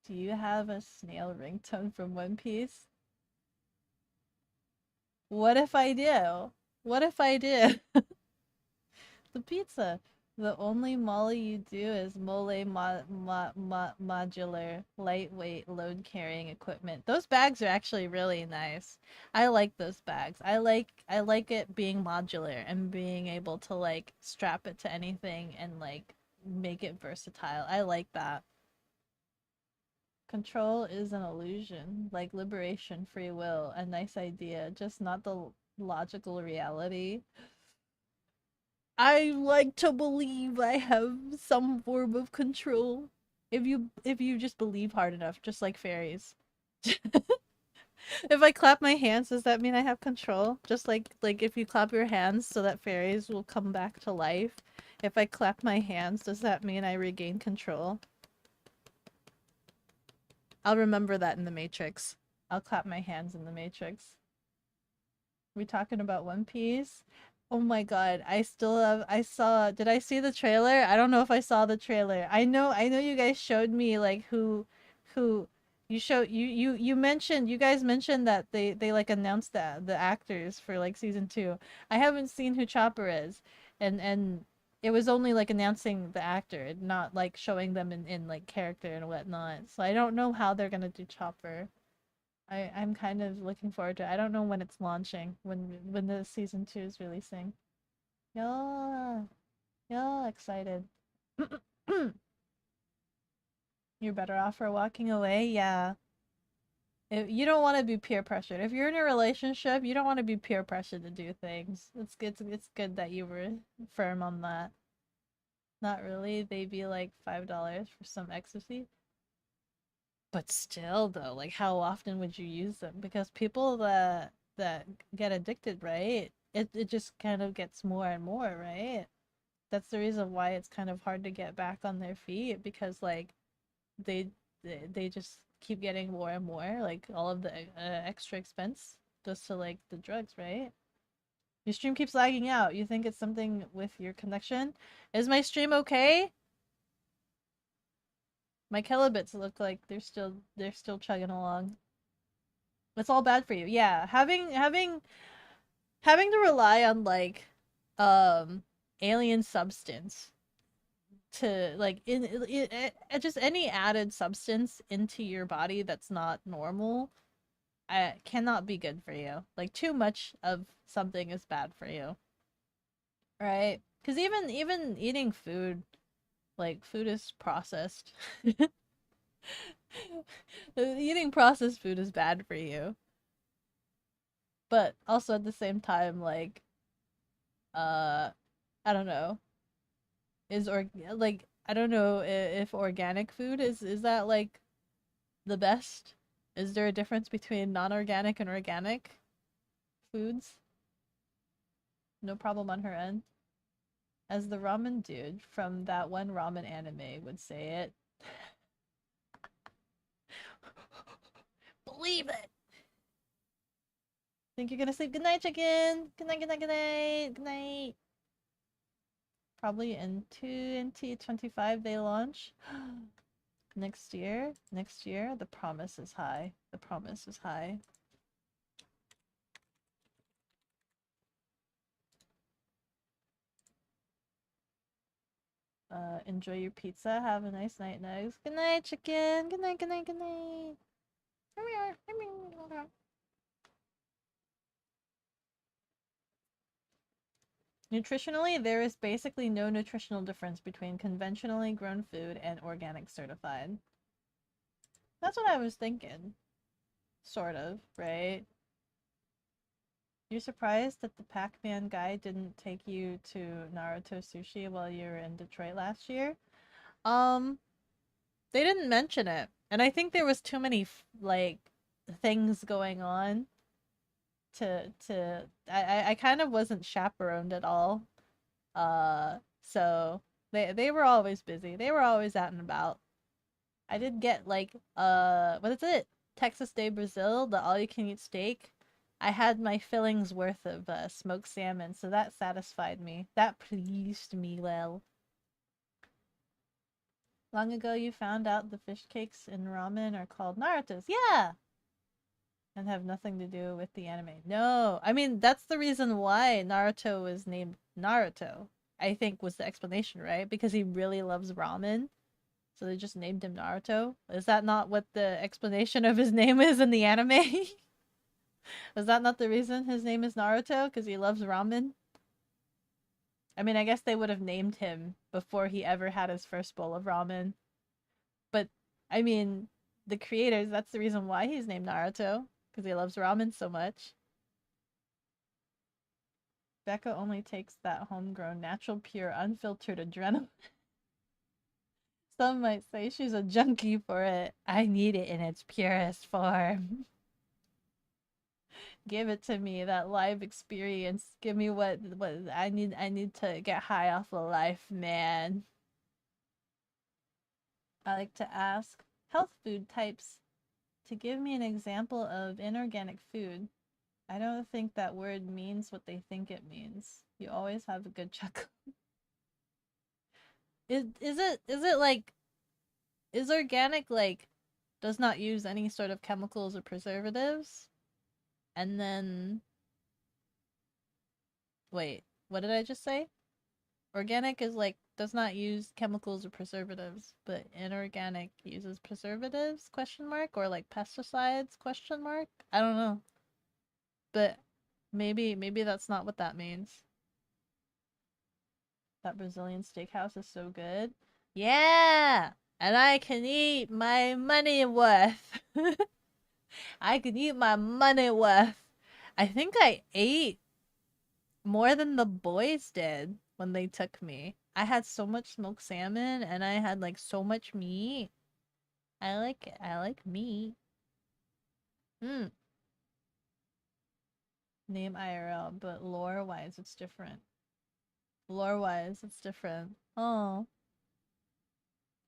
Do you have a snail ringtone from One Piece? What if I do? What if I do? The pizza. The only molly you do is modular, lightweight, load carrying equipment. Those bags are actually really nice. I like those bags. I like it being modular and being able to like strap it to anything and like make it versatile. I like that. Control is an illusion, like liberation, free will, a nice idea, just not the logical reality. I like to believe I have some form of control. If you just believe hard enough, just like fairies. If I clap my hands, does that mean I have control? Just like if you clap your hands so that fairies will come back to life. If I clap my hands, does that mean I regain control? I'll remember that in the Matrix. I'll clap my hands in the Matrix. We talking about One Piece? Oh my god, did I see the trailer? I don't know if I saw the trailer. I know you guys showed me like who you guys mentioned that they like announced the actors for like season 2. I haven't seen who Chopper is. And it was only like announcing the actor, not like showing them in like character and whatnot. So I don't know how they're gonna do Chopper. I'm kind of looking forward to it. I don't know when it's launching, when the season 2 is releasing. Yeah, yeah, excited. You're better off for walking away. Yeah. You don't want to be peer pressured. If you're in a relationship, you don't want to be peer pressured to do things. It's good that you were firm on that. Not really. They'd be like $5 for some ecstasy. But still though, like how often would you use them? Because people that get addicted, right? It just kind of gets more and more, right? That's the reason why it's kind of hard to get back on their feet because like they they just keep getting more and more, like all of the extra expense goes to like the drugs, right? Your stream keeps lagging out. You think it's something with your connection? Is my stream okay? My kilobits look like they're still chugging along. It's all bad for you. Yeah, having to rely on like alien substance to like just any added substance into your body that's not normal cannot be good for you. Like too much of something is bad for you. Right? Cuz even eating food, like food is processed. Eating processed food is bad for you. But also at the same time like uh I don't know. Like I don't know if organic food is that like the best? Is there a difference between non-organic and organic foods? No problem on her end. As the ramen dude from that one ramen anime would say it. Believe it. Think you're gonna sleep? Good night, chicken. Good night. Good night. Good night. Good night. Probably in 2025 they launch. Next year. Next year. The promise is high. The promise is high. Enjoy your pizza. Have a nice night, Nugs. Good night, chicken. Good night. Good night. Good night. Nutritionally, there is basically no nutritional difference between conventionally grown food and organic certified. That's what I was thinking. Sort of, right? You're surprised that the Pac-Man guy didn't take you to Naruto Sushi while you were in Detroit last year? They didn't mention it. And I think there was too many like things going on to I kind of wasn't chaperoned at all. So they were always busy. They were always out and about. I did get like what is it? Texas de Brazil, the all you can eat steak. I had my fillings worth of smoked salmon, so that satisfied me. That pleased me well. Long ago you found out the fish cakes in ramen are called Naruto's. Yeah! And have nothing to do with the anime. No! I mean, that's the reason why Naruto was named Naruto. I think was the explanation, right? Because he really loves ramen. So they just named him Naruto. Is that not what the explanation of his name is in the anime? Is that not the reason his name is Naruto? Because he loves ramen? I mean, I guess they would have named him before he ever had his first bowl of ramen. But, I mean, the creators, that's the reason why he's named Naruto, because he loves ramen so much. Becca only takes that homegrown, natural, pure, unfiltered adrenaline. Some might say she's a junkie for it. I need it in its purest form. Give it to me, that live experience. Give me what I need. I need to get high off of life, man. I like to ask health food types to give me an example of inorganic food. I don't think that word means what they think it means. You always have a good chuckle. Is it like, is organic like does not use any sort of chemicals or preservatives? And then wait, what did I just say? Organic is like does not use chemicals or preservatives, but inorganic uses preservatives question mark or like pesticides question mark? I don't know. But maybe that's not what that means. That Brazilian steakhouse is so good. Yeah! And I can eat my money worth. I can eat my money worth. I think I ate more than the boys did when they took me. I had so much smoked salmon and I had like so much meat. I like it. I like meat. Name IRL, but lore wise it's different. Lore wise it's different. Oh.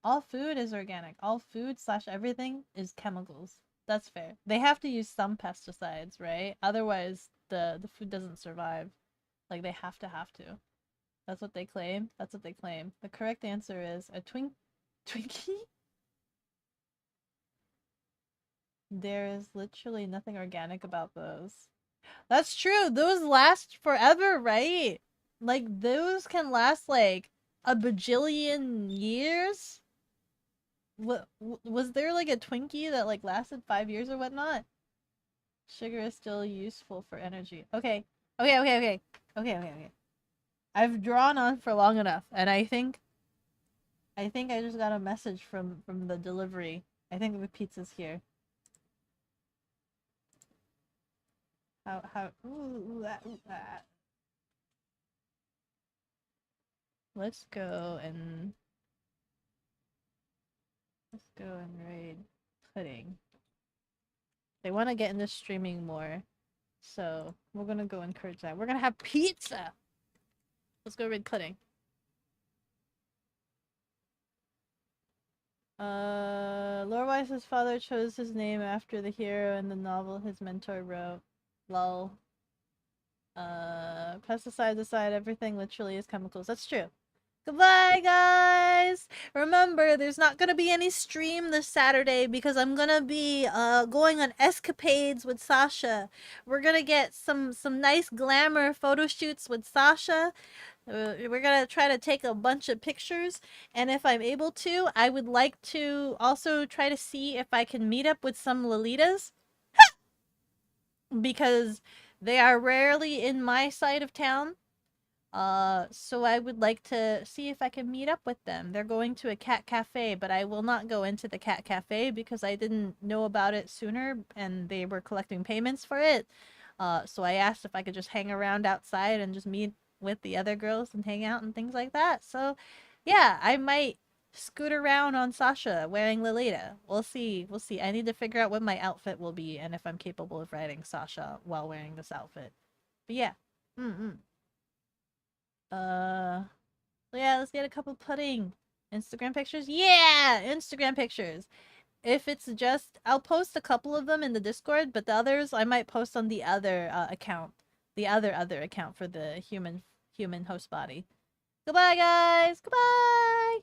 All food is organic. All food / everything is chemicals. That's fair. They have to use some pesticides, right? Otherwise the food doesn't survive. Like they have to. That's what they claim. That's what they claim. The correct answer is a Twinkie? There is literally nothing organic about those. That's true. Those last forever, right? Like those can last like a bajillion years. What was there like a Twinkie that like lasted 5 years or whatnot? Sugar is still useful for energy. Okay. I've drawn on for long enough, and I think I just got a message from the delivery. I think the pizza's here. How Let's go and raid pudding. They want to get into streaming more, so we're gonna go encourage that. We're gonna have pizza. Let's go raid pudding. Lorewise's father chose his name after the hero in the novel his mentor wrote. Lol. Pesticides aside, everything literally is chemicals. That's true. Goodbye, guys! Remember, there's not gonna be any stream this Saturday because I'm gonna be going on escapades with Sasha. We're gonna get some nice glamour photo shoots with Sasha. We're gonna try to take a bunch of pictures, and if I'm able to, I would like to also try to see if I can meet up with some Lolitas. Because they are rarely in my side of town. So I would like to see if I can meet up with them. They're going to a cat cafe, but I will not go into the cat cafe because I didn't know about it sooner and they were collecting payments for it. So I asked if I could just hang around outside and just meet with the other girls and hang out and things like that. So yeah, I might scoot around on Sasha wearing Lolita. We'll see. We'll see. I need to figure out what my outfit will be and if I'm capable of riding Sasha while wearing this outfit. But yeah. Yeah, let's get a couple pudding. Instagram pictures? Yeah! Instagram pictures. If it's just, I'll post a couple of them in the Discord, but the others I might post on the other account. The other account for the human host body. Goodbye, guys! Goodbye!